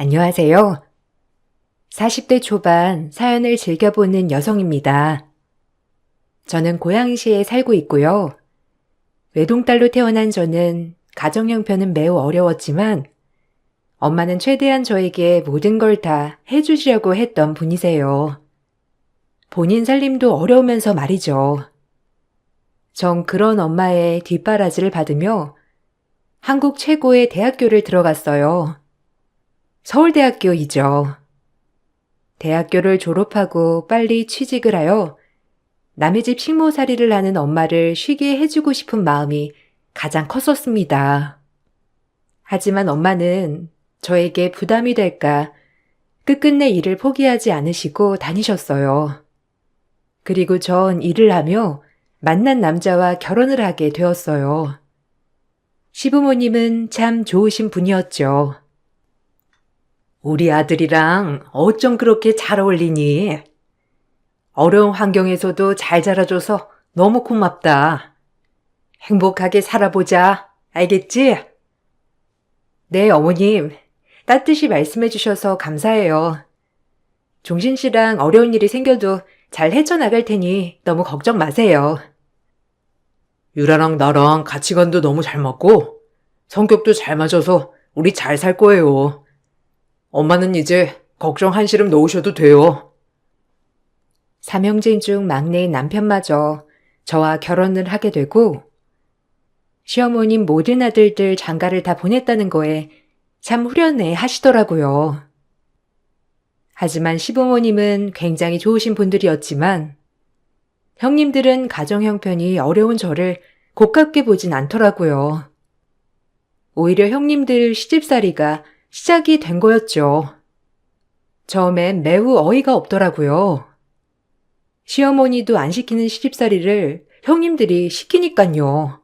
안녕하세요. 40대 초반 사연을 즐겨보는 여성입니다. 저는 고양시에 살고 있고요. 외동딸로 태어난 저는 가정 형편은 매우 어려웠지만 엄마는 최대한 저에게 모든 걸 다 해주시려고 했던 분이세요. 본인 살림도 어려우면서 말이죠. 전 그런 엄마의 뒷바라지를 받으며 한국 최고의 대학교를 들어갔어요. 서울대학교이죠. 대학교를 졸업하고 빨리 취직을 하여 남의 집 식모살이를 하는 엄마를 쉬게 해주고 싶은 마음이 가장 컸었습니다. 하지만 엄마는 저에게 부담이 될까 끝끝내 일을 포기하지 않으시고 다니셨어요. 그리고 전 일을 하며 만난 남자와 결혼을 하게 되었어요. 시부모님은 참 좋으신 분이었죠. 우리 아들이랑 어쩜 그렇게 잘 어울리니? 어려운 환경에서도 잘 자라줘서 너무 고맙다. 행복하게 살아보자. 알겠지? 네, 어머님. 따뜻이 말씀해 주셔서 감사해요. 종신 씨랑 어려운 일이 생겨도 잘 헤쳐나갈 테니 너무 걱정 마세요. 유라랑 나랑 가치관도 너무 잘 맞고 성격도 잘 맞아서 우리 잘 살 거예요. 엄마는 이제 걱정 한시름 놓으셔도 돼요. 삼형제 중 막내인 남편마저 저와 결혼을 하게 되고 시어머님 모든 아들들 장가를 다 보냈다는 거에 참 후련해 하시더라고요. 하지만 시부모님은 굉장히 좋으신 분들이었지만 형님들은 가정 형편이 어려운 저를 고깝게 보진 않더라고요. 오히려 형님들 시집살이가 시작이 된 거였죠. 처음엔 매우 어이가 없더라고요. 시어머니도 안 시키는 시집살이를 형님들이 시키니깐요.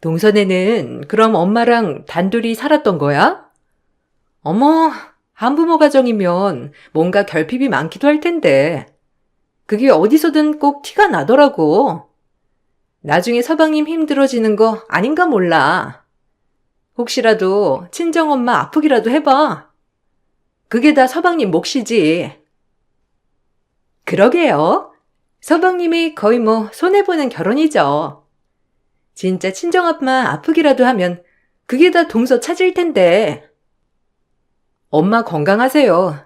동선에는 그럼 엄마랑 단둘이 살았던 거야? 어머, 한부모 가정이면 뭔가 결핍이 많기도 할 텐데 그게 어디서든 꼭 티가 나더라고. 나중에 서방님 힘들어지는 거 아닌가 몰라. 혹시라도 친정엄마 아프기라도 해봐. 그게 다 서방님 몫이지. 그러게요. 서방님이 거의 손해보는 결혼이죠. 진짜 친정엄마 아프기라도 하면 그게 다 동서 차질 텐데. 엄마 건강하세요.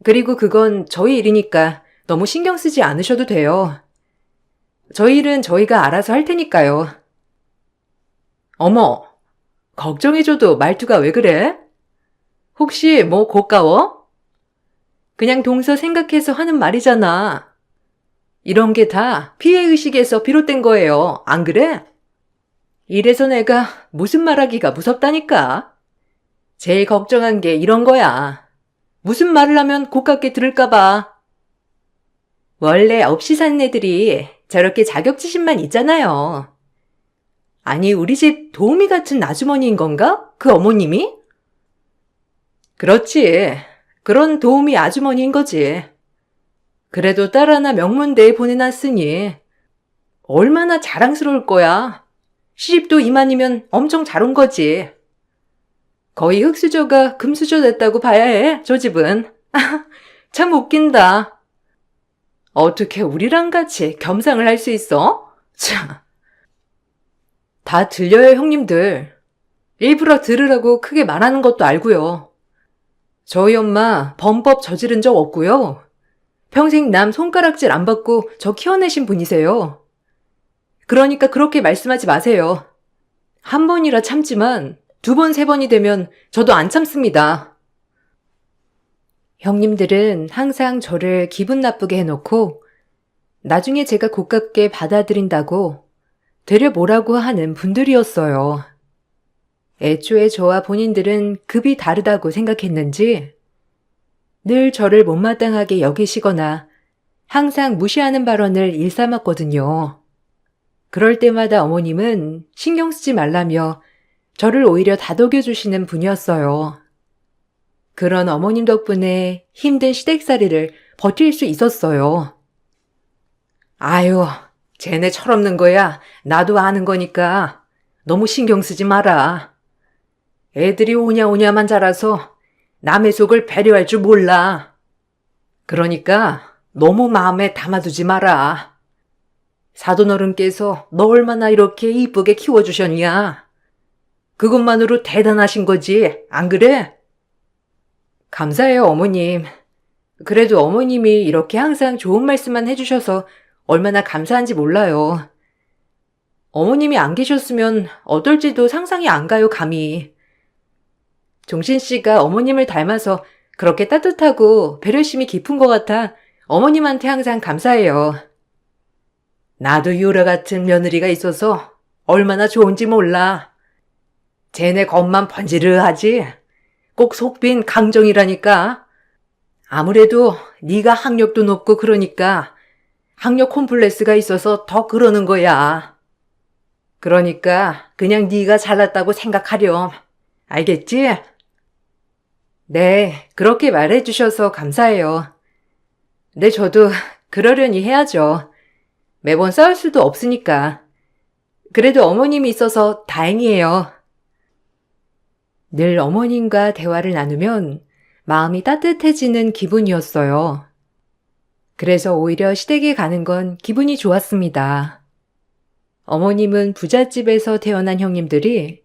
그리고 그건 저희 일이니까 너무 신경 쓰지 않으셔도 돼요. 저희 일은 저희가 알아서 할 테니까요. 어머, 걱정해줘도 말투가 왜 그래? 혹시 고가워? 그냥 동서 생각해서 하는 말이잖아. 이런 게 다 피해의식에서 비롯된 거예요. 안 그래? 이래서 내가 무슨 말하기가 무섭다니까. 제일 걱정한 게 이런 거야. 무슨 말을 하면 고깝게 들을까봐. 원래 없이 사는 애들이 저렇게 자격지심만 있잖아요. 아니, 우리 집 도우미 같은 아주머니인 건가? 그 어머님이? 그렇지. 그런 도우미 아주머니인 거지. 그래도 딸 하나 명문대에 보내놨으니 얼마나 자랑스러울 거야. 시집도 이만이면 엄청 잘 온 거지. 거의 흙수저가 금수저 됐다고 봐야 해, 저 집은. 참 웃긴다. 어떻게 우리랑 같이 겸상을 할 수 있어? 참. 다 들려요, 형님들. 일부러 들으라고 크게 말하는 것도 알고요. 저희 엄마 범법 저지른 적 없고요. 평생 남 손가락질 안 받고 저 키워내신 분이세요. 그러니까 그렇게 말씀하지 마세요. 한 번이라 참지만 두 번, 세 번이 되면 저도 안 참습니다. 형님들은 항상 저를 기분 나쁘게 해놓고 나중에 제가 고깝게 받아들인다고 되려 뭐라고 하는 분들이었어요. 애초에 저와 본인들은 급이 다르다고 생각했는지 늘 저를 못마땅하게 여기시거나 항상 무시하는 발언을 일삼았거든요. 그럴 때마다 어머님은 신경 쓰지 말라며 저를 오히려 다독여주시는 분이었어요. 그런 어머님 덕분에 힘든 시댁살이를 버틸 수 있었어요. 아유, 쟤네 철없는 거야. 나도 아는 거니까 너무 신경 쓰지 마라. 애들이 오냐오냐만 자라서 남의 속을 배려할 줄 몰라. 그러니까 너무 마음에 담아두지 마라. 사돈어른께서 너 얼마나 이렇게 이쁘게 키워주셨냐. 그것만으로 대단하신 거지, 안 그래? 감사해요, 어머님. 그래도 어머님이 이렇게 항상 좋은 말씀만 해주셔서 얼마나 감사한지 몰라요. 어머님이 안 계셨으면 어떨지도 상상이 안 가요, 감히. 종신 씨가 어머님을 닮아서 그렇게 따뜻하고 배려심이 깊은 것 같아 어머님한테 항상 감사해요. 나도 유라 같은 며느리가 있어서 얼마나 좋은지 몰라. 쟤네 겉만 번지르하지. 꼭 속빈 강정이라니까. 아무래도 네가 학력도 높고 그러니까 학력 콤플렉스가 있어서 더 그러는 거야. 그러니까 그냥 네가 잘났다고 생각하렴. 알겠지? 네, 그렇게 말해주셔서 감사해요. 네, 저도 그러려니 해야죠. 매번 싸울 수도 없으니까. 그래도 어머님이 있어서 다행이에요. 늘 어머님과 대화를 나누면 마음이 따뜻해지는 기분이었어요. 그래서 오히려 시댁에 가는 건 기분이 좋았습니다. 어머님은 부잣집에서 태어난 형님들이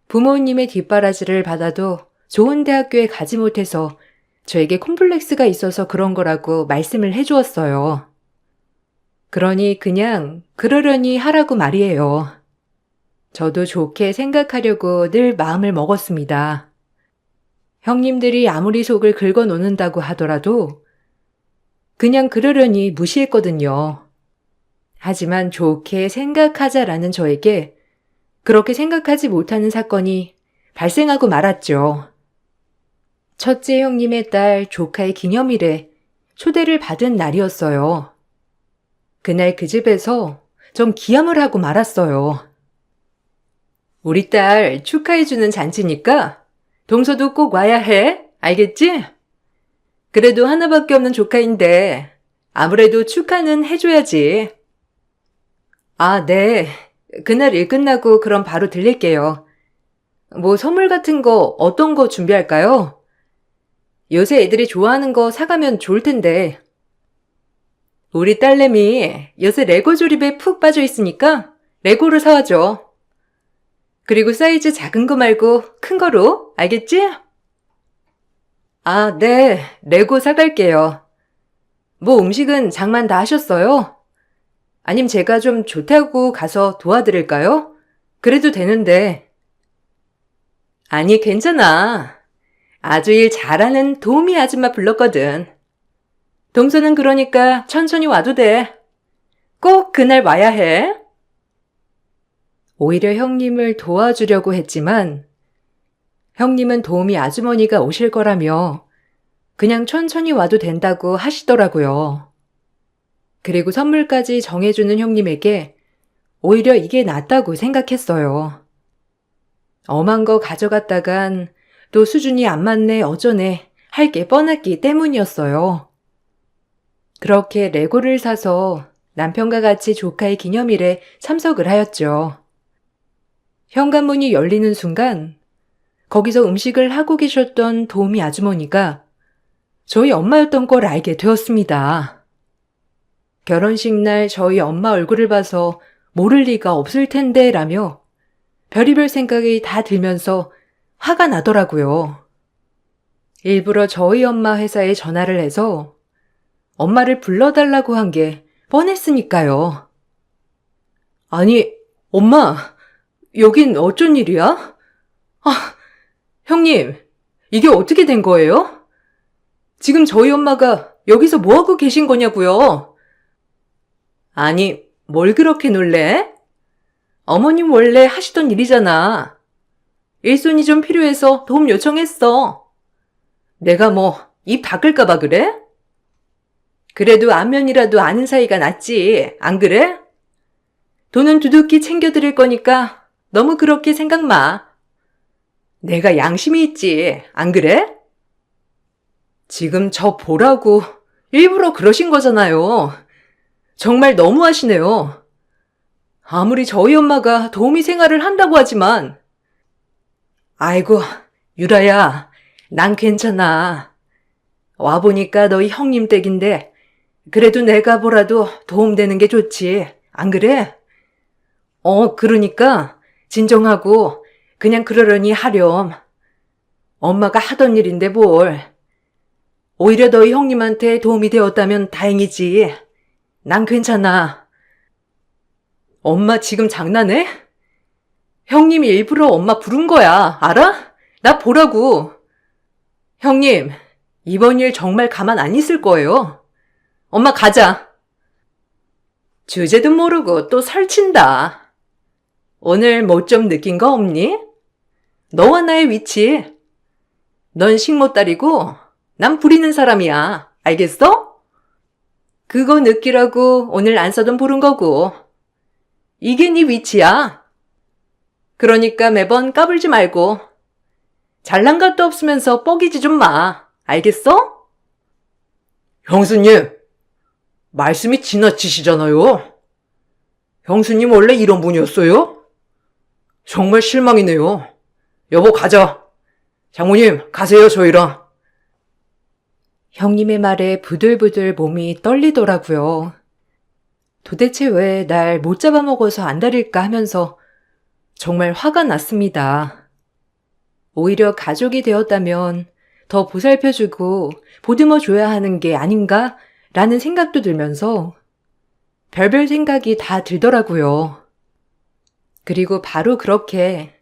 부모님의 뒷바라지를 받아도 좋은 대학교에 가지 못해서 저에게 콤플렉스가 있어서 그런 거라고 말씀을 해주었어요. 그러니 그냥 그러려니 하라고 말이에요. 저도 좋게 생각하려고 늘 마음을 먹었습니다. 형님들이 아무리 속을 긁어 놓는다고 하더라도 그냥 그러려니 무시했거든요. 하지만 좋게 생각하자라는 저에게 그렇게 생각하지 못하는 사건이 발생하고 말았죠. 첫째 형님의 딸 조카의 기념일에 초대를 받은 날이었어요. 그날 그 집에서 전 기함을 하고 말았어요. 우리 딸 축하해주는 잔치니까 동서도 꼭 와야 해. 알겠지? 그래도 하나밖에 없는 조카인데 아무래도 축하는 해줘야지. 아, 네. 그날 일 끝나고 그럼 바로 들릴게요. 뭐 선물 같은 거 어떤 거 준비할까요? 요새 애들이 좋아하는 거 사가면 좋을 텐데. 우리 딸내미 요새 레고 조립에 푹 빠져 있으니까 레고를 사와줘. 그리고 사이즈 작은 거 말고 큰 거로, 알겠지? 아, 네. 레고 사갈게요. 뭐 음식은 장만 다 하셨어요? 아님 제가 좀 조퇴하고 가서 도와드릴까요? 그래도 되는데. 아니, 괜찮아. 아주 일 잘하는 도우미 아줌마 불렀거든. 동서는 그러니까 천천히 와도 돼. 꼭 그날 와야 해. 오히려 형님을 도와주려고 했지만 형님은 도우미 아주머니가 오실 거라며 그냥 천천히 와도 된다고 하시더라고요. 그리고 선물까지 정해주는 형님에게 오히려 이게 낫다고 생각했어요. 엄한 거 가져갔다간 또 수준이 안 맞네 어쩌네 할 게 뻔했기 때문이었어요. 그렇게 레고를 사서 남편과 같이 조카의 기념일에 참석을 하였죠. 현관문이 열리는 순간 거기서 음식을 하고 계셨던 도우미 아주머니가 저희 엄마였던 걸 알게 되었습니다. 결혼식 날 저희 엄마 얼굴을 봐서 모를 리가 없을 텐데 라며 별의별 생각이 다 들면서 화가 나더라고요. 일부러 저희 엄마 회사에 전화를 해서 엄마를 불러달라고 한 게 뻔했으니까요. 아니, 엄마, 여긴 어쩐 일이야? 아, 형님, 이게 어떻게 된 거예요? 지금 저희 엄마가 여기서 뭐하고 계신 거냐고요? 아니, 뭘 그렇게 놀래? 어머님 원래 하시던 일이잖아. 일손이 좀 필요해서 도움 요청했어. 내가 뭐 입 닦을까봐 그래? 그래도 안면이라도 아는 사이가 낫지, 안 그래? 돈은 두둑히 챙겨드릴 거니까 너무 그렇게 생각 마. 내가 양심이 있지, 안 그래? 지금 저 보라고 일부러 그러신 거잖아요. 정말 너무하시네요. 아무리 저희 엄마가 도우미 생활을 한다고 하지만. 아이고, 유라야, 난 괜찮아. 와보니까 너희 형님 댁인데 그래도 내가 뭐라도 도움되는 게 좋지. 안 그래? 그러니까 진정하고 그냥 그러려니 하렴. 엄마가 하던 일인데 뭘. 오히려 너희 형님한테 도움이 되었다면 다행이지. 난 괜찮아. 엄마 지금 장난해? 형님이 일부러 엄마 부른 거야. 알아? 나 보라고. 형님, 이번 일 정말 가만 안 있을 거예요. 엄마 가자. 주제도 모르고 또 설친다. 오늘 뭐 좀 느낀 거 없니? 너와 나의 위치. 넌 식모딸이고 난 부리는 사람이야. 알겠어? 그거 느끼라고 오늘 안 써던 부른 거고. 이게 네 위치야. 그러니까 매번 까불지 말고 잘난 것도 없으면서 뻐기지 좀 마. 알겠어? 형수님, 말씀이 지나치시잖아요. 형수님 원래 이런 분이었어요? 정말 실망이네요. 여보 가자. 장모님 가세요 저희랑. 형님의 말에 부들부들 몸이 떨리더라고요. 도대체 왜 날 못 잡아먹어서 안달일까 하면서 정말 화가 났습니다. 오히려 가족이 되었다면 더 보살펴주고 보듬어줘야 하는 게 아닌가 라는 생각도 들면서 별별 생각이 다 들더라고요. 그리고 바로 그렇게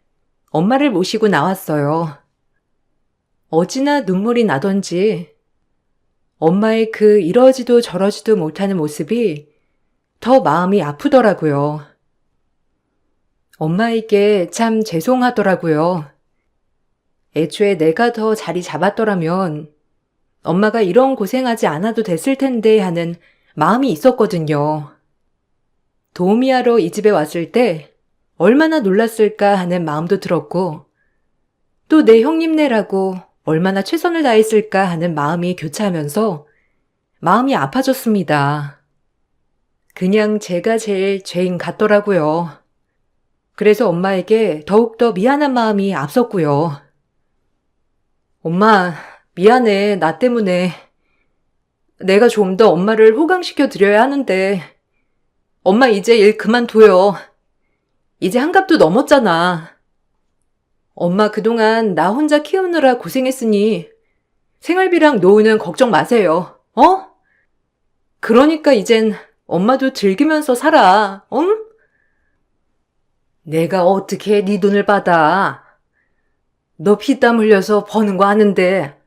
엄마를 모시고 나왔어요. 어찌나 눈물이 나던지 엄마의 그 이러지도 저러지도 못하는 모습이 더 마음이 아프더라고요. 엄마에게 참 죄송하더라고요. 애초에 내가 더 자리 잡았더라면 엄마가 이런 고생하지 않아도 됐을 텐데 하는 마음이 있었거든요. 도우미 하러 이 집에 왔을 때 얼마나 놀랐을까 하는 마음도 들었고 또 내 형님네라고 얼마나 최선을 다했을까 하는 마음이 교차하면서 마음이 아파졌습니다. 그냥 제가 제일 죄인 같더라고요. 그래서 엄마에게 더욱더 미안한 마음이 앞섰고요. 엄마, 미안해. 나 때문에. 내가 좀 더 엄마를 호강시켜 드려야 하는데 엄마 이제 일 그만둬요. 이제 한갑도 넘었잖아. 엄마 그동안 나 혼자 키우느라 고생했으니 생활비랑 노후는 걱정 마세요. 어? 그러니까 이젠 엄마도 즐기면서 살아. 응? 내가 어떻게 네 돈을 받아? 너 피땀 흘려서 버는 거 아는데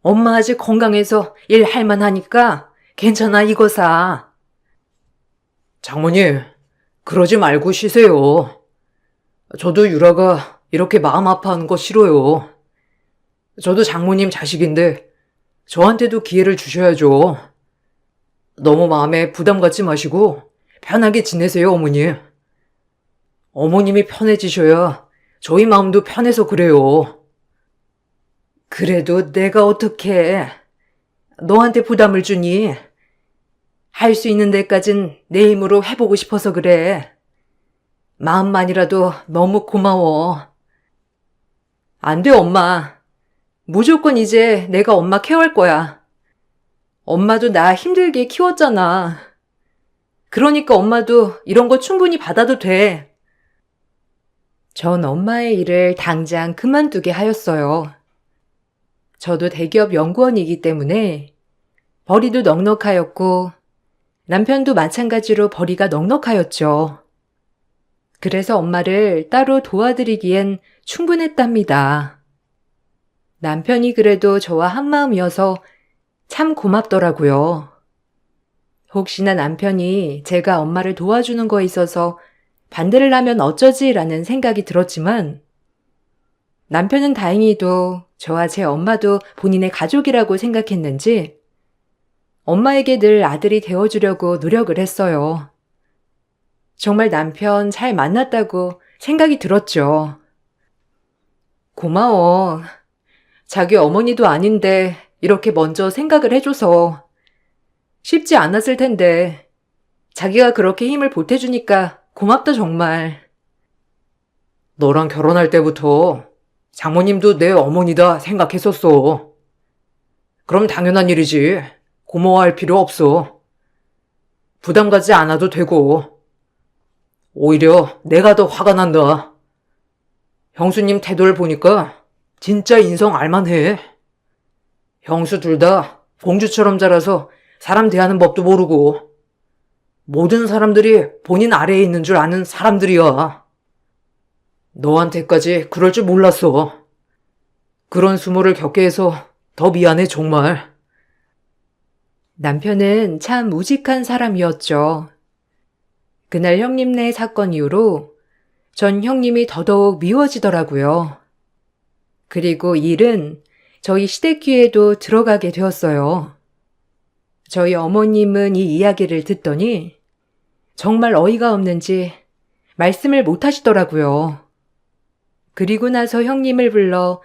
엄마 아직 건강해서 일 할만하니까 괜찮아 이거 사. 장모님, 그러지 말고 쉬세요. 저도 유라가 이렇게 마음 아파하는 거 싫어요. 저도 장모님 자식인데 저한테도 기회를 주셔야죠. 너무 마음에 부담 갖지 마시고 편하게 지내세요, 어머니. 어머님이 편해지셔야 저희 마음도 편해서 그래요. 그래도 내가 어떻게 너한테 부담을 주니? 할 수 있는 데까진 내 힘으로 해보고 싶어서 그래. 마음만이라도 너무 고마워. 안 돼, 엄마. 무조건 이제 내가 엄마 케어할 거야. 엄마도 나 힘들게 키웠잖아. 그러니까 엄마도 이런 거 충분히 받아도 돼. 전 엄마의 일을 당장 그만두게 하였어요. 저도 대기업 연구원이기 때문에 벌이도 넉넉하였고 남편도 마찬가지로 벌이가 넉넉하였죠. 그래서 엄마를 따로 도와드리기엔 충분했답니다. 남편이 그래도 저와 한마음이어서 참 고맙더라고요. 혹시나 남편이 제가 엄마를 도와주는 거에 있어서 반대를 하면 어쩌지라는 생각이 들었지만 남편은 다행히도 저와 제 엄마도 본인의 가족이라고 생각했는지 엄마에게 늘 아들이 되어주려고 노력을 했어요. 정말 남편 잘 만났다고 생각이 들었죠. 고마워. 자기 어머니도 아닌데 이렇게 먼저 생각을 해줘서 쉽지 않았을 텐데 자기가 그렇게 힘을 보태주니까 고맙다 정말. 너랑 결혼할 때부터 장모님도 내 어머니다 생각했었어. 그럼 당연한 일이지. 고마워할 필요 없어. 부담 갖지 않아도 되고. 오히려 내가 더 화가 난다. 형수님 태도를 보니까 진짜 인성 알만해. 형수 둘 다 공주처럼 자라서 사람 대하는 법도 모르고 모든 사람들이 본인 아래에 있는 줄 아는 사람들이야. 너한테까지 그럴 줄 몰랐어. 그런 수모를 겪게 해서 더 미안해 정말. 남편은 참 우직한 사람이었죠. 그날 형님네 사건 이후로 전 형님이 더더욱 미워지더라고요. 그리고 일은 저희 시댁귀에도 들어가게 되었어요. 저희 어머님은 이 이야기를 듣더니 정말 어이가 없는지 말씀을 못 하시더라고요. 그리고 나서 형님을 불러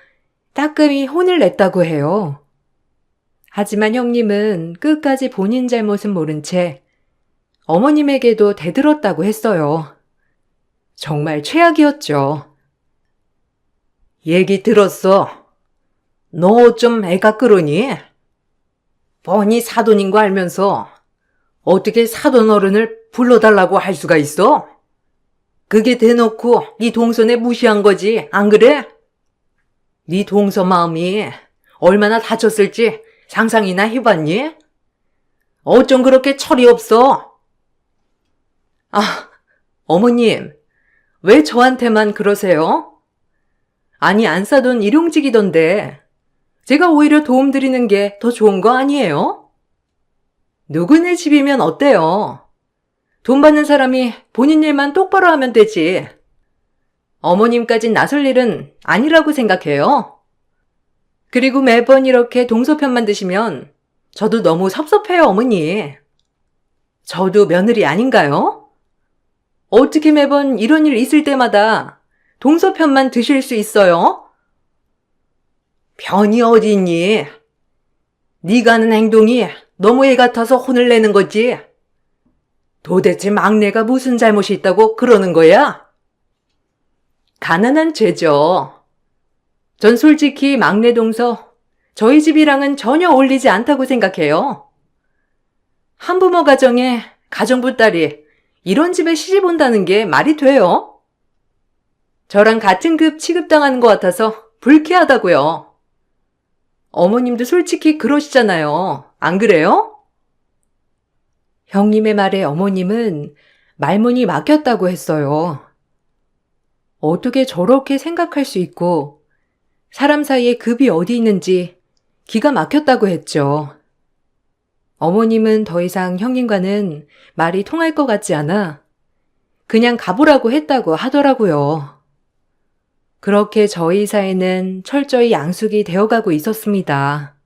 따끔히 혼을 냈다고 해요. 하지만 형님은 끝까지 본인 잘못은 모른 채 어머님에게도 대들었다고 했어요. 정말 최악이었죠. 얘기 들었어. 너 좀 애가 끄르니? 뻔히 사돈인 거 알면서 어떻게 사돈 어른을 불러달라고 할 수가 있어? 그게 대놓고 네 동선에 무시한 거지, 안 그래? 네 동서 마음이 얼마나 다쳤을지 상상이나 해봤니? 어쩜 그렇게 철이 없어? 아, 어머님, 왜 저한테만 그러세요? 아니, 안 사돈 일용직이던데 제가 오히려 도움드리는 게 더 좋은 거 아니에요? 누구네 집이면 어때요? 돈 받는 사람이 본인 일만 똑바로 하면 되지. 어머님까진 나설 일은 아니라고 생각해요. 그리고 매번 이렇게 동서편만 드시면 저도 너무 섭섭해요, 어머니. 저도 며느리 아닌가요? 어떻게 매번 이런 일 있을 때마다 동서편만 드실 수 있어요? 편이 어디 있니? 네가 하는 행동이 너무 애 같아서 혼을 내는 거지. 도대체 막내가 무슨 잘못이 있다고 그러는 거야? 가난한 죄죠. 전 솔직히 막내 동서 저희 집이랑은 전혀 어울리지 않다고 생각해요. 한부모 가정에 가정부 딸이 이런 집에 시집 온다는 게 말이 돼요? 저랑 같은 급 취급당하는 것 같아서 불쾌하다고요. 어머님도 솔직히 그러시잖아요. 안 그래요? 형님의 말에 어머님은 말문이 막혔다고 했어요. 어떻게 저렇게 생각할 수 있고 사람 사이에 급이 어디 있는지 기가 막혔다고 했죠. 어머님은 더 이상 형님과는 말이 통할 것 같지 않아 그냥 가보라고 했다고 하더라고요. 그렇게 저희 사이는 철저히 양숙이 되어가고 있었습니다.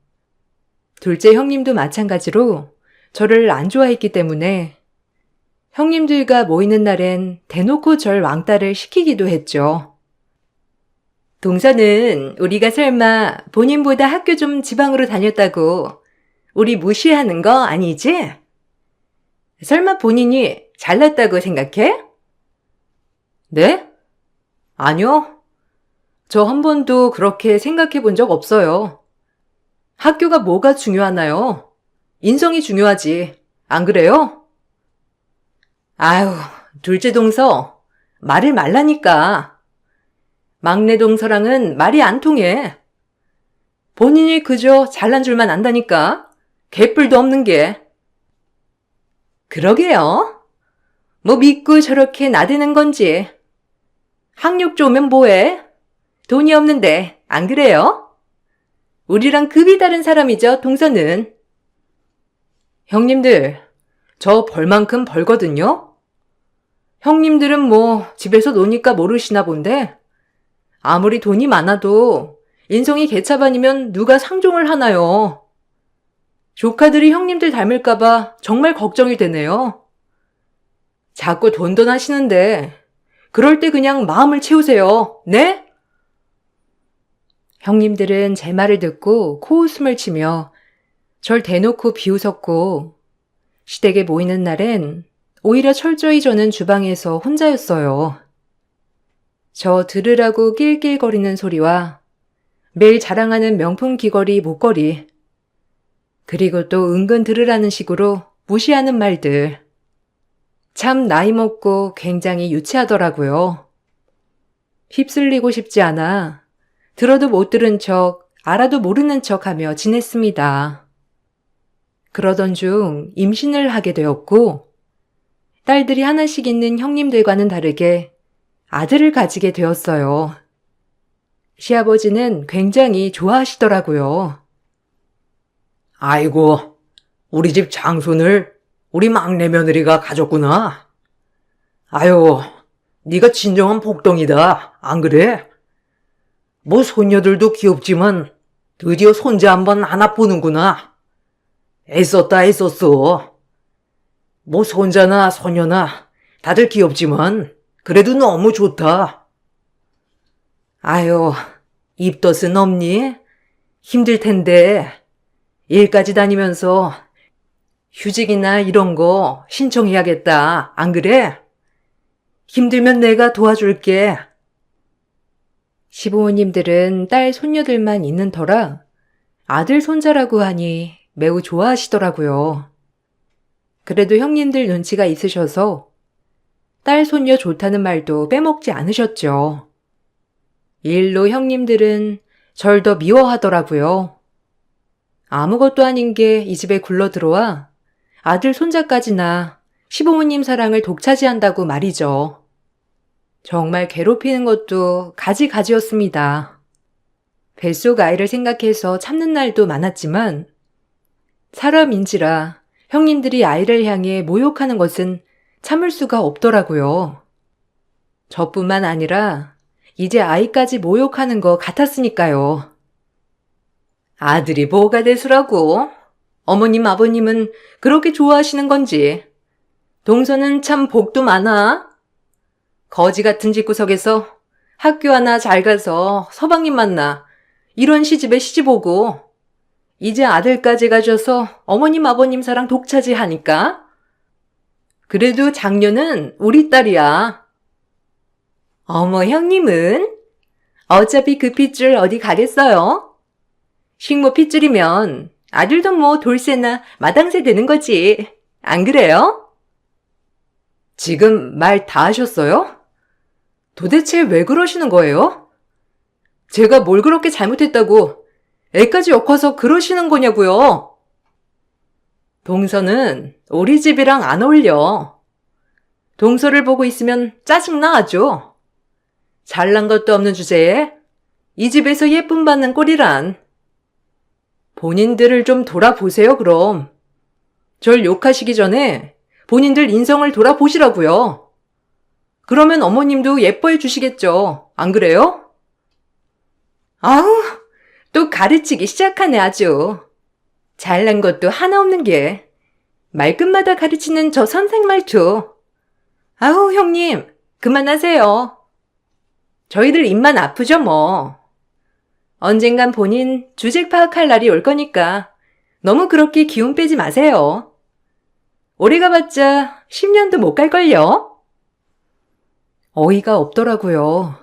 둘째 형님도 마찬가지로 저를 안 좋아했기 때문에 형님들과 모이는 날엔 대놓고 절 왕따를 시키기도 했죠. 동서는 우리가 설마 본인보다 학교 좀 지방으로 다녔다고 우리 무시하는 거 아니지? 설마 본인이 잘났다고 생각해? 네? 아니요. 저 한 번도 그렇게 생각해 본 적 없어요. 학교가 뭐가 중요하나요? 인성이 중요하지. 안 그래요? 아유, 둘째 동서, 말을 말라니까. 막내 동서랑은 말이 안 통해. 본인이 그저 잘난 줄만 안다니까. 개뿔도 없는 게. 그러게요. 뭐 믿고 저렇게 나대는 건지. 학력 좋으면 뭐해? 돈이 없는데 안 그래요? 우리랑 급이 다른 사람이죠, 동서는. 형님들, 저 벌만큼 벌거든요? 형님들은 뭐 집에서 노니까 모르시나 본데 아무리 돈이 많아도 인성이 개차반이면 누가 상종을 하나요? 조카들이 형님들 닮을까봐 정말 걱정이 되네요. 자꾸 돈돈 하시는데 그럴 때 그냥 마음을 채우세요. 네? 형님들은 제 말을 듣고 코웃음을 치며 절 대놓고 비웃었고 시댁에 모이는 날엔 오히려 철저히 저는 주방에서 혼자였어요. 저 들으라고 낄낄거리는 소리와 매일 자랑하는 명품 귀걸이 목걸이, 그리고 또 은근 들으라는 식으로 무시하는 말들. 참 나이 먹고 굉장히 유치하더라고요. 휩쓸리고 싶지 않아 들어도 못 들은 척, 알아도 모르는 척 하며 지냈습니다. 그러던 중 임신을 하게 되었고, 딸들이 하나씩 있는 형님들과는 다르게 아들을 가지게 되었어요. 시아버지는 굉장히 좋아하시더라고요. 아이고, 우리 집 장손을 우리 막내 며느리가 가졌구나. 아유, 네가 진정한 복덩이다. 안 그래? 뭐 손녀들도 귀엽지만 드디어 손자 한번 하나 보는구나. 애썼다 애썼어. 뭐 손자나 손녀나 다들 귀엽지만 그래도 너무 좋다. 아유, 입덧은 없니? 힘들 텐데 일까지 다니면서 휴직이나 이런 거 신청해야겠다. 안 그래? 힘들면 내가 도와줄게. 시부모님들은 딸 손녀들만 있는 터라 아들 손자라고 하니 매우 좋아하시더라고요. 그래도 형님들 눈치가 있으셔서 딸 손녀 좋다는 말도 빼먹지 않으셨죠. 이 일로 형님들은 절 더 미워하더라고요. 아무것도 아닌 게 이 집에 굴러 들어와 아들 손자까지나 시부모님 사랑을 독차지한다고 말이죠. 정말 괴롭히는 것도 가지가지였습니다. 뱃속 아이를 생각해서 참는 날도 많았지만 사람인지라 형님들이 아이를 향해 모욕하는 것은 참을 수가 없더라고요. 저뿐만 아니라 이제 아이까지 모욕하는 거 같았으니까요. 아들이 뭐가 대수라고? 어머님 아버님은 그렇게 좋아하시는 건지. 동서는 참 복도 많아. 거지 같은 집구석에서 학교 하나 잘 가서 서방님 만나 이런 시집에 시집 오고 이제 아들까지 가져서 어머님 아버님 사랑 독차지하니까. 그래도 장녀는 우리 딸이야. 어머 형님은? 어차피 그 핏줄 어디 가겠어요? 식모 핏줄이면 아들도 뭐 돌쇠나 마당새 되는 거지. 안 그래요? 지금 말 다 하셨어요? 도대체 왜 그러시는 거예요? 제가 뭘 그렇게 잘못했다고 애까지 엮어서 그러시는 거냐고요? 동서는 우리 집이랑 안 어울려. 동서를 보고 있으면 짜증나 아주. 잘난 것도 없는 주제에 이 집에서 예쁨 받는 꼴이란. 본인들을 좀 돌아보세요 그럼. 절 욕하시기 전에 본인들 인성을 돌아보시라고요. 그러면 어머님도 예뻐해 주시겠죠. 안 그래요? 아우, 또 가르치기 시작하네 아주. 잘난 것도 하나 없는 게 말끝마다 가르치는 저 선생 말투. 아우 형님 그만하세요. 저희들 입만 아프죠 뭐. 언젠간 본인 주책 파악할 날이 올 거니까 너무 그렇게 기운 빼지 마세요. 오래 가봤자 10년도 못 갈걸요? 어이가 없더라고요.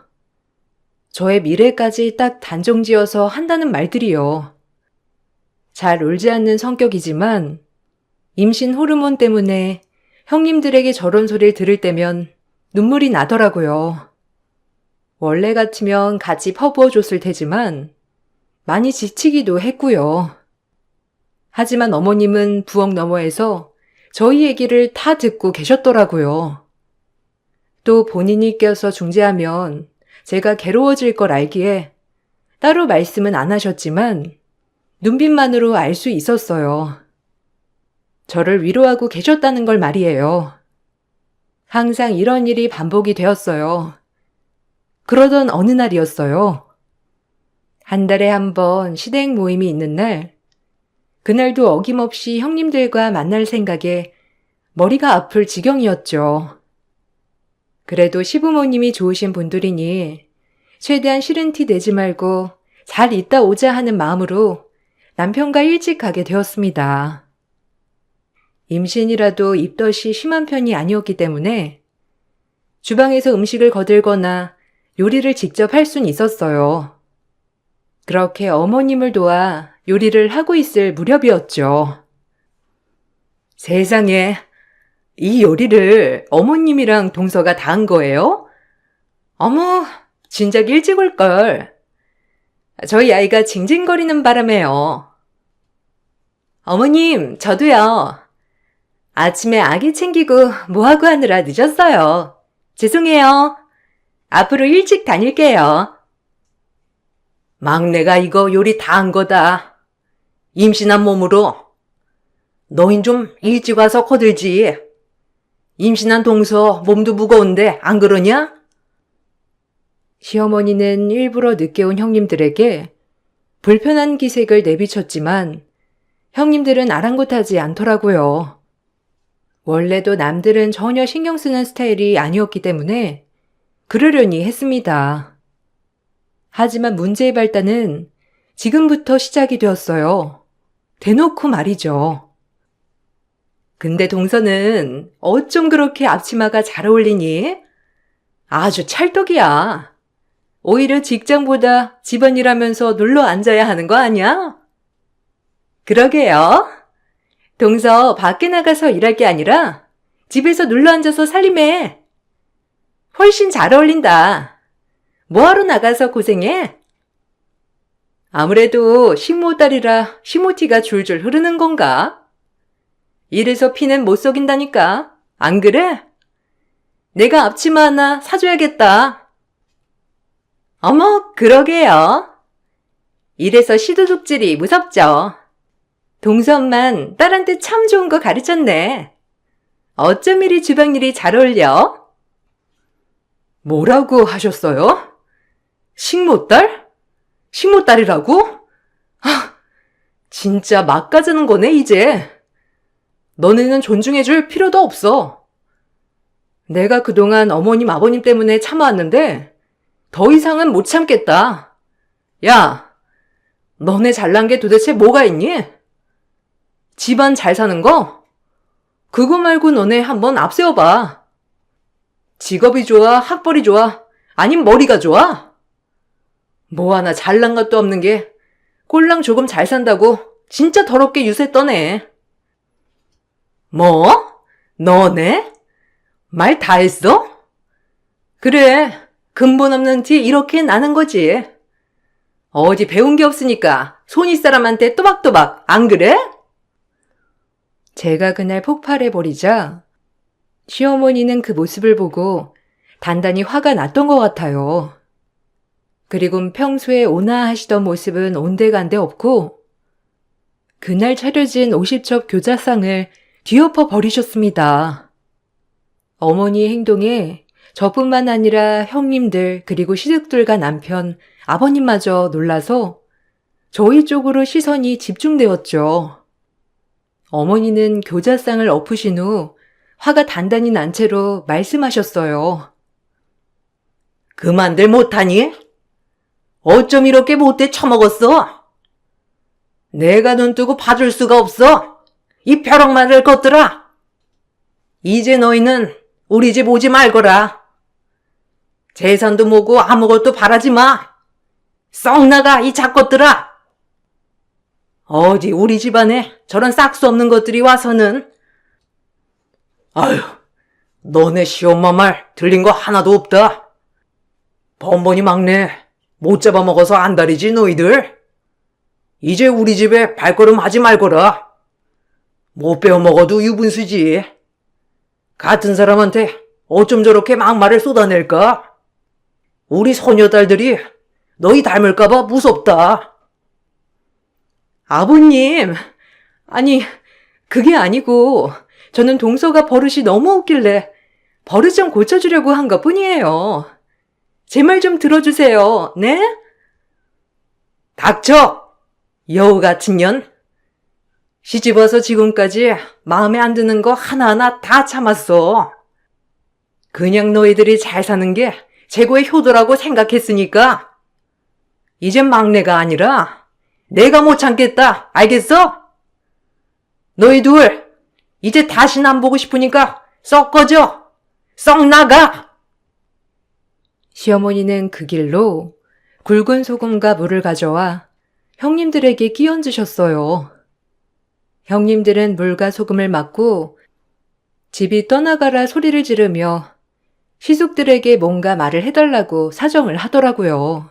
저의 미래까지 딱 단정지어서 한다는 말들이요. 잘 울지 않는 성격이지만 임신 호르몬 때문에 형님들에게 저런 소리를 들을 때면 눈물이 나더라고요. 원래 같으면 같이 퍼부어 줬을 테지만 많이 지치기도 했고요. 하지만 어머님은 부엌 너머에서 저희 얘기를 다 듣고 계셨더라고요. 또 본인이 껴서 중재하면 제가 괴로워질 걸 알기에 따로 말씀은 안 하셨지만 눈빛만으로 알 수 있었어요. 저를 위로하고 계셨다는 걸 말이에요. 항상 이런 일이 반복이 되었어요. 그러던 어느 날이었어요. 한 달에 한 번 시댁 모임이 있는 날, 그날도 어김없이 형님들과 만날 생각에 머리가 아플 지경이었죠. 그래도 시부모님이 좋으신 분들이니 최대한 싫은 티 내지 말고 잘 있다 오자 하는 마음으로 남편과 일찍 가게 되었습니다. 임신이라도 입덧이 심한 편이 아니었기 때문에 주방에서 음식을 거들거나 요리를 직접 할 순 있었어요. 그렇게 어머님을 도와 요리를 하고 있을 무렵이었죠. 세상에, 이 요리를 어머님이랑 동서가 다 한 거예요? 어머, 진작 일찍 올걸. 저희 아이가 징징거리는 바람에요. 어머님, 저도요. 아침에 아기 챙기고 뭐하고 하느라 늦었어요. 죄송해요. 앞으로 일찍 다닐게요. 막내가 이거 요리 다 한 거다. 임신한 몸으로. 너흰 좀 일찍 와서 거들지. 임신한 동서 몸도 무거운데 안 그러냐? 시어머니는 일부러 늦게 온 형님들에게 불편한 기색을 내비쳤지만 형님들은 아랑곳하지 않더라고요. 원래도 남들은 전혀 신경 쓰는 스타일이 아니었기 때문에 그러려니 했습니다. 하지만 문제의 발단은 지금부터 시작이 되었어요. 대놓고 말이죠. 근데 동서는 어쩜 그렇게 앞치마가 잘 어울리니? 아주 찰떡이야. 오히려 직장보다 집안일하면서 눌러 앉아야 하는 거 아니야? 그러게요. 동서 밖에 나가서 일할 게 아니라 집에서 눌러 앉아서 살림해. 훨씬 잘 어울린다. 뭐하러 나가서 고생해? 아무래도 식모딸이라 식모티가 줄줄 흐르는 건가? 이래서 피는 못 속인다니까. 안 그래? 내가 앞치마 하나 사줘야겠다. 어머, 그러게요. 이래서 시도둑질이 무섭죠. 동서엄만 딸한테 참 좋은 거 가르쳤네. 어쩜 이리 주방일이 잘 어울려? 뭐라고 하셨어요? 식모딸? 식모딸이라고? 아, 진짜 막 가자는 거네, 이제. 너네는 존중해줄 필요도 없어. 내가 그동안 어머님, 아버님 때문에 참아왔는데 더 이상은 못 참겠다. 야, 너네 잘난 게 도대체 뭐가 있니? 집안 잘 사는 거? 그거 말고 너네 한번 앞세워봐. 직업이 좋아, 학벌이 좋아, 아님 머리가 좋아? 뭐 하나 잘난 것도 없는 게 꼴랑 조금 잘 산다고 진짜 더럽게 유세 떠네. 뭐? 너네? 말 다 했어? 그래, 근본 없는 티 이렇게 나는 거지. 어디 배운 게 없으니까 손윗 사람한테 또박또박, 안 그래? 제가 그날 폭발해버리자 시어머니는 그 모습을 보고 단단히 화가 났던 것 같아요. 그리고 평소에 온화하시던 모습은 온데간데 없고 그날 차려진 50첩 교자상을 뒤엎어 버리셨습니다. 어머니의 행동에 저뿐만 아니라 형님들 그리고 시댁들과 남편, 아버님마저 놀라서 저희 쪽으로 시선이 집중되었죠. 어머니는 교자상을 엎으신 후 화가 단단히 난 채로 말씀하셨어요. 그만들 못하니? 어쩜 이렇게 못돼 처먹었어? 내가 눈 뜨고 봐줄 수가 없어. 이 벼락마를 것들아. 이제 너희는 우리 집 오지 말거라. 재산도 뭐고 아무것도 바라지 마. 썩 나가 이 작것들아. 어디 우리 집안에 저런 싹수 없는 것들이 와서는. 아휴, 너네 시엄마 말 들린 거 하나도 없다. 번번이 막내 못 잡아먹어서 안달이지 너희들. 이제 우리 집에 발걸음 하지 말거라. 못 빼어먹어도 유분수지. 같은 사람한테 어쩜 저렇게 막말을 쏟아낼까? 우리 소녀딸들이 너희 닮을까봐 무섭다. 아버님, 아니 그게 아니고 저는 동서가 버릇이 너무 웃길래 버릇 좀 고쳐주려고 한 것뿐이에요. 제 말 좀 들어주세요. 네? 닥쳐! 여우 같은 년. 시집 와서 지금까지 마음에 안 드는 거 하나하나 다 참았어. 그냥 너희들이 잘 사는 게 최고의 효도라고 생각했으니까 이젠 막내가 아니라 내가 못 참겠다. 알겠어? 너희 둘 이제 다시는 안 보고 싶으니까 썩 꺼져. 썩 나가. 시어머니는 그 길로 굵은 소금과 물을 가져와 형님들에게 끼얹으셨어요. 형님들은 물과 소금을 맞고 집이 떠나가라 소리를 지르며 시숙들에게 뭔가 말을 해달라고 사정을 하더라고요.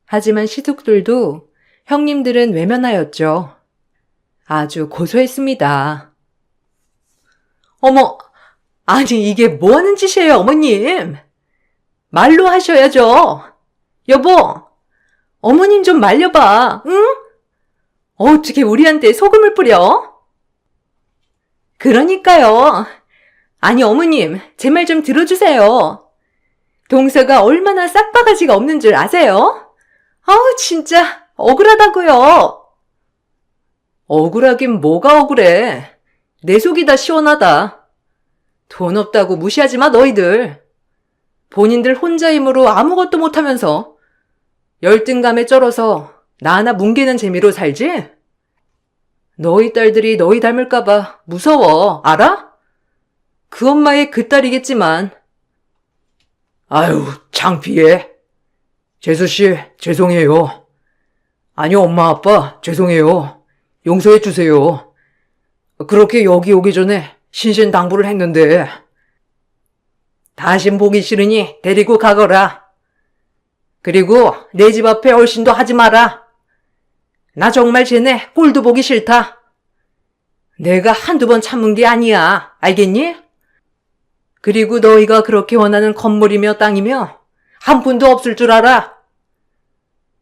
하지만 시숙들도 형님들은 외면하였죠. 아주 고소했습니다. 어머, 아니 이게 뭐 하는 짓이에요, 어머님? 말로 하셔야죠. 여보, 어머님 좀 말려봐, 응? 어떻게 우리한테 소금을 뿌려? 그러니까요. 아니 어머님, 제 말 좀 들어주세요. 동서가 얼마나 싹바가지가 없는 줄 아세요? 아우 진짜 억울하다고요. 억울하긴 뭐가 억울해. 내 속이 다 시원하다. 돈 없다고 무시하지 마 너희들. 본인들 혼자 힘으로 아무것도 못하면서 열등감에 쩔어서 나 하나 뭉개는 재미로 살지? 너희 딸들이 너희 닮을까봐 무서워, 알아? 그 엄마의 그 딸이겠지만. 아유, 창피해. 재수씨, 죄송해요. 아니, 엄마, 아빠, 죄송해요. 용서해 주세요. 그렇게 여기 오기 전에 신신당부를 했는데. 다신 보기 싫으니 데리고 가거라. 그리고 내 집 앞에 얼씬도 하지 마라. 나 정말 쟤네 꼴도 보기 싫다. 내가 한두 번 참은 게 아니야. 알겠니? 그리고 너희가 그렇게 원하는 건물이며 땅이며 한 푼도 없을 줄 알아.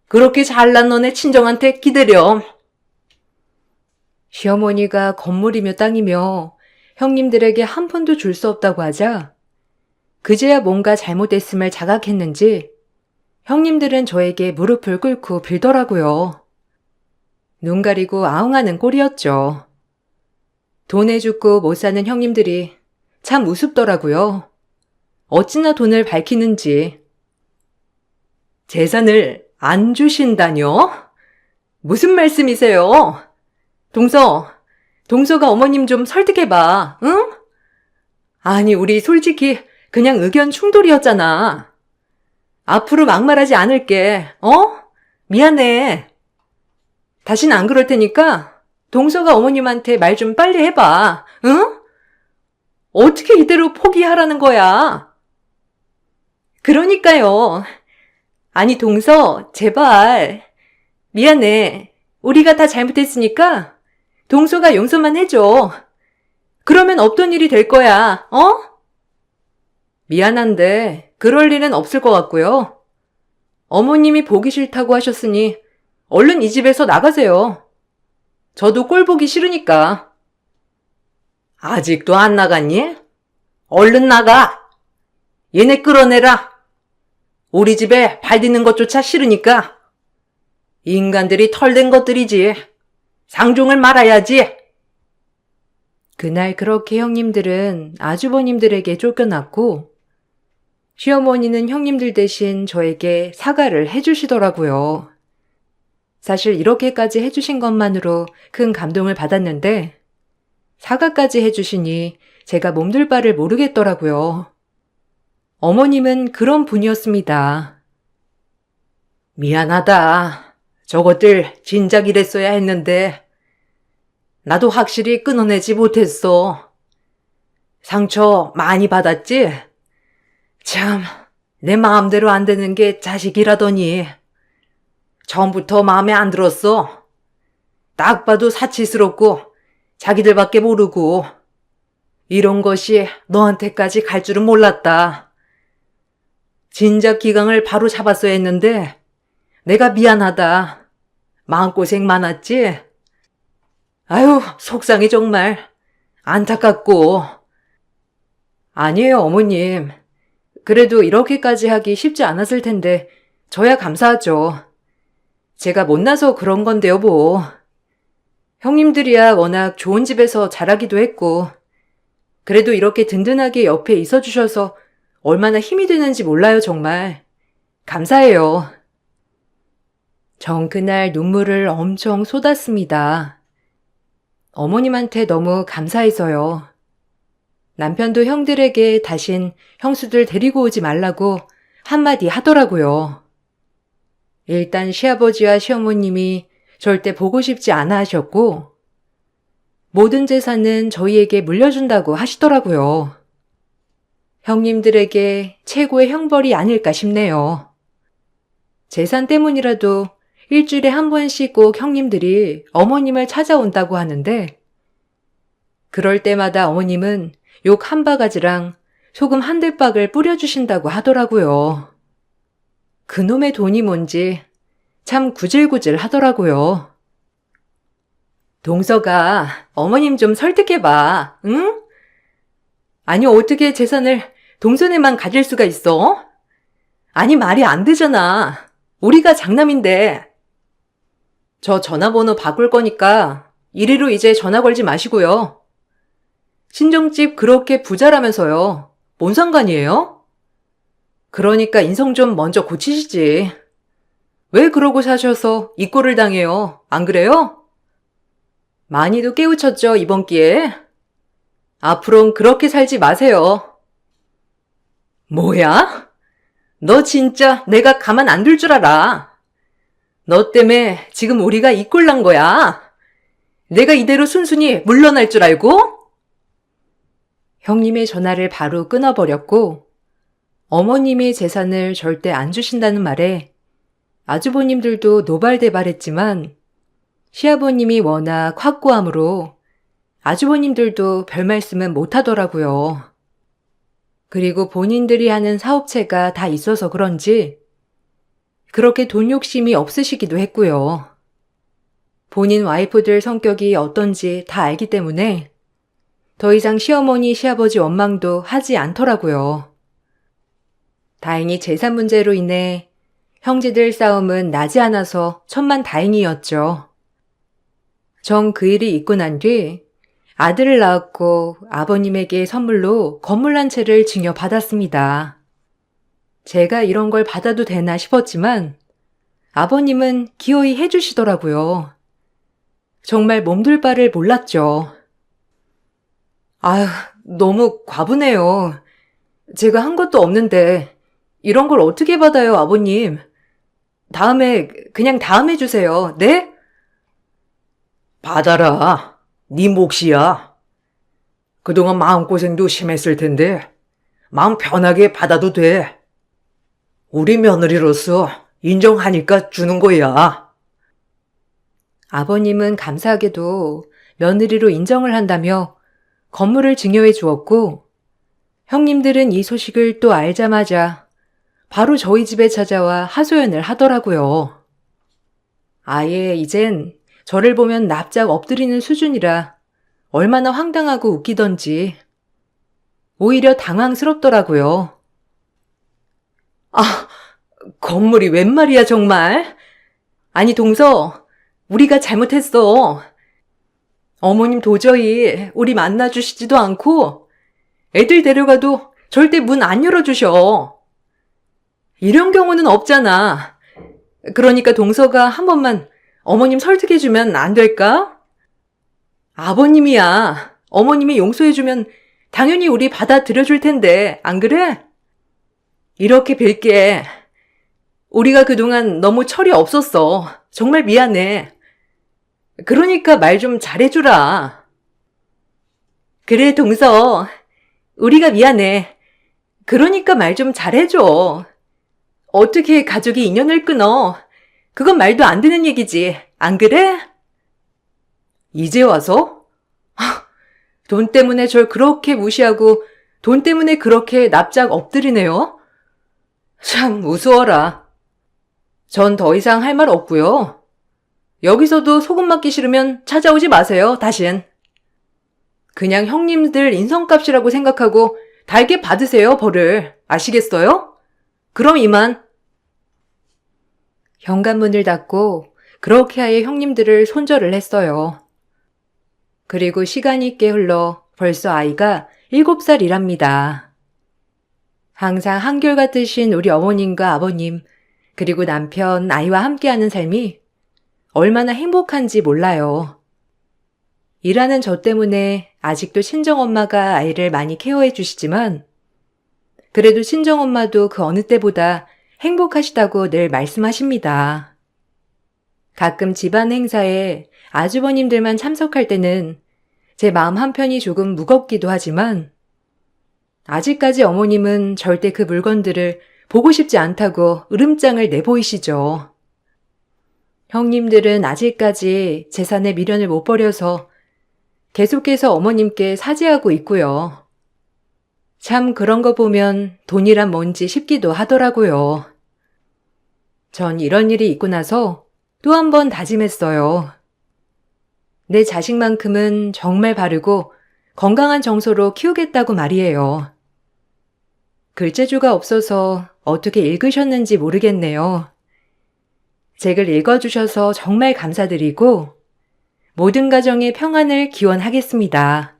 그렇게 잘난 너네 친정한테 기대렴. 시어머니가 건물이며 땅이며 형님들에게 한 푼도 줄 수 없다고 하자 그제야 뭔가 잘못됐음을 자각했는지 형님들은 저에게 무릎을 꿇고 빌더라고요. 눈 가리고 아웅하는 꼴이었죠. 돈에 죽고 못 사는 형님들이 참 우습더라고요. 어찌나 돈을 밝히는지. 재산을 안 주신다뇨? 무슨 말씀이세요? 동서가 어머님 좀 설득해봐, 응? 아니, 우리 솔직히 그냥 의견 충돌이었잖아. 앞으로 막말하지 않을게, 미안해. 다신 안 그럴 테니까 동서가 어머님한테 말 좀 빨리 해봐, 응? 어떻게 이대로 포기하라는 거야? 그러니까요. 아니, 동서, 제발. 미안해. 우리가 다 잘못했으니까 동서가 용서만 해줘. 그러면 없던 일이 될 거야, 미안한데 그럴 일은 없을 것 같고요. 어머님이 보기 싫다고 하셨으니 얼른 이 집에서 나가세요. 저도 꼴 보기 싫으니까. 아직도 안 나갔니? 얼른 나가. 얘네 끌어내라. 우리 집에 발 딛는 것조차 싫으니까. 인간들이 털된 것들이지. 상종을 말아야지. 그날 그렇게 형님들은 아주버님들에게 쫓겨났고 시어머니는 형님들 대신 저에게 사과를 해주시더라고요. 사실 이렇게까지 해주신 것만으로 큰 감동을 받았는데 사과까지 해주시니 제가 몸둘 바를 모르겠더라고요. 어머님은 그런 분이었습니다. 미안하다. 저것들 진작 이랬어야 했는데 나도 확실히 끊어내지 못했어. 상처 많이 받았지? 참, 내 마음대로 안 되는 게 자식이라더니 처음부터 마음에 안 들었어. 딱 봐도 사치스럽고 자기들밖에 모르고 이런 것이 너한테까지 갈 줄은 몰랐다. 진작 기강을 바로 잡았어야 했는데 내가 미안하다. 마음고생 많았지? 아유, 속상해 정말. 안타깝고. 아니에요, 어머님. 그래도 이렇게까지 하기 쉽지 않았을 텐데 저야 감사하죠. 제가 못나서 그런 건데요, 뭐. 형님들이야 워낙 좋은 집에서 자라기도 했고 그래도 이렇게 든든하게 옆에 있어주셔서 얼마나 힘이 되는지 몰라요, 정말. 감사해요. 전 그날 눈물을 엄청 쏟았습니다. 어머님한테 너무 감사해서요. 남편도 형들에게 다신 형수들 데리고 오지 말라고 한마디 하더라고요. 일단 시아버지와 시어머님이 절대 보고 싶지 않아 하셨고, 모든 재산은 저희에게 물려준다고 하시더라고요. 형님들에게 최고의 형벌이 아닐까 싶네요. 재산 때문이라도 일주일에 한 번씩 꼭 형님들이 어머님을 찾아온다고 하는데, 그럴 때마다 어머님은 욕 한 바가지랑 소금 한 들박을 뿌려주신다고 하더라고요. 그놈의 돈이 뭔지 참 구질구질 하더라고요. 동서가 어머님 좀 설득해봐, 응? 아니, 어떻게 재산을 동서네만 가질 수가 있어? 아니, 말이 안 되잖아. 우리가 장남인데. 저 전화번호 바꿀 거니까 이리로 이제 전화 걸지 마시고요. 친정집 그렇게 부자라면서요. 뭔 상관이에요? 그러니까 인성 좀 먼저 고치시지. 왜 그러고 사셔서 이 꼴을 당해요? 안 그래요? 많이도 깨우쳤죠, 이번 기회에? 앞으론 그렇게 살지 마세요. 뭐야? 너 진짜 내가 가만 안 둘 줄 알아. 너 때문에 지금 우리가 이 꼴 난 거야. 내가 이대로 순순히 물러날 줄 알고? 형님의 전화를 바로 끊어버렸고, 어머님의 재산을 절대 안 주신다는 말에 아주버님들도 노발대발했지만, 시아버님이 워낙 확고함으로 아주버님들도 별 말씀은 못 하더라고요. 그리고 본인들이 하는 사업체가 다 있어서 그런지 그렇게 돈 욕심이 없으시기도 했고요. 본인 와이프들 성격이 어떤지 다 알기 때문에 더 이상 시어머니, 시아버지 원망도 하지 않더라고요. 다행히 재산 문제로 인해 형제들 싸움은 나지 않아서 천만다행이었죠. 전 그 일이 있고 난 뒤 아들을 낳았고 아버님에게 선물로 건물 한 채를 증여받았습니다. 제가 이런 걸 받아도 되나 싶었지만 아버님은 기어이 해주시더라고요. 정말 몸둘 바를 몰랐죠. 아휴, 너무 과분해요. 제가 한 것도 없는데 이런 걸 어떻게 받아요, 아버님? 그냥 다음에 주세요. 네? 받아라. 네 몫이야. 그동안 마음고생도 심했을 텐데 마음 편하게 받아도 돼. 우리 며느리로서 인정하니까 주는 거야. 아버님은 감사하게도 며느리로 인정을 한다며 건물을 증여해 주었고, 형님들은 이 소식을 또 알자마자 바로 저희 집에 찾아와 하소연을 하더라고요. 아예 이젠 저를 보면 납작 엎드리는 수준이라 얼마나 황당하고 웃기던지 오히려 당황스럽더라고요. 아, 건물이 웬 말이야 정말. 아니 동서, 우리가 잘못했어. 어머님 도저히 우리 만나주시지도 않고 애들 데려가도 절대 문 안 열어주셔. 이런 경우는 없잖아. 그러니까 동서가 한 번만 어머님 설득해주면 안 될까? 아버님이야. 어머님이 용서해주면 당연히 우리 받아들여줄 텐데, 안 그래? 이렇게 빌게. 우리가 그동안 너무 철이 없었어. 정말 미안해. 그러니까 말 좀 잘해주라. 그래, 동서. 우리가 미안해. 그러니까 말 좀 잘해줘. 어떻게 가족이 인연을 끊어? 그건 말도 안 되는 얘기지. 안 그래? 이제 와서? 돈 때문에 절 그렇게 무시하고 돈 때문에 그렇게 납작 엎드리네요. 참 우스워라. 전 더 이상 할 말 없고요. 여기서도 소금 맞기 싫으면 찾아오지 마세요, 다신. 그냥 형님들 인성값이라고 생각하고 달게 받으세요, 벌을. 아시겠어요? 그럼 이만. 현관문을 닫고 그렇게 하여 형님들을 손절을 했어요. 그리고 시간이 꽤 흘러 벌써 아이가 7살이랍니다. 항상 한결같으신 우리 어머님과 아버님, 그리고 남편, 아이와 함께하는 삶이 얼마나 행복한지 몰라요. 일하는 저 때문에 아직도 친정엄마가 아이를 많이 케어해 주시지만 그래도 친정엄마도 그 어느 때보다 행복하시다고 늘 말씀하십니다. 가끔 집안 행사에 아주버님들만 참석할 때는 제 마음 한편이 조금 무겁기도 하지만 아직까지 어머님은 절대 그 물건들을 보고 싶지 않다고 으름장을 내보이시죠. 형님들은 아직까지 재산의 미련을 못 버려서 계속해서 어머님께 사죄하고 있고요. 참 그런 거 보면 돈이란 뭔지 싶기도 하더라고요. 전 이런 일이 있고 나서 또 한 번 다짐했어요. 내 자식만큼은 정말 바르고 건강한 정서로 키우겠다고 말이에요. 글재주가 없어서 어떻게 읽으셨는지 모르겠네요. 책을 읽어주셔서 정말 감사드리고 모든 가정의 평안을 기원하겠습니다.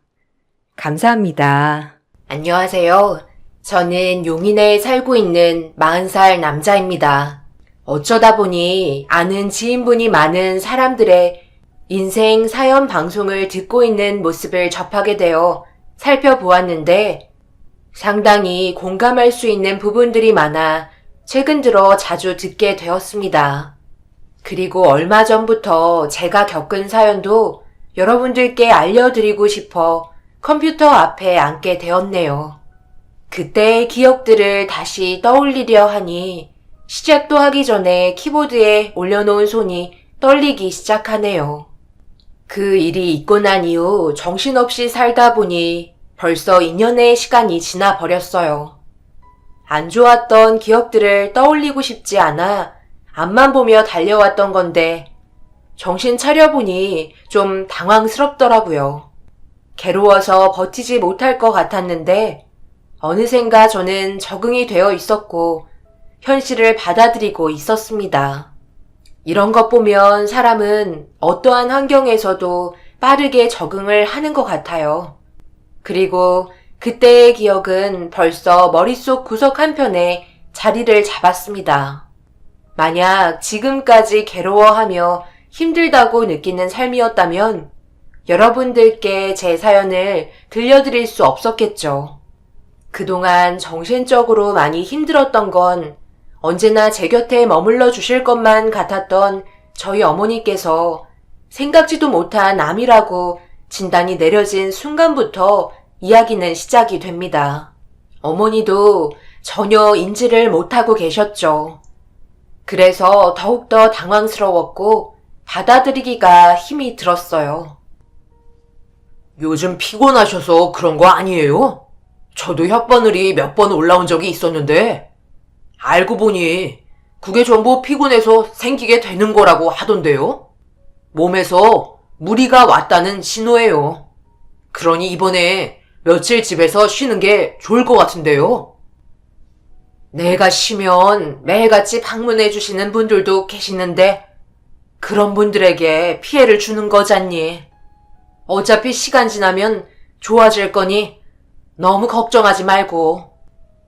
감사합니다. 안녕하세요. 저는 용인에 살고 있는 40살 남자입니다. 어쩌다 보니 아는 지인분이 많은 사람들의 인생 사연 방송을 듣고 있는 모습을 접하게 되어 살펴보았는데 상당히 공감할 수 있는 부분들이 많아 최근 들어 자주 듣게 되었습니다. 그리고 얼마 전부터 제가 겪은 사연도 여러분들께 알려드리고 싶어 컴퓨터 앞에 앉게 되었네요. 그때의 기억들을 다시 떠올리려 하니 시작도 하기 전에 키보드에 올려놓은 손이 떨리기 시작하네요. 그 일이 있고 난 이후 정신없이 살다 보니 벌써 2년의 시간이 지나 버렸어요. 안 좋았던 기억들을 떠올리고 싶지 않아 앞만 보며 달려왔던 건데 정신 차려보니 좀 당황스럽더라고요. 괴로워서 버티지 못할 것 같았는데 어느샌가 저는 적응이 되어 있었고 현실을 받아들이고 있었습니다. 이런 것 보면 사람은 어떠한 환경에서도 빠르게 적응을 하는 것 같아요. 그리고 그때의 기억은 벌써 머릿속 구석 한편에 자리를 잡았습니다. 만약 지금까지 괴로워하며 힘들다고 느끼는 삶이었다면 여러분들께 제 사연을 들려드릴 수 없었겠죠. 그동안 정신적으로 많이 힘들었던 건 언제나 제 곁에 머물러 주실 것만 같았던 저희 어머니께서 생각지도 못한 암이라고 진단이 내려진 순간부터 이야기는 시작이 됩니다. 어머니도 전혀 인지를 못하고 계셨죠. 그래서 더욱더 당황스러웠고 받아들이기가 힘이 들었어요. 요즘 피곤하셔서 그런 거 아니에요? 저도 혓바늘이 몇 번 올라온 적이 있었는데 알고 보니 그게 전부 피곤해서 생기게 되는 거라고 하던데요. 몸에서 무리가 왔다는 신호예요. 그러니 이번에 며칠 집에서 쉬는 게 좋을 것 같은데요. 내가 쉬면 매일같이 방문해 주시는 분들도 계시는데 그런 분들에게 피해를 주는 거잖니. 어차피 시간 지나면 좋아질 거니 너무 걱정하지 말고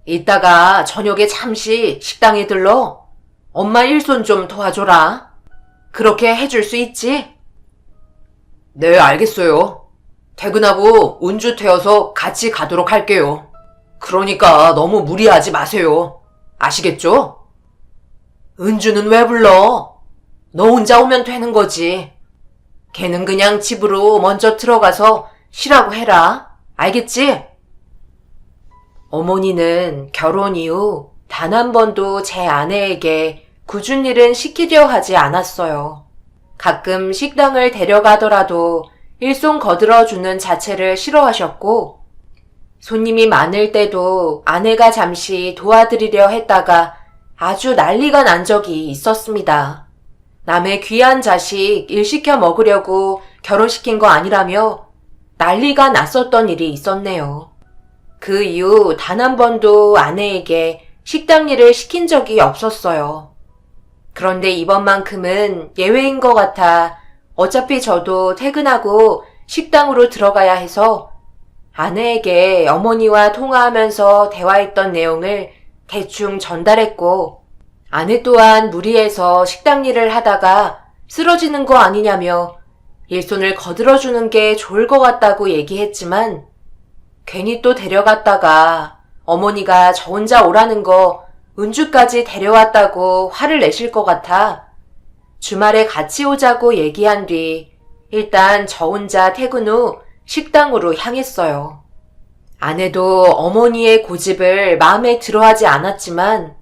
이따가 저녁에 잠시 식당에 들러 엄마 일손 좀 도와줘라. 그렇게 해줄 수 있지? 네, 알겠어요. 퇴근하고 운주 태워서 같이 가도록 할게요. 그러니까 너무 무리하지 마세요. 아시겠죠? 은주는 왜 불러? 너 혼자 오면 되는 거지. 걔는 그냥 집으로 먼저 들어가서 쉬라고 해라. 알겠지? 어머니는 결혼 이후 단 한 번도 제 아내에게 굳은 일은 시키려 하지 않았어요. 가끔 식당을 데려가더라도 일손 거들어주는 자체를 싫어하셨고 손님이 많을 때도 아내가 잠시 도와드리려 했다가 아주 난리가 난 적이 있었습니다. 남의 귀한 자식 일 시켜 먹으려고 결혼시킨 거 아니라며 난리가 났었던 일이 있었네요. 그 이후 단 한 번도 아내에게 식당 일을 시킨 적이 없었어요. 그런데 이번만큼은 예외인 것 같아 어차피 저도 퇴근하고 식당으로 들어가야 해서 아내에게 어머니와 통화하면서 대화했던 내용을 대충 전달했고 아내 또한 무리해서 식당 일을 하다가 쓰러지는 거 아니냐며 일손을 거들어주는 게 좋을 것 같다고 얘기했지만 괜히 또 데려갔다가 어머니가 저 혼자 오라는 거 은주까지 데려왔다고 화를 내실 것 같아 주말에 같이 오자고 얘기한 뒤 일단 저 혼자 퇴근 후 식당으로 향했어요. 아내도 어머니의 고집을 마음에 들어하지 않았지만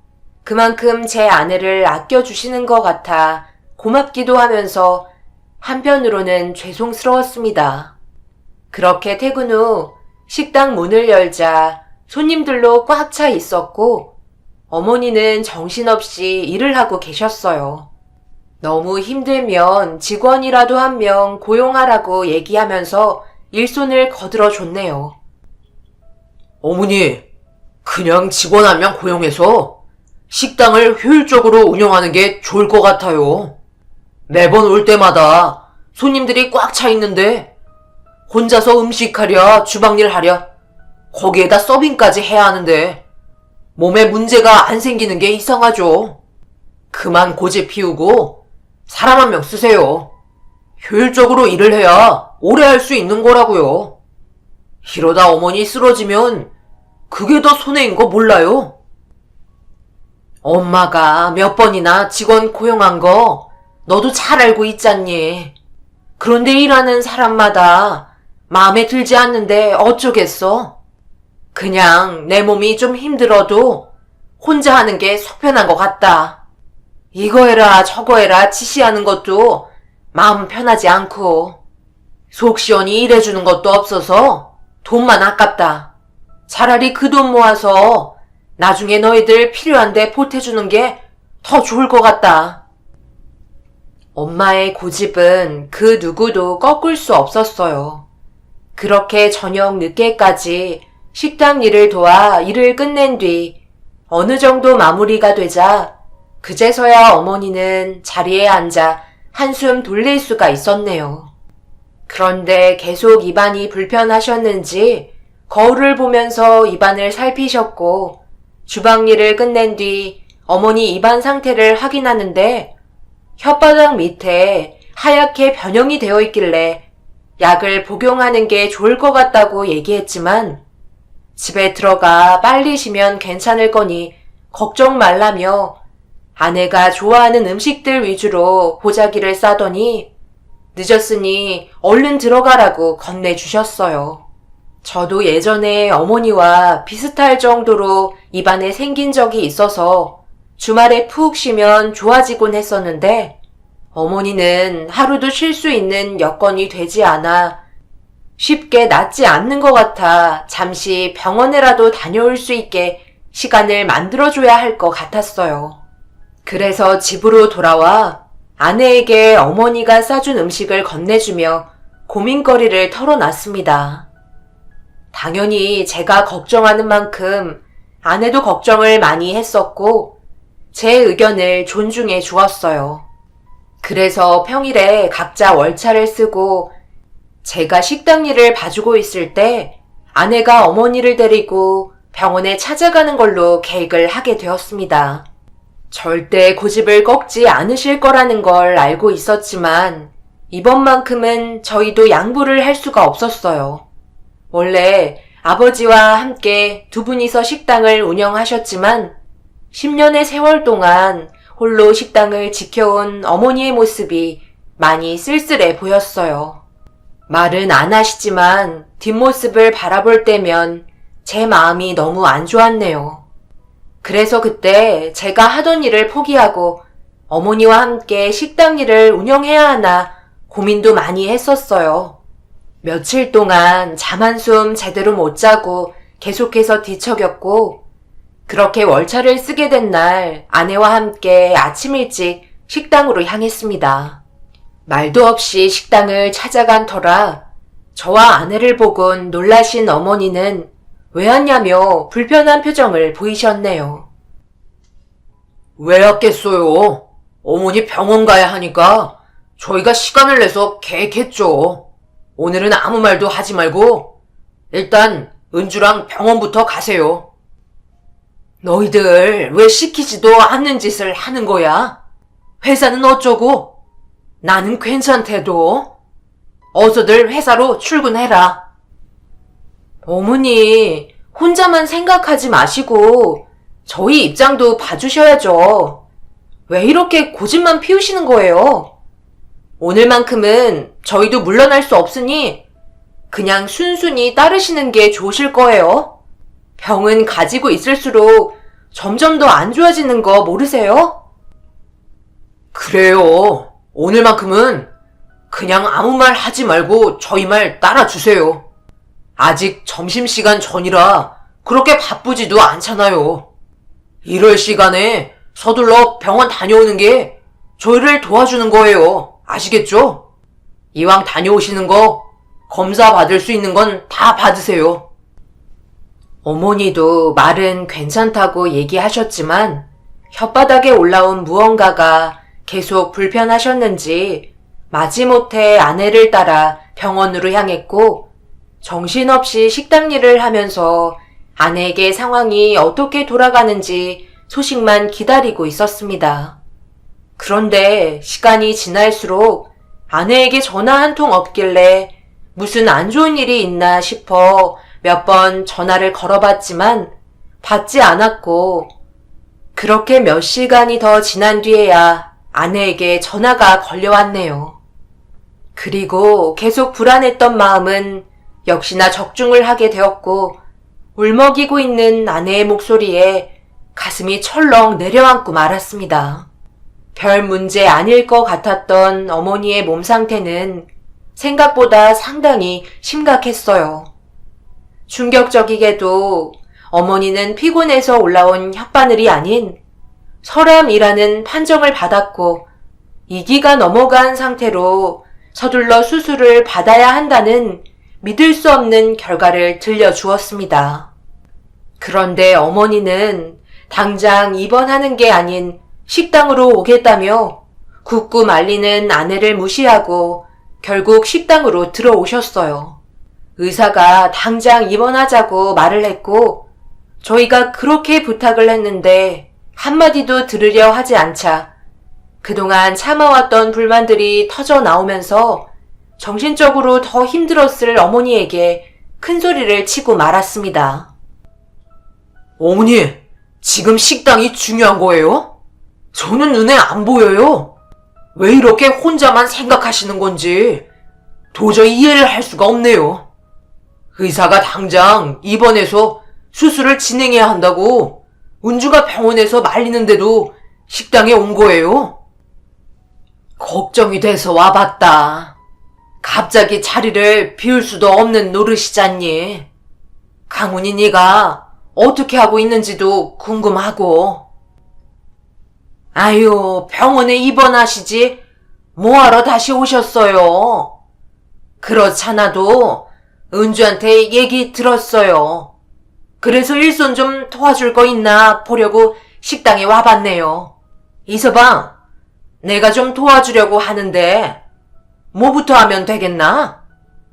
그만큼 제 아내를 아껴주시는 것 같아 고맙기도 하면서 한편으로는 죄송스러웠습니다. 그렇게 퇴근 후 식당 문을 열자 손님들로 꽉 차 있었고 어머니는 정신없이 일을 하고 계셨어요. 너무 힘들면 직원이라도 한 명 고용하라고 얘기하면서 일손을 거들어 줬네요. 어머니, 그냥 직원 한 명 고용해서 식당을 효율적으로 운영하는 게 좋을 것 같아요. 매번 올 때마다 손님들이 꽉 차 있는데 혼자서 음식하랴 주방일 하랴 거기에다 서빙까지 해야 하는데 몸에 문제가 안 생기는 게 이상하죠. 그만 고집 피우고 사람 한 명 쓰세요. 효율적으로 일을 해야 오래 할 수 있는 거라고요. 이러다 어머니 쓰러지면 그게 더 손해인 거 몰라요? 엄마가 몇 번이나 직원 고용한 거 너도 잘 알고 있잖니. 그런데 일하는 사람마다 마음에 들지 않는데 어쩌겠어? 그냥 내 몸이 좀 힘들어도 혼자 하는 게 속편한 것 같다. 이거 해라 저거 해라 지시하는 것도 마음 편하지 않고 속 시원히 일해주는 것도 없어서 돈만 아깝다. 차라리 그 돈 모아서 나중에 너희들 필요한데 보태주는 게 더 좋을 것 같다. 엄마의 고집은 그 누구도 꺾을 수 없었어요. 그렇게 저녁 늦게까지 식당 일을 도와 일을 끝낸 뒤 어느 정도 마무리가 되자 그제서야 어머니는 자리에 앉아 한숨 돌릴 수가 있었네요. 그런데 계속 입안이 불편하셨는지 거울을 보면서 입안을 살피셨고 주방 일을 끝낸 뒤 어머니 입안 상태를 확인하는데 혓바닥 밑에 하얗게 변형이 되어 있길래 약을 복용하는 게 좋을 것 같다고 얘기했지만 집에 들어가 빨리 쉬면 괜찮을 거니 걱정 말라며 아내가 좋아하는 음식들 위주로 보자기를 싸더니 늦었으니 얼른 들어가라고 건네주셨어요. 저도 예전에 어머니와 비슷할 정도로 입안에 생긴 적이 있어서 주말에 푹 쉬면 좋아지곤 했었는데 어머니는 하루도 쉴 수 있는 여건이 되지 않아 쉽게 낫지 않는 것 같아 잠시 병원에라도 다녀올 수 있게 시간을 만들어줘야 할 것 같았어요. 그래서 집으로 돌아와 아내에게 어머니가 싸준 음식을 건네주며 고민거리를 털어놨습니다. 당연히 제가 걱정하는 만큼 아내도 걱정을 많이 했었고 제 의견을 존중해 주었어요. 그래서 평일에 각자 월차를 쓰고 제가 식당 일을 봐주고 있을 때 아내가 어머니를 데리고 병원에 찾아가는 걸로 계획을 하게 되었습니다. 절대 고집을 꺾지 않으실 거라는 걸 알고 있었지만 이번만큼은 저희도 양보를 할 수가 없었어요. 원래 아버지와 함께 두 분이서 식당을 운영하셨지만 10년의 세월 동안 홀로 식당을 지켜온 어머니의 모습이 많이 쓸쓸해 보였어요. 말은 안 하시지만 뒷모습을 바라볼 때면 제 마음이 너무 안 좋았네요. 그래서 그때 제가 하던 일을 포기하고 어머니와 함께 식당 일을 운영해야 하나 고민도 많이 했었어요. 며칠 동안 잠 한숨 제대로 못 자고 계속해서 뒤척였고 그렇게 월차를 쓰게 된 날 아내와 함께 아침 일찍 식당으로 향했습니다. 말도 없이 식당을 찾아간 터라 저와 아내를 보곤 놀라신 어머니는 왜 왔냐며 불편한 표정을 보이셨네요. 왜 왔겠어요? 어머니 병원 가야 하니까 저희가 시간을 내서 계획했죠. 오늘은 아무 말도 하지 말고 일단 은주랑 병원부터 가세요. 너희들 왜 시키지도 않는 짓을 하는 거야? 회사는 어쩌고? 나는 괜찮대도. 어서들 회사로 출근해라. 어머니, 혼자만 생각하지 마시고 저희 입장도 봐주셔야죠. 왜 이렇게 고집만 피우시는 거예요? 오늘만큼은 저희도 물러날 수 없으니 그냥 순순히 따르시는 게 좋으실 거예요. 병은 가지고 있을수록 점점 더 안 좋아지는 거 모르세요? 그래요. 오늘만큼은 그냥 아무 말 하지 말고 저희 말 따라주세요. 아직 점심시간 전이라 그렇게 바쁘지도 않잖아요. 이럴 시간에 서둘러 병원 다녀오는 게 저희를 도와주는 거예요. 아시겠죠? 이왕 다녀오시는 거 검사 받을 수 있는 건 다 받으세요. 어머니도 말은 괜찮다고 얘기하셨지만 혓바닥에 올라온 무언가가 계속 불편하셨는지 마지못해 아내를 따라 병원으로 향했고 정신없이 식당 일을 하면서 아내에게 상황이 어떻게 돌아가는지 소식만 기다리고 있었습니다. 그런데 시간이 지날수록 아내에게 전화 한 통 없길래 무슨 안 좋은 일이 있나 싶어 몇 번 전화를 걸어봤지만 받지 않았고 그렇게 몇 시간이 더 지난 뒤에야 아내에게 전화가 걸려왔네요. 그리고 계속 불안했던 마음은 역시나 적중을 하게 되었고 울먹이고 있는 아내의 목소리에 가슴이 철렁 내려앉고 말았습니다. 별 문제 아닐 것 같았던 어머니의 몸 상태는 생각보다 상당히 심각했어요. 충격적이게도 어머니는 피곤해서 올라온 혓바늘이 아닌 설암이라는 판정을 받았고 2기가 넘어간 상태로 서둘러 수술을 받아야 한다는 믿을 수 없는 결과를 들려주었습니다. 그런데 어머니는 당장 입원하는 게 아닌 식당으로 오겠다며 굳고 말리는 아내를 무시하고 결국 식당으로 들어오셨어요. 의사가 당장 입원하자고 말을 했고 저희가 그렇게 부탁을 했는데 한마디도 들으려 하지 않자 그동안 참아왔던 불만들이 터져 나오면서 정신적으로 더 힘들었을 어머니에게 큰 소리를 치고 말았습니다. 어머니, 지금 식당이 중요한 거예요? 저는 눈에 안 보여요. 왜 이렇게 혼자만 생각하시는 건지 도저히 이해를 할 수가 없네요. 의사가 당장 입원해서 수술을 진행해야 한다고 은주가 병원에서 말리는데도 식당에 온 거예요. 걱정이 돼서 와봤다. 갑자기 자리를 비울 수도 없는 노릇이잖니. 강훈이 네가 어떻게 하고 있는지도 궁금하고. 아유, 병원에 입원하시지 뭐하러 다시 오셨어요? 그렇잖아도 은주한테 얘기 들었어요. 그래서 일손 좀 도와줄 거 있나 보려고 식당에 와봤네요. 이서방, 내가 좀 도와주려고 하는데 뭐부터 하면 되겠나?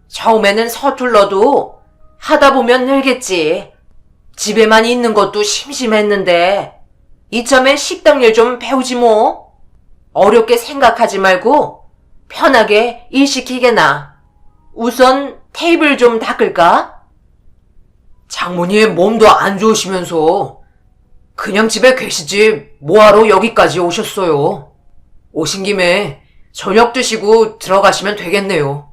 처음에는 서툴러도 하다 보면 늘겠지. 집에만 있는 것도 심심했는데 이참에 식당 일 좀 배우지 뭐. 어렵게 생각하지 말고 편하게 일 시키게나. 우선 테이블 좀 닦을까? 장모님 몸도 안 좋으시면서 그냥 집에 계시지 뭐하러 여기까지 오셨어요. 오신 김에 저녁 드시고 들어가시면 되겠네요.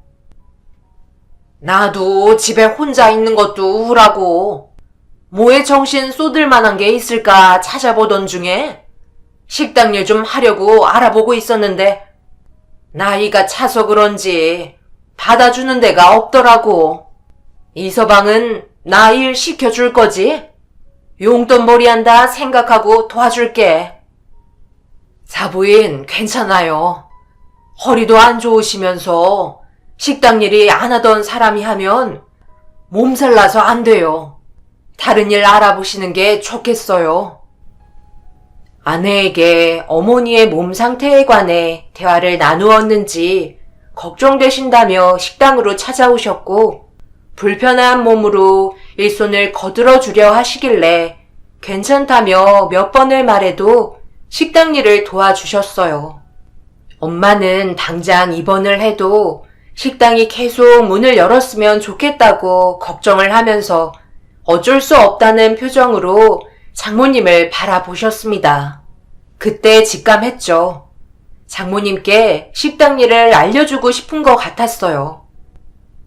나도 집에 혼자 있는 것도 우울하고 뭐에 정신 쏟을 만한 게 있을까 찾아보던 중에 식당 일 좀 하려고 알아보고 있었는데 나이가 차서 그런지 받아주는 데가 없더라고. 이서방은 나 일 시켜줄 거지? 용돈벌이 한다 생각하고 도와줄게. 사부인 괜찮아요. 허리도 안 좋으시면서 식당 일이 안 하던 사람이 하면 몸살 나서 안 돼요. 다른 일 알아보시는 게 좋겠어요. 아내에게 어머니의 몸 상태에 관해 대화를 나누었는지 걱정되신다며 식당으로 찾아오셨고 불편한 몸으로 일손을 거들어 주려 하시길래 괜찮다며 몇 번을 말해도 식당 일을 도와주셨어요. 엄마는 당장 입원을 해도 식당이 계속 문을 열었으면 좋겠다고 걱정을 하면서 어쩔 수 없다는 표정으로 장모님을 바라보셨습니다. 그때 직감했죠. 장모님께 식당 일을 알려주고 싶은 것 같았어요.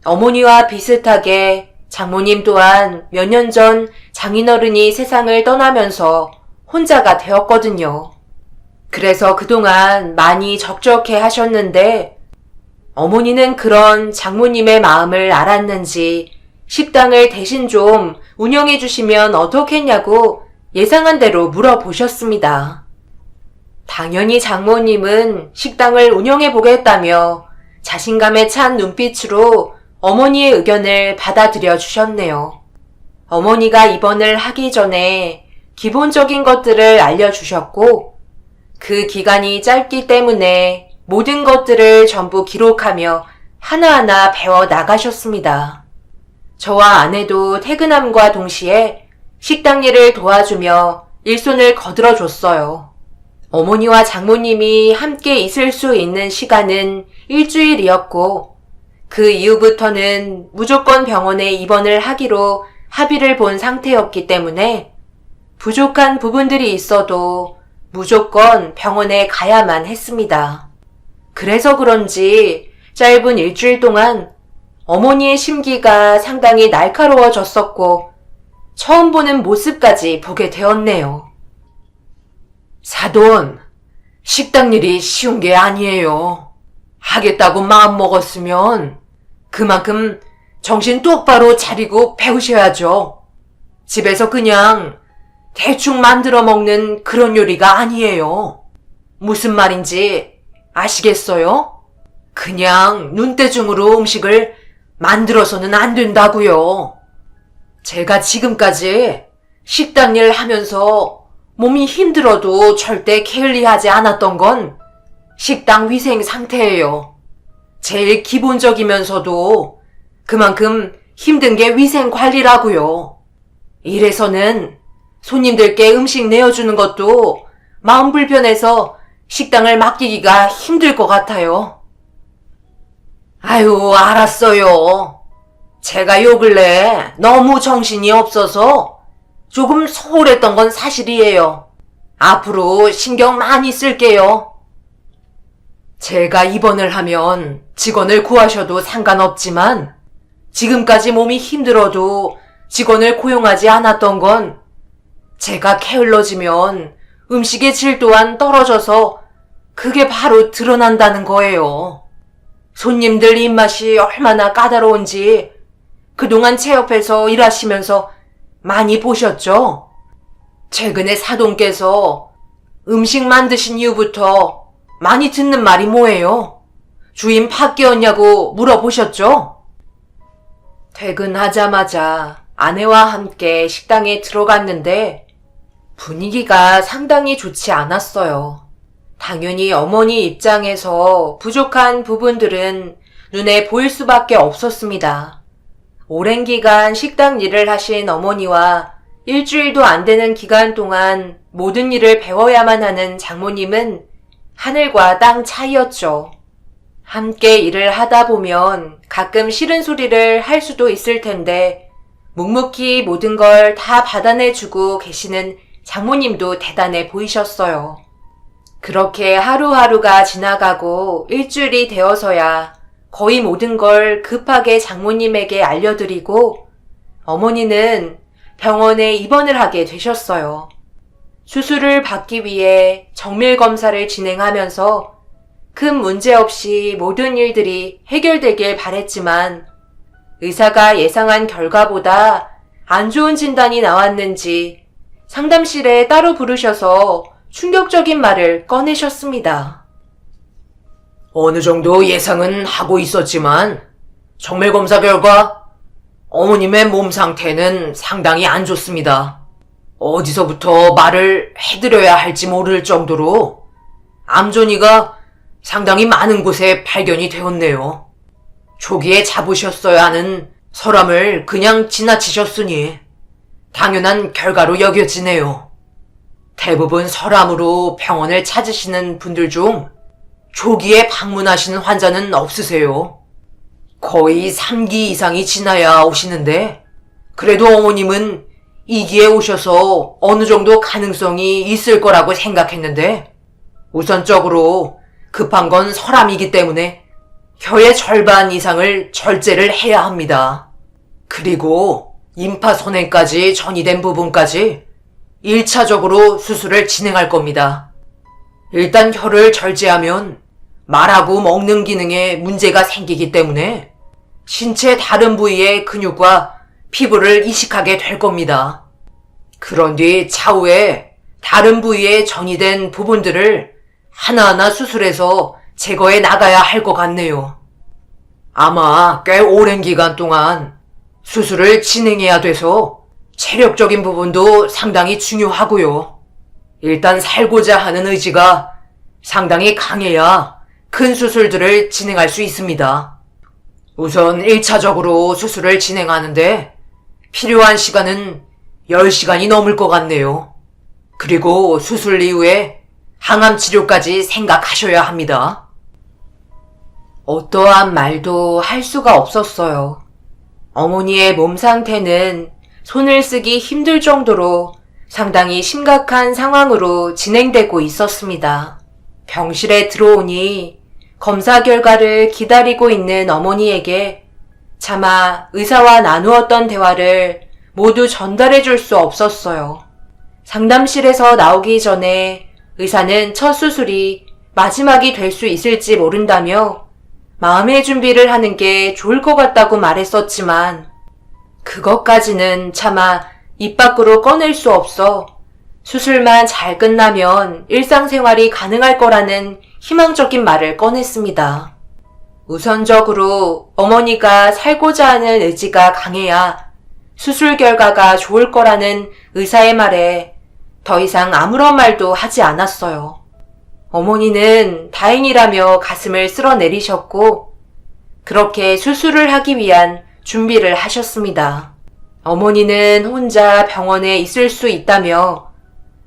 어머니와 비슷하게 장모님 또한 몇 년 전 장인어른이 세상을 떠나면서 혼자가 되었거든요. 그래서 그동안 많이 적적해 하셨는데 어머니는 그런 장모님의 마음을 알았는지 식당을 대신 좀 운영해 주시면 어떻겠냐고 예상한 대로 물어보셨습니다. 당연히 장모님은 식당을 운영해 보겠다며 자신감에 찬 눈빛으로 어머니의 의견을 받아들여 주셨네요. 어머니가 입원을 하기 전에 기본적인 것들을 알려주셨고 그 기간이 짧기 때문에 모든 것들을 전부 기록하며 하나하나 배워 나가셨습니다. 저와 아내도 퇴근함과 동시에 식당 일을 도와주며 일손을 거들어 줬어요. 어머니와 장모님이 함께 있을 수 있는 시간은 일주일이었고 그 이후부터는 무조건 병원에 입원을 하기로 합의를 본 상태였기 때문에 부족한 부분들이 있어도 무조건 병원에 가야만 했습니다. 그래서 그런지 짧은 일주일 동안 어머니의 심기가 상당히 날카로워졌었고 처음 보는 모습까지 보게 되었네요. 사돈, 식당 일이 쉬운 게 아니에요. 하겠다고 마음먹었으면 그만큼 정신 똑바로 차리고 배우셔야죠. 집에서 그냥 대충 만들어 먹는 그런 요리가 아니에요. 무슨 말인지 아시겠어요? 그냥 눈대중으로 음식을 만들어서는 안 된다고요. 제가 지금까지 식당 일 하면서 몸이 힘들어도 절대 게을리하지 않았던 건 식당 위생 상태예요. 제일 기본적이면서도 그만큼 힘든 게 위생 관리라고요. 이래서는 손님들께 음식 내어주는 것도 마음 불편해서 식당을 맡기기가 힘들 것 같아요. 아유, 알았어요. 제가 요 근래 너무 정신이 없어서 조금 소홀했던 건 사실이에요. 앞으로 신경 많이 쓸게요. 제가 입원을 하면 직원을 구하셔도 상관없지만 지금까지 몸이 힘들어도 직원을 고용하지 않았던 건 제가 게을러지면 음식의 질 또한 떨어져서 그게 바로 드러난다는 거예요. 손님들 입맛이 얼마나 까다로운지 그동안 제 옆에서 일하시면서 많이 보셨죠? 최근에 사돈께서 음식 만드신 이후부터 많이 듣는 말이 뭐예요? 주인 바뀌었냐고 물어보셨죠? 퇴근하자마자 아내와 함께 식당에 들어갔는데 분위기가 상당히 좋지 않았어요. 당연히 어머니 입장에서 부족한 부분들은 눈에 보일 수밖에 없었습니다. 오랜 기간 식당 일을 하신 어머니와 일주일도 안 되는 기간 동안 모든 일을 배워야만 하는 장모님은 하늘과 땅 차이였죠. 함께 일을 하다 보면 가끔 싫은 소리를 할 수도 있을 텐데 묵묵히 모든 걸 다 받아내주고 계시는 장모님도 대단해 보이셨어요. 그렇게 하루하루가 지나가고 일주일이 되어서야 거의 모든 걸 급하게 장모님에게 알려드리고 어머니는 병원에 입원을 하게 되셨어요. 수술을 받기 위해 정밀 검사를 진행하면서 큰 문제 없이 모든 일들이 해결되길 바랬지만 의사가 예상한 결과보다 안 좋은 진단이 나왔는지 상담실에 따로 부르셔서 충격적인 말을 꺼내셨습니다. 어느 정도 예상은 하고 있었지만 정밀검사 결과 어머님의 몸 상태는 상당히 안 좋습니다. 어디서부터 말을 해드려야 할지 모를 정도로 암존이가 상당히 많은 곳에 발견이 되었네요. 초기에 잡으셨어야 하는 설암을 그냥 지나치셨으니 당연한 결과로 여겨지네요. 대부분 설암으로 병원을 찾으시는 분들 중 초기에 방문하시는 환자는 없으세요. 거의 3기 이상이 지나야 오시는데 그래도 어머님은 이 기에 오셔서 어느 정도 가능성이 있을 거라고 생각했는데 우선적으로 급한 건 설암이기 때문에 혀의 절반 이상을 절제를 해야 합니다. 그리고 임파선행까지 전이된 부분까지 1차적으로 수술을 진행할 겁니다. 일단 혀를 절제하면 말하고 먹는 기능에 문제가 생기기 때문에 신체 다른 부위의 근육과 피부를 이식하게 될 겁니다. 그런 뒤 차후에 다른 부위에 전이된 부분들을 하나하나 수술해서 제거해 나가야 할 것 같네요. 아마 꽤 오랜 기간 동안 수술을 진행해야 돼서 체력적인 부분도 상당히 중요하고요. 일단 살고자 하는 의지가 상당히 강해야 큰 수술들을 진행할 수 있습니다. 우선 1차적으로 수술을 진행하는데 필요한 시간은 10시간이 넘을 것 같네요. 그리고 수술 이후에 항암 치료까지 생각하셔야 합니다. 어떠한 말도 할 수가 없었어요. 어머니의 몸 상태는 손을 쓰기 힘들 정도로 상당히 심각한 상황으로 진행되고 있었습니다. 병실에 들어오니 검사 결과를 기다리고 있는 어머니에게 차마 의사와 나누었던 대화를 모두 전달해 줄 수 없었어요. 상담실에서 나오기 전에 의사는 첫 수술이 마지막이 될 수 있을지 모른다며 마음의 준비를 하는 게 좋을 것 같다고 말했었지만 그것까지는 차마 입 밖으로 꺼낼 수 없어 수술만 잘 끝나면 일상생활이 가능할 거라는 희망적인 말을 꺼냈습니다. 우선적으로 어머니가 살고자 하는 의지가 강해야 수술 결과가 좋을 거라는 의사의 말에 더 이상 아무런 말도 하지 않았어요. 어머니는 다행이라며 가슴을 쓸어내리셨고 그렇게 수술을 하기 위한 준비를 하셨습니다. 어머니는 혼자 병원에 있을 수 있다며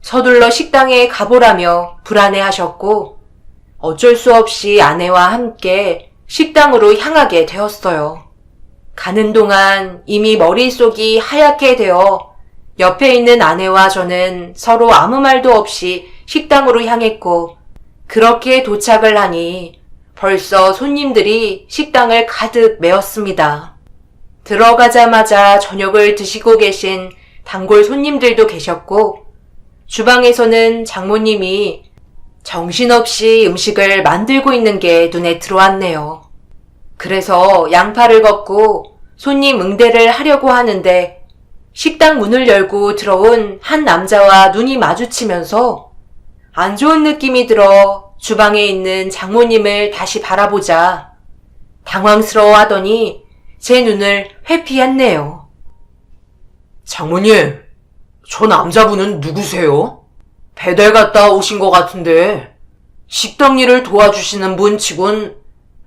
서둘러 식당에 가보라며 불안해하셨고 어쩔 수 없이 아내와 함께 식당으로 향하게 되었어요. 가는 동안 이미 머릿속이 하얗게 되어 옆에 있는 아내와 저는 서로 아무 말도 없이 식당으로 향했고 그렇게 도착을 하니 벌써 손님들이 식당을 가득 메웠습니다. 들어가자마자 저녁을 드시고 계신 단골 손님들도 계셨고 주방에서는 장모님이 정신없이 음식을 만들고 있는 게 눈에 들어왔네요. 그래서 양팔을 걷고 손님 응대를 하려고 하는데 식당 문을 열고 들어온 한 남자와 눈이 마주치면서 안 좋은 느낌이 들어 주방에 있는 장모님을 다시 바라보자 당황스러워하더니 제 눈을 회피했네요. 장모님, 저 남자분은 누구세요? 배달 갔다 오신 것 같은데 식당 일을 도와주시는 분 치곤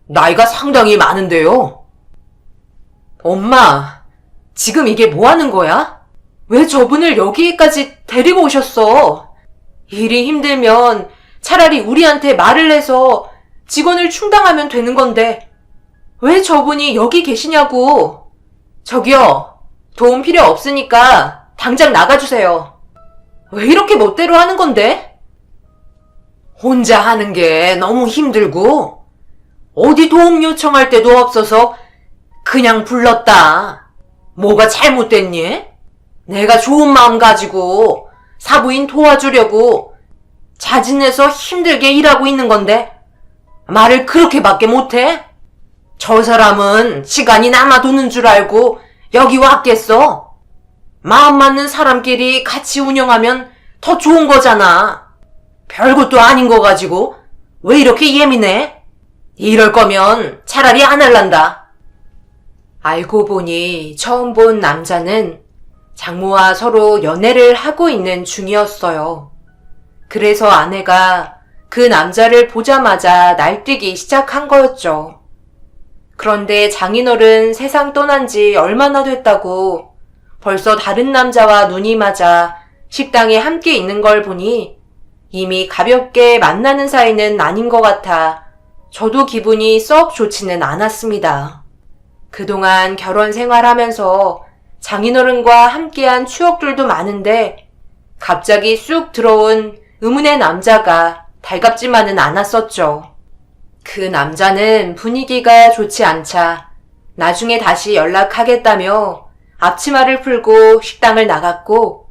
나이가 상당히 많은데요. 엄마, 지금 이게 뭐 하는 거야? 왜 저분을 여기까지 데리고 오셨어? 일이 힘들면 차라리 우리한테 말을 해서 직원을 충당하면 되는 건데 왜 저분이 여기 계시냐고. 저기요, 도움 필요 없으니까 당장 나가주세요. 왜 이렇게 멋대로 하는 건데? 혼자 하는 게 너무 힘들고 어디 도움 요청할 데도 없어서 그냥 불렀다. 뭐가 잘못됐니? 내가 좋은 마음 가지고 사부인 도와주려고 자진해서 힘들게 일하고 있는 건데 말을 그렇게밖에 못해? 저 사람은 시간이 남아도는 줄 알고 여기 왔겠어? 마음 맞는 사람끼리 같이 운영하면 더 좋은 거잖아. 별것도 아닌 거 가지고 왜 이렇게 예민해? 이럴 거면 차라리 안 할란다. 알고 보니 처음 본 남자는 장모와 서로 연애를 하고 있는 중이었어요. 그래서 아내가 그 남자를 보자마자 날뛰기 시작한 거였죠. 그런데 장인어른 세상 떠난 지 얼마나 됐다고 벌써 다른 남자와 눈이 맞아 식당에 함께 있는 걸 보니 이미 가볍게 만나는 사이는 아닌 것 같아 저도 기분이 썩 좋지는 않았습니다. 그동안 결혼 생활하면서 장인어른과 함께한 추억들도 많은데 갑자기 쑥 들어온 의문의 남자가 달갑지만은 않았었죠. 그 남자는 분위기가 좋지 않자 나중에 다시 연락하겠다며 앞치마를 풀고 식당을 나갔고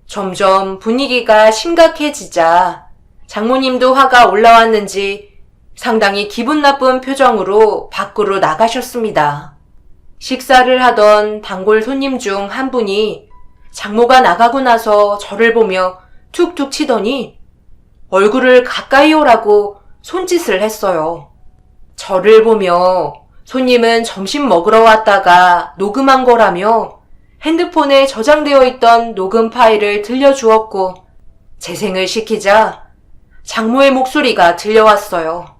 점점 분위기가 심각해지자 장모님도 화가 올라왔는지 상당히 기분 나쁜 표정으로 밖으로 나가셨습니다. 식사를 하던 단골 손님 중 한 분이 장모가 나가고 나서 저를 보며 툭툭 치더니 얼굴을 가까이 오라고 손짓을 했어요. 저를 보며 손님은 점심 먹으러 왔다가 녹음한 거라며 핸드폰에 저장되어 있던 녹음 파일을 들려주었고 재생을 시키자 장모의 목소리가 들려왔어요.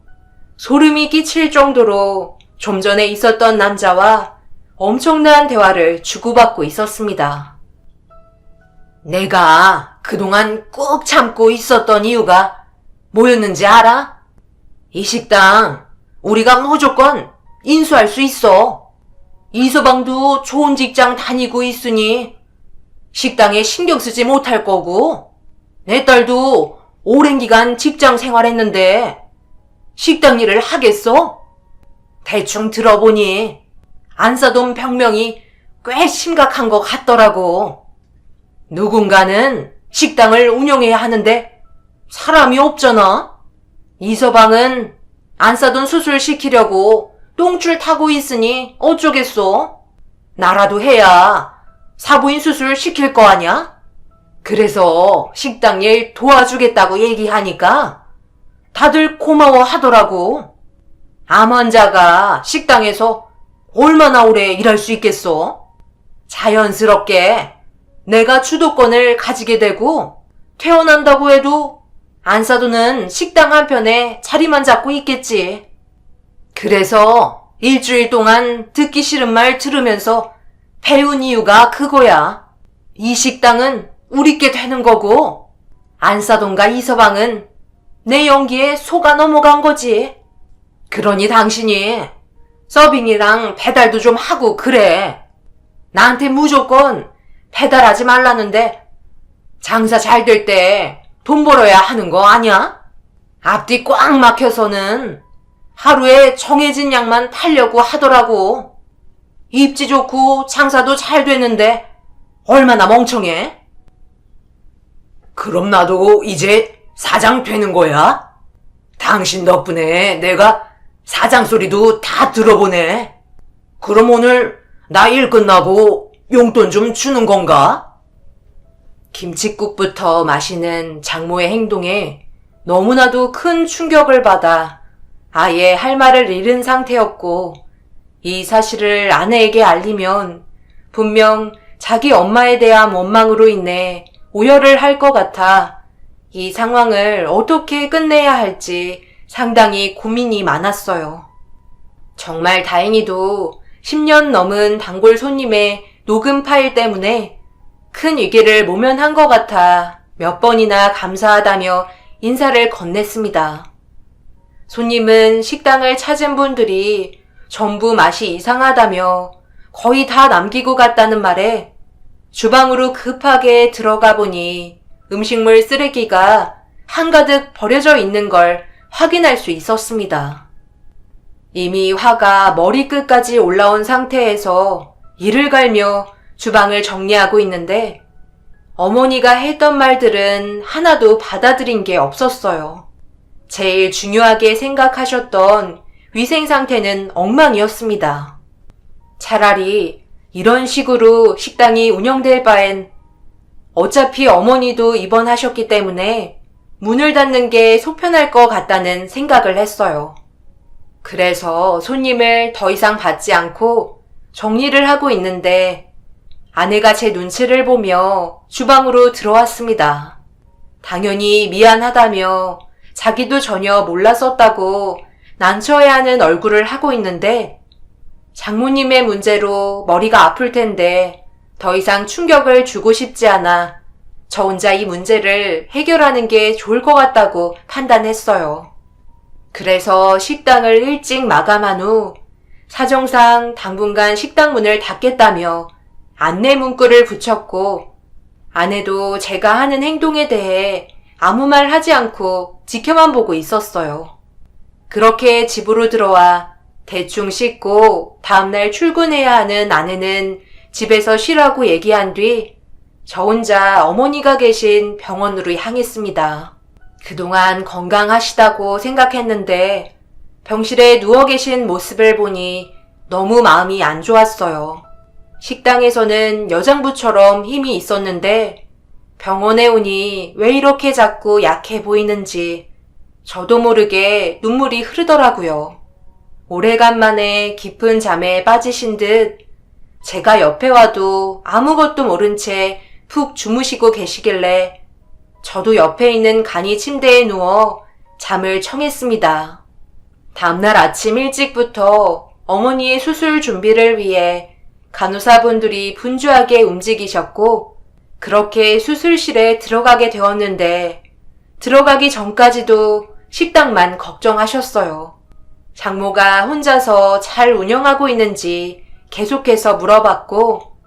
소름이 끼칠 정도로 좀 전에 있었던 남자와 엄청난 대화를 주고받고 있었습니다. 내가 그동안 꾹 참고 있었던 이유가 뭐였는지 알아? 이 식당 우리가 무조건 인수할 수 있어. 이서방도 좋은 직장 다니고 있으니 식당에 신경 쓰지 못할 거고 내 딸도 오랜 기간 직장 생활했는데 식당 일을 하겠어? 대충 들어보니 안사돈 병명이 꽤 심각한 것 같더라고. 누군가는 식당을 운영해야 하는데 사람이 없잖아. 이서방은 안사돈 수술 시키려고 똥줄 타고 있으니 어쩌겠어? 나라도 해야 사부인 수술 시킬 거 아냐? 그래서 식당 일 도와주겠다고 얘기하니까 다들 고마워 하더라고. 암 환자가 식당에서 얼마나 오래 일할 수 있겠어? 자연스럽게 내가 주도권을 가지게 되고 퇴원한다고 해도 안사돈은 식당 한편에 자리만 잡고 있겠지. 그래서 일주일 동안 듣기 싫은 말 들으면서 배운 이유가 그거야. 이 식당은 우리께 되는 거고 안사돈과 이서방은 내 연기에 속아 넘어간 거지. 그러니 당신이 서빙이랑 배달도 좀 하고 그래. 나한테 무조건 배달하지 말라는데 장사 잘 될 때 돈 벌어야 하는 거 아냐? 앞뒤 꽉 막혀서는 하루에 정해진 양만 팔려고 하더라고. 입지 좋고 장사도 잘 되는데 얼마나 멍청해? 그럼 나도 이제 사장 되는 거야? 당신 덕분에 내가 사장 소리도 다 들어보네. 그럼 오늘 나 일 끝나고 용돈 좀 주는 건가? 김칫국부터 마시는 장모의 행동에 너무나도 큰 충격을 받아 아예 할 말을 잃은 상태였고 이 사실을 아내에게 알리면 분명 자기 엄마에 대한 원망으로 인해 오열을 할 것 같아 이 상황을 어떻게 끝내야 할지 상당히 고민이 많았어요. 정말 다행히도 10년 넘은 단골 손님의 녹음 파일 때문에 큰 위기를 모면한 것 같아 몇 번이나 감사하다며 인사를 건넸습니다. 손님은 식당을 찾은 분들이 전부 맛이 이상하다며 거의 다 남기고 갔다는 말에 주방으로 급하게 들어가 보니 음식물 쓰레기가 한가득 버려져 있는 걸 확인할 수 있었습니다. 이미 화가 머리끝까지 올라온 상태에서 이를 갈며 주방을 정리하고 있는데 어머니가 했던 말들은 하나도 받아들인 게 없었어요. 제일 중요하게 생각하셨던 위생 상태는 엉망이었습니다. 차라리 이런 식으로 식당이 운영될 바엔 어차피 어머니도 입원하셨기 때문에 문을 닫는 게 속편할 것 같다는 생각을 했어요. 그래서 손님을 더 이상 받지 않고 정리를 하고 있는데 아내가 제 눈치를 보며 주방으로 들어왔습니다. 당연히 미안하다며 자기도 전혀 몰랐었다고 난처해하는 얼굴을 하고 있는데 장모님의 문제로 머리가 아플 텐데 더 이상 충격을 주고 싶지 않아 저 혼자 이 문제를 해결하는 게 좋을 것 같다고 판단했어요. 그래서 식당을 일찍 마감한 후 사정상 당분간 식당 문을 닫겠다며 안내 문구를 붙였고 아내도 제가 하는 행동에 대해 아무 말 하지 않고 지켜만 보고 있었어요. 그렇게 집으로 들어와 대충 씻고 다음날 출근해야 하는 아내는 집에서 쉬라고 얘기한 뒤 저 혼자 어머니가 계신 병원으로 향했습니다. 그동안 건강하시다고 생각했는데 병실에 누워 계신 모습을 보니 너무 마음이 안 좋았어요. 식당에서는 여장부처럼 힘이 있었는데 병원에 오니 왜 이렇게 자꾸 약해 보이는지 저도 모르게 눈물이 흐르더라고요. 오래간만에 깊은 잠에 빠지신 듯 제가 옆에 와도 아무것도 모른 채 푹 주무시고 계시길래 저도 옆에 있는 간이 침대에 누워 잠을 청했습니다. 다음날 아침 일찍부터 어머니의 수술 준비를 위해 간호사분들이 분주하게 움직이셨고 그렇게 수술실에 들어가게 되었는데 들어가기 전까지도 식당만 걱정하셨어요. 장모가 혼자서 잘 운영하고 있는지 계속해서 물어봤고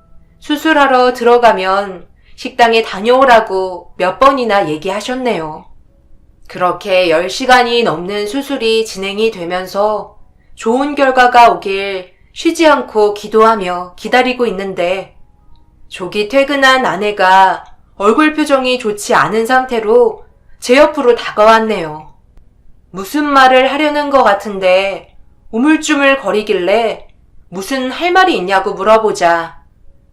수술하러 들어가면 식당에 다녀오라고 몇 번이나 얘기하셨네요. 그렇게 10시간이 넘는 수술이 진행이 되면서 좋은 결과가 오길 쉬지 않고 기도하며 기다리고 있는데 조기 퇴근한 아내가 얼굴 표정이 좋지 않은 상태로 제 옆으로 다가왔네요. 무슨 말을 하려는 것 같은데 우물쭈물 거리길래 무슨 할 말이 있냐고 물어보자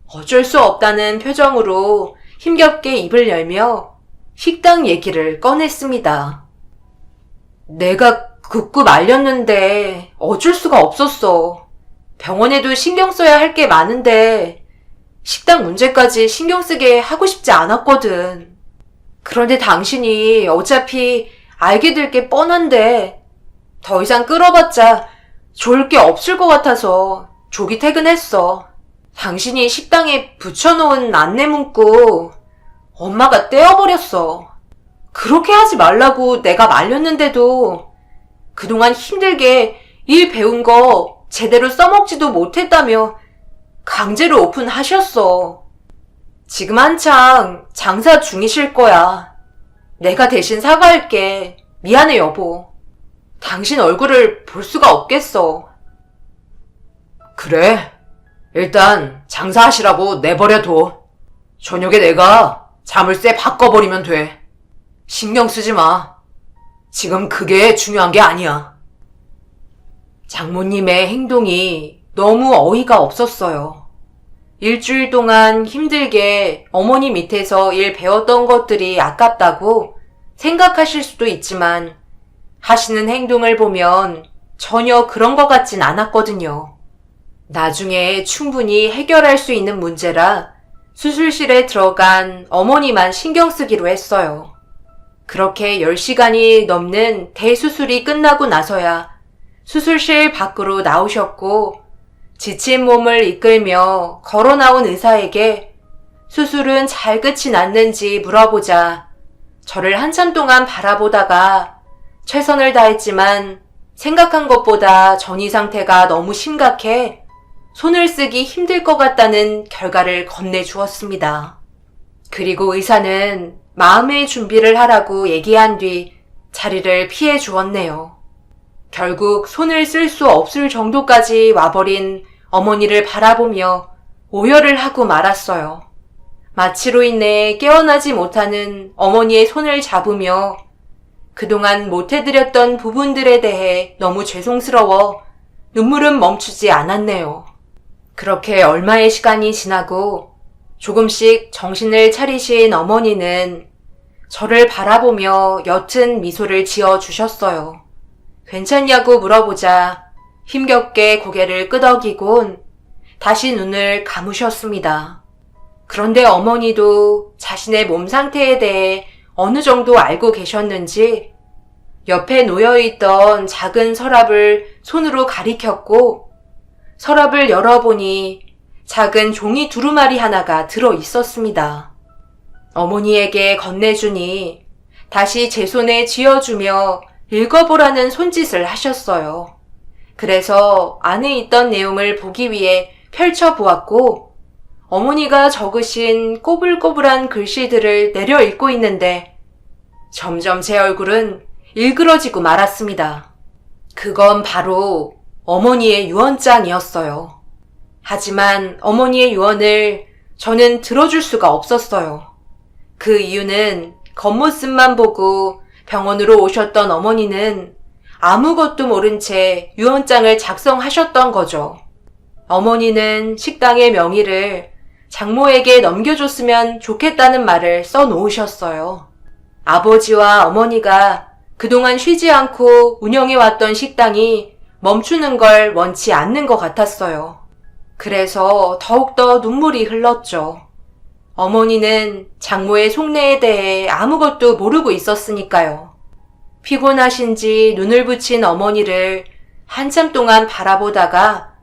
어쩔 수 없다는 표정으로 힘겹게 입을 열며 식당 얘기를 꺼냈습니다. 내가 극구 말렸는데 어쩔 수가 없었어. 병원에도 신경 써야 할 게 많은데 식당 문제까지 신경 쓰게 하고 싶지 않았거든. 그런데 당신이 어차피 알게 될 게 뻔한데 더 이상 끌어봤자 좋을 게 없을 것 같아서 조기 퇴근했어. 당신이 식당에 붙여놓은 안내 문구 엄마가 떼어버렸어. 그렇게 하지 말라고 내가 말렸는데도 그동안 힘들게 일 배운 거 제대로 써먹지도 못했다며 강제로 오픈하셨어. 지금 한창 장사 중이실 거야. 내가 대신 사과할게. 미안해 여보. 당신 얼굴을 볼 수가 없겠어. 그래. 일단 장사하시라고 내버려둬. 저녁에 내가 자물쇠 바꿔버리면 돼. 신경 쓰지 마. 지금 그게 중요한 게 아니야. 장모님의 행동이 너무 어이가 없었어요. 일주일 동안 힘들게 어머니 밑에서 일 배웠던 것들이 아깝다고 생각하실 수도 있지만 하시는 행동을 보면 전혀 그런 것 같진 않았거든요. 나중에 충분히 해결할 수 있는 문제라 수술실에 들어간 어머니만 신경 쓰기로 했어요. 그렇게 10시간이 넘는 대수술이 끝나고 나서야 수술실 밖으로 나오셨고 지친 몸을 이끌며 걸어 나온 의사에게 수술은 잘 끝이 났는지 물어보자 저를 한참 동안 바라보다가 최선을 다했지만 생각한 것보다 전이 상태가 너무 심각해 손을 쓰기 힘들 것 같다는 결과를 건네주었습니다. 그리고 의사는 마음의 준비를 하라고 얘기한 뒤 자리를 피해 주었네요. 결국 손을 쓸 수 없을 정도까지 와버린 어머니를 바라보며 오열을 하고 말았어요. 마취로 인해 깨어나지 못하는 어머니의 손을 잡으며 그동안 못해드렸던 부분들에 대해 너무 죄송스러워 눈물은 멈추지 않았네요. 그렇게 얼마의 시간이 지나고 조금씩 정신을 차리신 어머니는 저를 바라보며 옅은 미소를 지어주셨어요. 괜찮냐고 물어보자 힘겹게 고개를 끄덕이곤 다시 눈을 감으셨습니다. 그런데 어머니도 자신의 몸 상태에 대해 어느 정도 알고 계셨는지 옆에 놓여있던 작은 서랍을 손으로 가리켰고 서랍을 열어보니 작은 종이 두루마리 하나가 들어 있었습니다. 어머니에게 건네주니 다시 제 손에 쥐어주며 읽어보라는 손짓을 하셨어요. 그래서 안에 있던 내용을 보기 위해 펼쳐보았고 어머니가 적으신 꼬불꼬불한 글씨들을 내려 읽고 있는데 점점 제 얼굴은 일그러지고 말았습니다. 그건 바로 어머니의 유언장이었어요. 하지만 어머니의 유언을 저는 들어줄 수가 없었어요. 그 이유는 겉모습만 보고 병원으로 오셨던 어머니는 아무것도 모른 채 유언장을 작성하셨던 거죠. 어머니는 식당의 명의를 장모에게 넘겨줬으면 좋겠다는 말을 써놓으셨어요. 아버지와 어머니가 그동안 쉬지 않고 운영해왔던 식당이 멈추는 걸 원치 않는 것 같았어요. 그래서 더욱더 눈물이 흘렀죠. 어머니는 장모의 속내에 대해 아무것도 모르고 있었으니까요. 피곤하신지 눈을 붙인 어머니를 한참 동안 바라보다가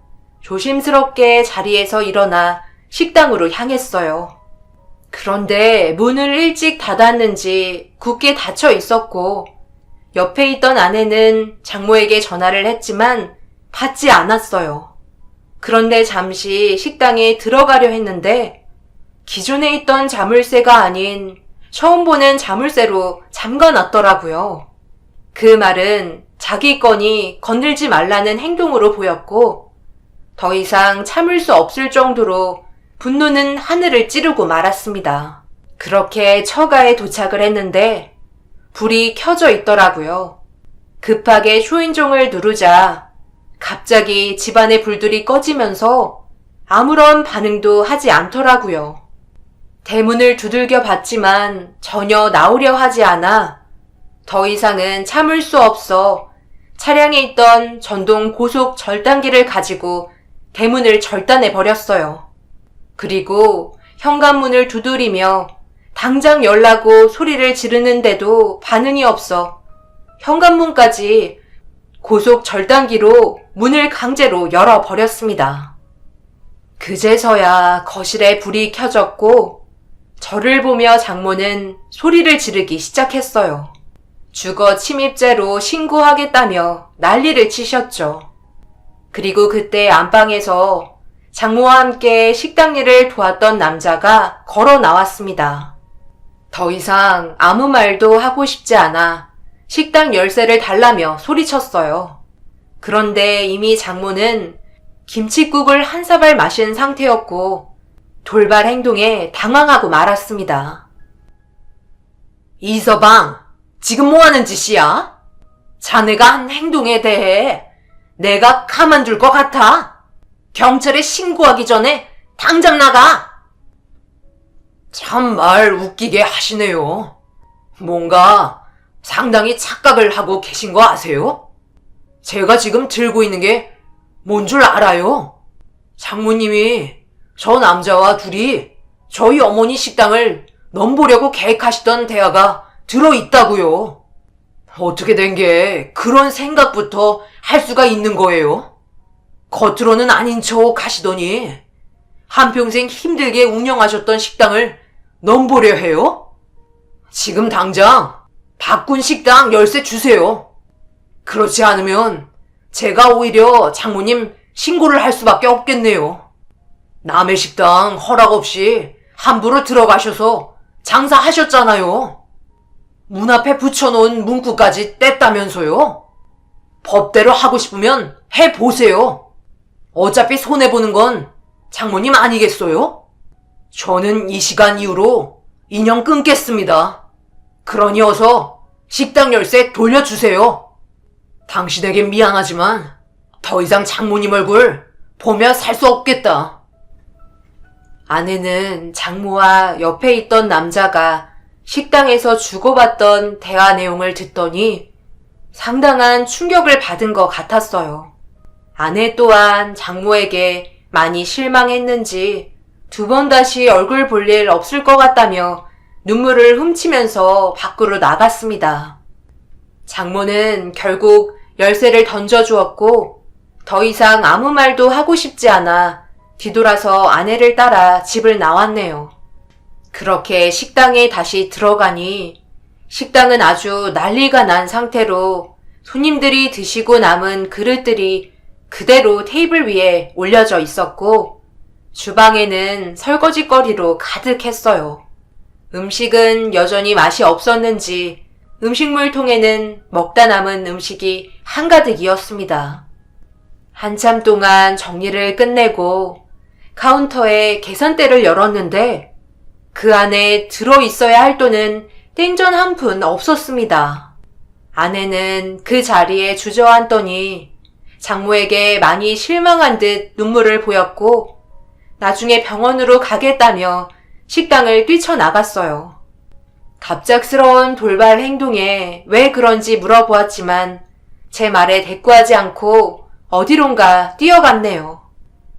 조심스럽게 자리에서 일어나 식당으로 향했어요. 그런데 문을 일찍 닫았는지 굳게 닫혀 있었고 옆에 있던 아내는 장모에게 전화를 했지만 받지 않았어요. 그런데 잠시 식당에 들어가려 했는데 기존에 있던 자물쇠가 아닌 처음 보는 자물쇠로 잠가놨더라고요. 그 말은 자기 건이 건들지 말라는 행동으로 보였고 더 이상 참을 수 없을 정도로 분노는 하늘을 찌르고 말았습니다. 그렇게 처가에 도착을 했는데 불이 켜져 있더라고요. 급하게 초인종을 누르자 갑자기 집안의 불들이 꺼지면서 아무런 반응도 하지 않더라고요. 대문을 두들겨 봤지만 전혀 나오려 하지 않아 더 이상은 참을 수 없어 차량에 있던 전동 고속 절단기를 가지고 대문을 절단해 버렸어요. 그리고 현관문을 두드리며 당장 열라고 소리를 지르는데도 반응이 없어 현관문까지 고속 절단기로 문을 강제로 열어버렸습니다. 그제서야 거실에 불이 켜졌고 저를 보며 장모는 소리를 지르기 시작했어요. 주거 침입죄로 신고하겠다며 난리를 치셨죠. 그리고 그때 안방에서 장모와 함께 식당 일을 도왔던 남자가 걸어 나왔습니다. 더 이상 아무 말도 하고 싶지 않아 식당 열쇠를 달라며 소리쳤어요. 그런데 이미 장모는 김칫국을 한 사발 마신 상태였고 돌발 행동에 당황하고 말았습니다. 이서방, 지금 뭐하는 짓이야? 자네가 한 행동에 대해 내가 가만둘 것 같아? 경찰에 신고하기 전에 당장 나가! 참말 웃기게 하시네요. 뭔가 상당히 착각을 하고 계신 거 아세요? 제가 지금 들고 있는 게 뭔 줄 알아요? 장모님이 저 남자와 둘이 저희 어머니 식당을 넘보려고 계획하시던 대화가 들어있다고요. 어떻게 된 게 그런 생각부터 할 수가 있는 거예요? 겉으로는 아닌 척 하시더니 한평생 힘들게 운영하셨던 식당을 넘보려 해요? 지금 당장 바꾼 식당 열쇠 주세요. 그렇지 않으면 제가 오히려 장모님 신고를 할 수밖에 없겠네요. 남의 식당 허락 없이 함부로 들어가셔서 장사하셨잖아요. 문 앞에 붙여놓은 문구까지 뗐다면서요? 법대로 하고 싶으면 해보세요. 어차피 손해보는 건 장모님 아니겠어요? 저는 이 시간 이후로 인연 끊겠습니다. 그러니 어서 식당 열쇠 돌려주세요. 당신에겐 미안하지만 더 이상 장모님 얼굴 보며 살 수 없겠다. 아내는 장모와 옆에 있던 남자가 식당에서 주고받던 대화 내용을 듣더니 상당한 충격을 받은 것 같았어요. 아내 또한 장모에게 많이 실망했는지 두 번 다시 얼굴 볼 일 없을 것 같다며 눈물을 훔치면서 밖으로 나갔습니다. 장모는 결국 열쇠를 던져주었고 더 이상 아무 말도 하고 싶지 않아 뒤돌아서 아내를 따라 집을 나왔네요. 그렇게 식당에 다시 들어가니 식당은 아주 난리가 난 상태로 손님들이 드시고 남은 그릇들이 그대로 테이블 위에 올려져 있었고 주방에는 설거지거리로 가득했어요. 음식은 여전히 맛이 없었는지 음식물 통에는 먹다 남은 음식이 한가득이었습니다. 한참 동안 정리를 끝내고 카운터에 계산대를 열었는데 그 안에 들어있어야 할 돈은 땡전 한 푼 없었습니다. 아내는 그 자리에 주저앉더니 장모에게 많이 실망한 듯 눈물을 보였고 나중에 병원으로 가겠다며 식당을 뛰쳐나갔어요. 갑작스러운 돌발 행동에 왜 그런지 물어보았지만 제 말에 대꾸하지 않고 어디론가 뛰어갔네요.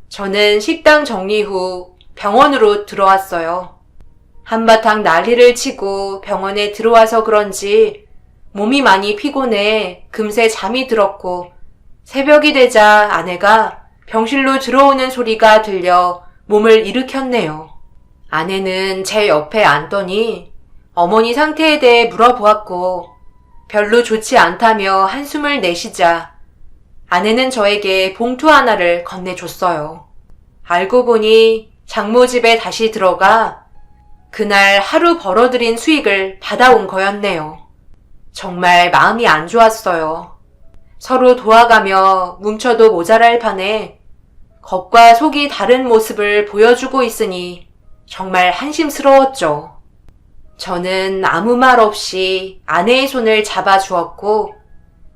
저는 식당 정리 후 병원으로 들어왔어요. 한바탕 난리를 치고 병원에 들어와서 그런지 몸이 많이 피곤해 금세 잠이 들었고 새벽이 되자 아내가 병실로 들어오는 소리가 들려 몸을 일으켰네요. 아내는 제 옆에 앉더니 어머니 상태에 대해 물어보았고 별로 좋지 않다며 한숨을 내쉬자 아내는 저에게 봉투 하나를 건네줬어요. 알고 보니 장모 집에 다시 들어가 그날 하루 벌어들인 수익을 받아온 거였네요. 정말 마음이 안 좋았어요. 서로 도와가며 뭉쳐도 모자랄 판에 겉과 속이 다른 모습을 보여주고 있으니 정말 한심스러웠죠. 저는 아무 말 없이 아내의 손을 잡아주었고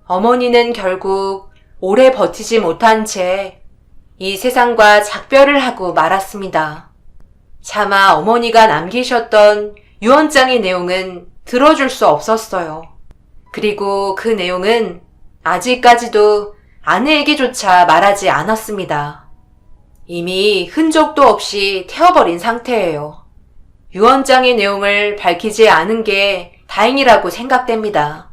어머니는 결국 오래 버티지 못한 채 이 세상과 작별을 하고 말았습니다. 차마 어머니가 남기셨던 유언장의 내용은 들어줄 수 없었어요. 그리고 그 내용은 아직까지도 아내에게조차 말하지 않았습니다. 이미 흔적도 없이 태워버린 상태예요. 유언장의 내용을 밝히지 않은 게 다행이라고 생각됩니다.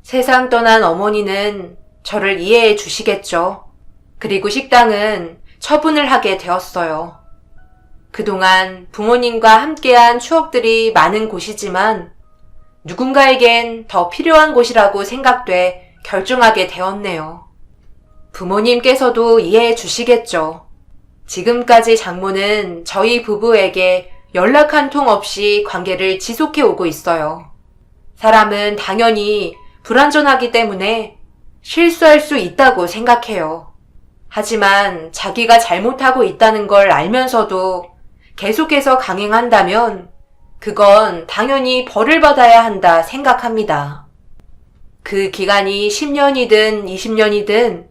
세상 떠난 어머니는 저를 이해해 주시겠죠. 그리고 식당은 처분을 하게 되었어요. 그동안 부모님과 함께한 추억들이 많은 곳이지만 누군가에겐 더 필요한 곳이라고 생각돼 결정하게 되었네요. 부모님께서도 이해해 주시겠죠. 지금까지 장모는 저희 부부에게 연락 한 통 없이 관계를 지속해 오고 있어요. 사람은 당연히 불완전하기 때문에 실수할 수 있다고 생각해요. 하지만 자기가 잘못하고 있다는 걸 알면서도 계속해서 강행한다면 그건 당연히 벌을 받아야 한다 생각합니다. 그 기간이 10년이든 20년이든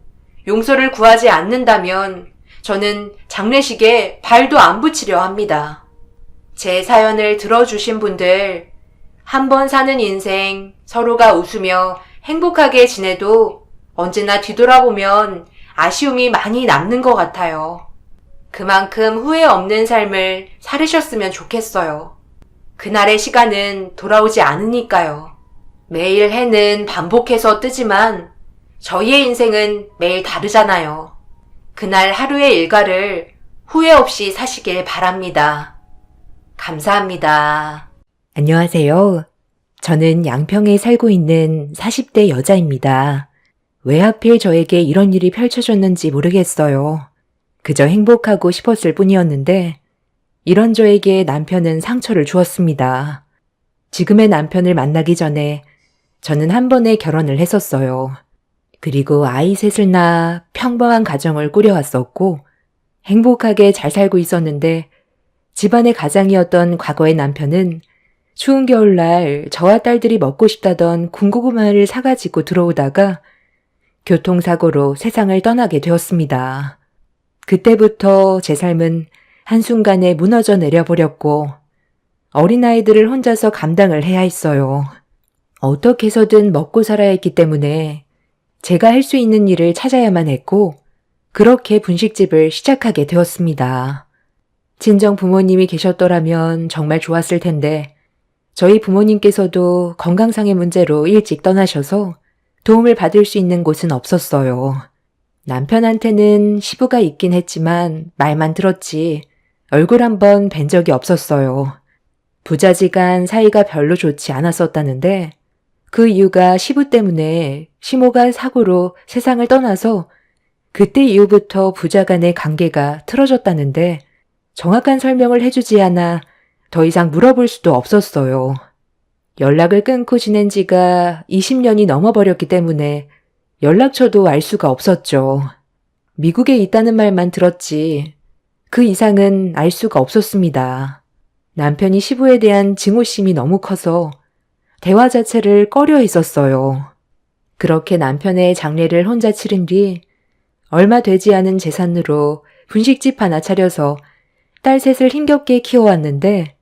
용서를 구하지 않는다면 저는 장례식에 발도 안 붙이려 합니다. 제 사연을 들어주신 분들, 한 번 사는 인생 서로가 웃으며 행복하게 지내도 언제나 뒤돌아보면 아쉬움이 많이 남는 것 같아요. 그만큼 후회 없는 삶을 살으셨으면 좋겠어요. 그날의 시간은 돌아오지 않으니까요. 매일 해는 반복해서 뜨지만 저희의 인생은 매일 다르잖아요. 그날 하루의 일과를 후회 없이 사시길 바랍니다. 감사합니다. 안녕하세요. 저는 양평에 살고 있는 40대 여자입니다. 왜 하필 저에게 이런 일이 펼쳐졌는지 모르겠어요. 그저 행복하고 싶었을 뿐이었는데 이런 저에게 남편은 상처를 주었습니다. 지금의 남편을 만나기 전에 저는 한 번에 결혼을 했었어요. 그리고 아이 셋을 낳아 평범한 가정을 꾸려왔었고 행복하게 잘 살고 있었는데 집안의 가장이었던 과거의 남편은 추운 겨울날 저와 딸들이 먹고 싶다던 군고구마를 사가지고 들어오다가 교통사고로 세상을 떠나게 되었습니다. 그때부터 제 삶은 한순간에 무너져 내려버렸고 어린아이들을 혼자서 감당을 해야 했어요. 어떻게 해서든 먹고 살아야 했기 때문에 제가 할 수 있는 일을 찾아야만 했고 그렇게 분식집을 시작하게 되었습니다. 친정 부모님이 계셨더라면 정말 좋았을 텐데 저희 부모님께서도 건강상의 문제로 일찍 떠나셔서 도움을 받을 수 있는 곳은 없었어요. 남편한테는 시부가 있긴 했지만 말만 들었지 얼굴 한번 뵌 적이 없었어요. 부자지간 사이가 별로 좋지 않았었다는데 그 이유가 시부 때문에 시모가 사고로 세상을 떠나서 그때 이후부터 부자 간의 관계가 틀어졌다는데 정확한 설명을 해주지 않아 더 이상 물어볼 수도 없었어요. 연락을 끊고 지낸 지가 20년이 넘어버렸기 때문에 연락처도 알 수가 없었죠. 미국에 있다는 말만 들었지 그 이상은 알 수가 없었습니다. 남편이 시부에 대한 증오심이 너무 커서 대화 자체를 꺼려 했었어요. 그렇게 남편의 장례를 혼자 치른 뒤 얼마 되지 않은 재산으로 분식집 하나 차려서 딸 셋을 힘겹게 키워왔는데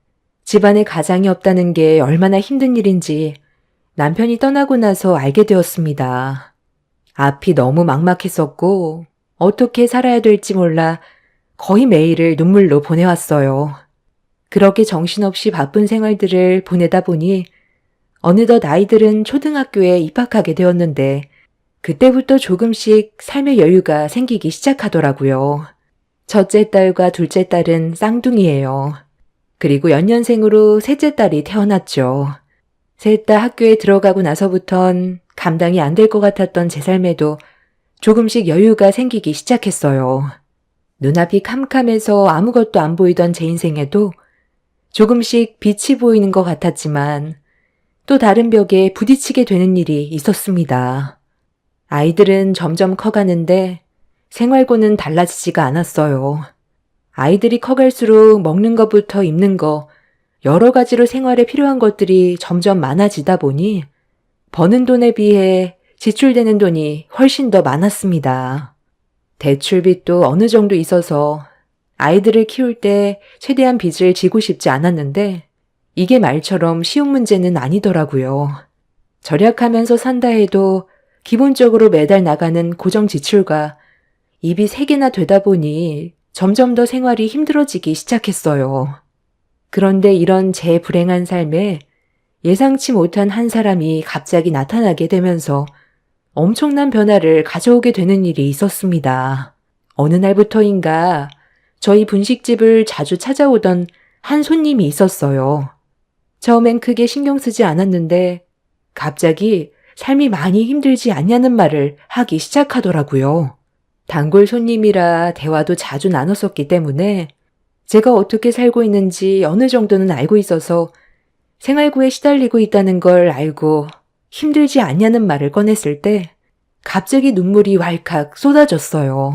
집안에 가장이 없다는 게 얼마나 힘든 일인지 남편이 떠나고 나서 알게 되었습니다. 앞이 너무 막막했었고 어떻게 살아야 될지 몰라 거의 매일을 눈물로 보내왔어요. 그렇게 정신없이 바쁜 생활들을 보내다 보니 어느덧 아이들은 초등학교에 입학하게 되었는데 그때부터 조금씩 삶의 여유가 생기기 시작하더라고요. 첫째 딸과 둘째 딸은 쌍둥이예요. 그리고 연년생으로 셋째 딸이 태어났죠. 셋 다 학교에 들어가고 나서부턴 감당이 안 될 것 같았던 제 삶에도 조금씩 여유가 생기기 시작했어요. 눈앞이 캄캄해서 아무것도 안 보이던 제 인생에도 조금씩 빛이 보이는 것 같았지만 또 다른 벽에 부딪히게 되는 일이 있었습니다. 아이들은 점점 커가는데 생활고는 달라지지가 않았어요. 아이들이 커갈수록 먹는 것부터 입는 거, 여러 가지로 생활에 필요한 것들이 점점 많아지다 보니 버는 돈에 비해 지출되는 돈이 훨씬 더 많았습니다. 대출빚도 어느 정도 있어서 아이들을 키울 때 최대한 빚을 지고 싶지 않았는데 이게 말처럼 쉬운 문제는 아니더라고요. 절약하면서 산다 해도 기본적으로 매달 나가는 고정 지출과 입이 3개나 되다 보니 점점 더 생활이 힘들어지기 시작했어요. 그런데 이런 제 불행한 삶에 예상치 못한 한 사람이 갑자기 나타나게 되면서 엄청난 변화를 가져오게 되는 일이 있었습니다. 어느 날부터인가 저희 분식집을 자주 찾아오던 한 손님이 있었어요. 처음엔 크게 신경 쓰지 않았는데 갑자기 삶이 많이 힘들지 않냐는 말을 하기 시작하더라고요. 단골 손님이라 대화도 자주 나눴었기 때문에 제가 어떻게 살고 있는지 어느 정도는 알고 있어서 생활고에 시달리고 있다는 걸 알고 힘들지 않냐는 말을 꺼냈을 때 갑자기 눈물이 왈칵 쏟아졌어요.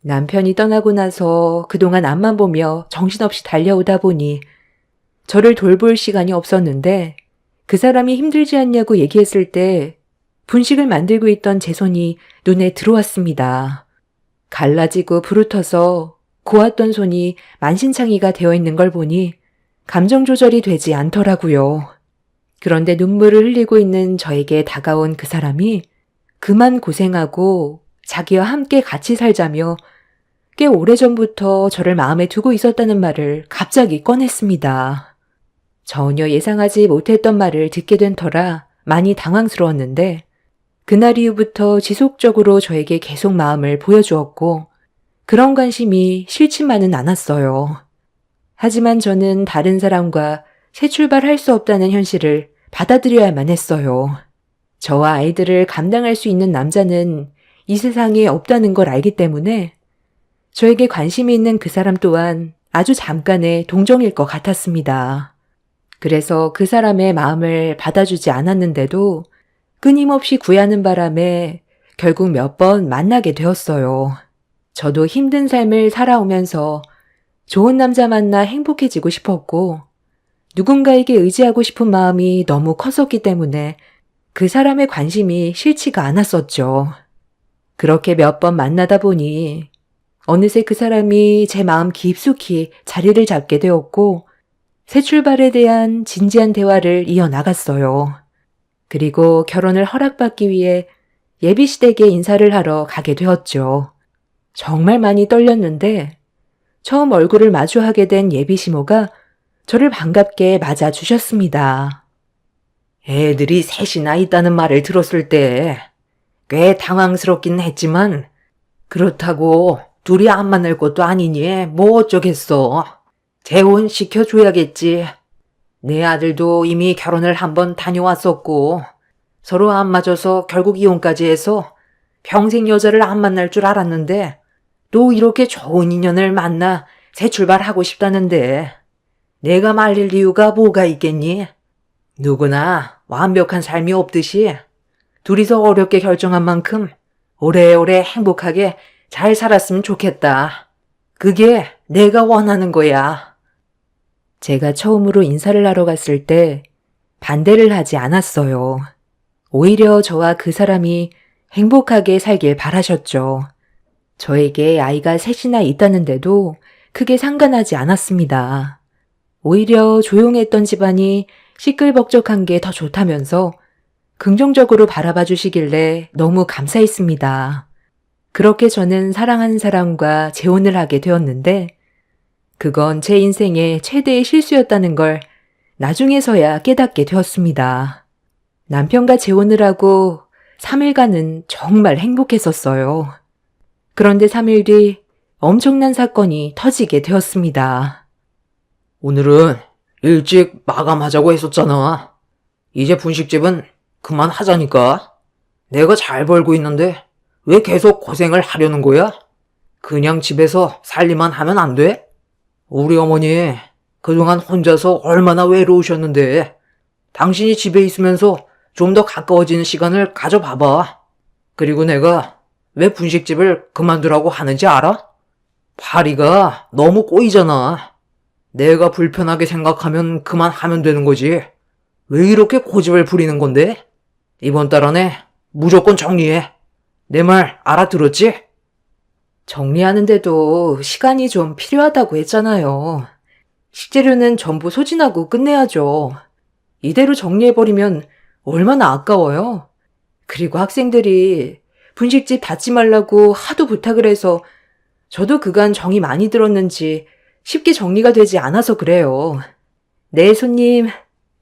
남편이 떠나고 나서 그동안 앞만 보며 정신없이 달려오다 보니 저를 돌볼 시간이 없었는데 그 사람이 힘들지 않냐고 얘기했을 때 분식을 만들고 있던 제 손이 눈에 들어왔습니다. 갈라지고 부르터서 고왔던 손이 만신창이가 되어 있는 걸 보니 감정 조절이 되지 않더라고요. 그런데 눈물을 흘리고 있는 저에게 다가온 그 사람이 그만 고생하고 자기와 함께 같이 살자며 꽤 오래전부터 저를 마음에 두고 있었다는 말을 갑자기 꺼냈습니다. 전혀 예상하지 못했던 말을 듣게 된 터라 많이 당황스러웠는데 그날 이후부터 지속적으로 저에게 계속 마음을 보여주었고 그런 관심이 싫지만은 않았어요. 하지만 저는 다른 사람과 새 출발할 수 없다는 현실을 받아들여야만 했어요. 저와 아이들을 감당할 수 있는 남자는 이 세상에 없다는 걸 알기 때문에 저에게 관심이 있는 그 사람 또한 아주 잠깐의 동정일 것 같았습니다. 그래서 그 사람의 마음을 받아주지 않았는데도 끊임없이 구애하는 바람에 결국 몇 번 만나게 되었어요. 저도 힘든 삶을 살아오면서 좋은 남자 만나 행복해지고 싶었고 누군가에게 의지하고 싶은 마음이 너무 컸었기 때문에 그 사람의 관심이 싫지가 않았었죠. 그렇게 몇 번 만나다 보니 어느새 그 사람이 제 마음 깊숙이 자리를 잡게 되었고 새 출발에 대한 진지한 대화를 이어나갔어요. 그리고 결혼을 허락받기 위해 예비시댁에 인사를 하러 가게 되었죠. 정말 많이 떨렸는데 처음 얼굴을 마주하게 된 예비시모가 저를 반갑게 맞아주셨습니다. 애들이 셋이나 있다는 말을 들었을 때 꽤 당황스럽긴 했지만 그렇다고 둘이 안 만날 것도 아니니 뭐 어쩌겠어. 재혼 시켜줘야겠지. 내 아들도 이미 결혼을 한번 다녀왔었고 서로 안 맞아서 결국 이혼까지 해서 평생 여자를 안 만날 줄 알았는데 또 이렇게 좋은 인연을 만나 새 출발하고 싶다는데 내가 말릴 이유가 뭐가 있겠니? 누구나 완벽한 삶이 없듯이 둘이서 어렵게 결정한 만큼 오래오래 행복하게 잘 살았으면 좋겠다. 그게 내가 원하는 거야. 제가 처음으로 인사를 하러 갔을 때 반대를 하지 않았어요. 오히려 저와 그 사람이 행복하게 살길 바라셨죠. 저에게 아이가 셋이나 있다는데도 크게 상관하지 않았습니다. 오히려 조용했던 집안이 시끌벅적한 게 더 좋다면서 긍정적으로 바라봐 주시길래 너무 감사했습니다. 그렇게 저는 사랑하는 사람과 재혼을 하게 되었는데 그건 제 인생의 최대의 실수였다는 걸 나중에서야 깨닫게 되었습니다. 남편과 재혼을 하고 3일간은 정말 행복했었어요. 그런데 3일 뒤 엄청난 사건이 터지게 되었습니다. 오늘은 일찍 마감하자고 했었잖아. 이제 분식집은 그만하자니까. 내가 잘 벌고 있는데 왜 계속 고생을 하려는 거야? 그냥 집에서 살림만 하면 안 돼? 우리 어머니 그동안 혼자서 얼마나 외로우셨는데 당신이 집에 있으면서 좀 더 가까워지는 시간을 가져봐봐. 그리고 내가 왜 분식집을 그만두라고 하는지 알아? 파리가 너무 꼬이잖아. 내가 불편하게 생각하면 그만하면 되는 거지. 왜 이렇게 고집을 부리는 건데? 이번 달 안에 무조건 정리해. 내 말 알아들었지? 정리하는데도 시간이 좀 필요하다고 했잖아요. 식재료는 전부 소진하고 끝내야죠. 이대로 정리해버리면 얼마나 아까워요. 그리고 학생들이 분식집 닫지 말라고 하도 부탁을 해서 저도 그간 정이 많이 들었는지 쉽게 정리가 되지 않아서 그래요. 네, 손님.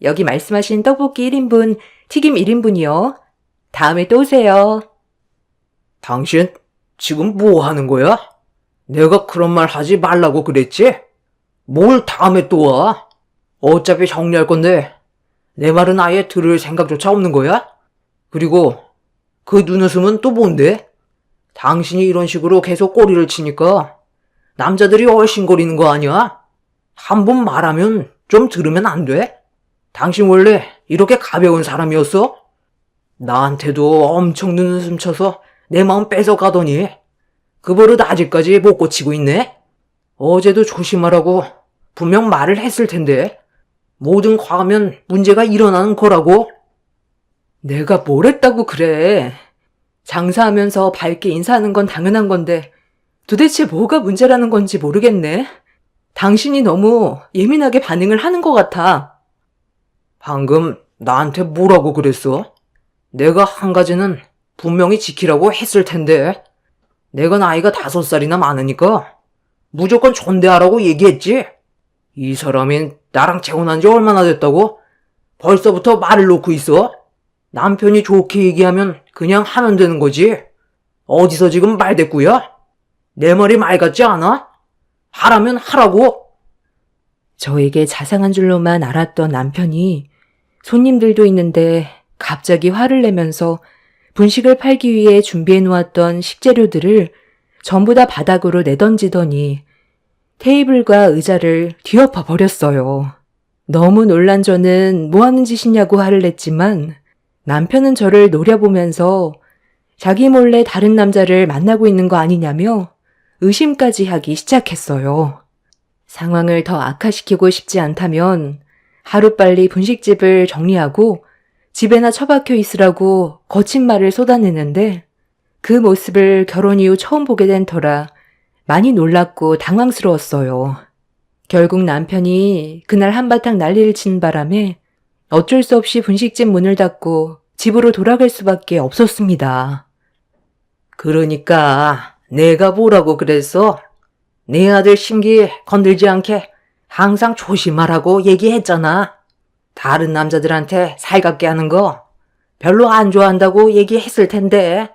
여기 말씀하신 떡볶이 1인분, 튀김 1인분이요. 다음에 또 오세요. 당신 지금 뭐 하는 거야? 내가 그런 말 하지 말라고 그랬지? 뭘 다음에 또 와? 어차피 정리할 건데 내 말은 아예 들을 생각조차 없는 거야? 그리고 그 눈웃음은 또 뭔데? 당신이 이런 식으로 계속 꼬리를 치니까 남자들이 얼씬거리는 거 아니야? 한 번 말하면 좀 들으면 안 돼? 당신 원래 이렇게 가벼운 사람이었어? 나한테도 엄청 눈웃음 쳐서 내 마음 뺏어가더니 그 버릇 아직까지 못 고치고 있네? 어제도 조심하라고 분명 말을 했을 텐데 모든 과하면 문제가 일어나는 거라고? 내가 뭘 했다고 그래. 장사하면서 밝게 인사하는 건 당연한 건데 도대체 뭐가 문제라는 건지 모르겠네. 당신이 너무 예민하게 반응을 하는 것 같아. 방금 나한테 뭐라고 그랬어? 내가 한 가지는 분명히 지키라고 했을 텐데 내가 나이가 5살이나 많으니까 무조건 존대하라고 얘기했지? 이 사람이 나랑 재혼한 지 얼마나 됐다고? 벌써부터 말을 놓고 있어? 남편이 좋게 얘기하면 그냥 하면 되는 거지. 어디서 지금 말대꾸야? 내 말이 말 같지 않아? 하라면 하라고. 저에게 자상한 줄로만 알았던 남편이 손님들도 있는데 갑자기 화를 내면서 분식을 팔기 위해 준비해 놓았던 식재료들을 전부 다 바닥으로 내던지더니 테이블과 의자를 뒤엎어 버렸어요. 너무 놀란 저는 뭐 하는 짓이냐고 화를 냈지만 남편은 저를 노려보면서 자기 몰래 다른 남자를 만나고 있는 거 아니냐며 의심까지 하기 시작했어요. 상황을 더 악화시키고 싶지 않다면 하루빨리 분식집을 정리하고 집에나 처박혀 있으라고 거친 말을 쏟아내는데 그 모습을 결혼 이후 처음 보게 된 터라 많이 놀랐고 당황스러웠어요. 결국 남편이 그날 한바탕 난리를 친 바람에 어쩔 수 없이 분식집 문을 닫고 집으로 돌아갈 수밖에 없었습니다. 그러니까 내가 뭐라고 그랬어? 내 아들 심기 건들지 않게 항상 조심하라고 얘기했잖아. 다른 남자들한테 살갑게 하는 거 별로 안 좋아한다고 얘기했을 텐데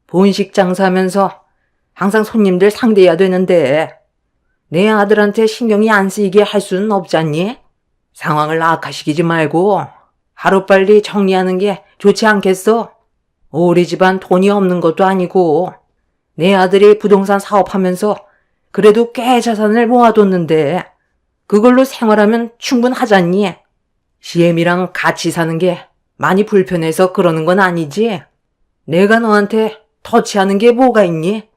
본식 장사하면서 항상 손님들 상대해야 되는데 내 아들한테 신경이 안 쓰이게 할 수는 없잖니? 상황을 악화시키지 말고 하루빨리 정리하는 게 좋지 않겠어? 우리 집안 돈이 없는 것도 아니고 내 아들이 부동산 사업하면서 그래도 꽤 자산을 모아뒀는데 그걸로 생활하면 충분하잖니? 시엠이랑 같이 사는 게 많이 불편해서 그러는 건 아니지? 내가 너한테 터치하는 게 뭐가 있니?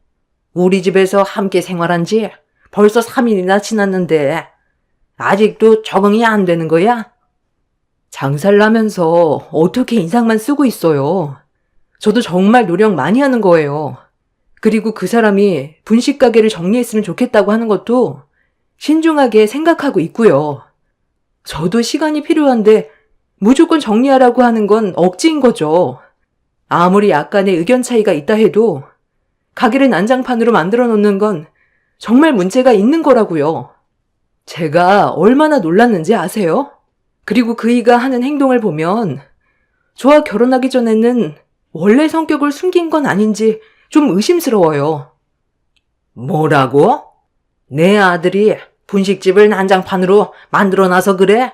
우리 집에서 함께 생활한 지 벌써 3일이나 지났는데 아직도 적응이 안 되는 거야? 장사를 하면서 어떻게 인상만 쓰고 있어요? 저도 정말 노력 많이 하는 거예요. 그리고 그 사람이 분식 가게를 정리했으면 좋겠다고 하는 것도 신중하게 생각하고 있고요. 저도 시간이 필요한데 무조건 정리하라고 하는 건 억지인 거죠. 아무리 약간의 의견 차이가 있다 해도 가게를 난장판으로 만들어 놓는 건 정말 문제가 있는 거라고요. 제가 얼마나 놀랐는지 아세요? 그리고 그이가 하는 행동을 보면 저와 결혼하기 전에는 원래 성격을 숨긴 건 아닌지 좀 의심스러워요. 뭐라고? 내 아들이 분식집을 난장판으로 만들어놔서 그래?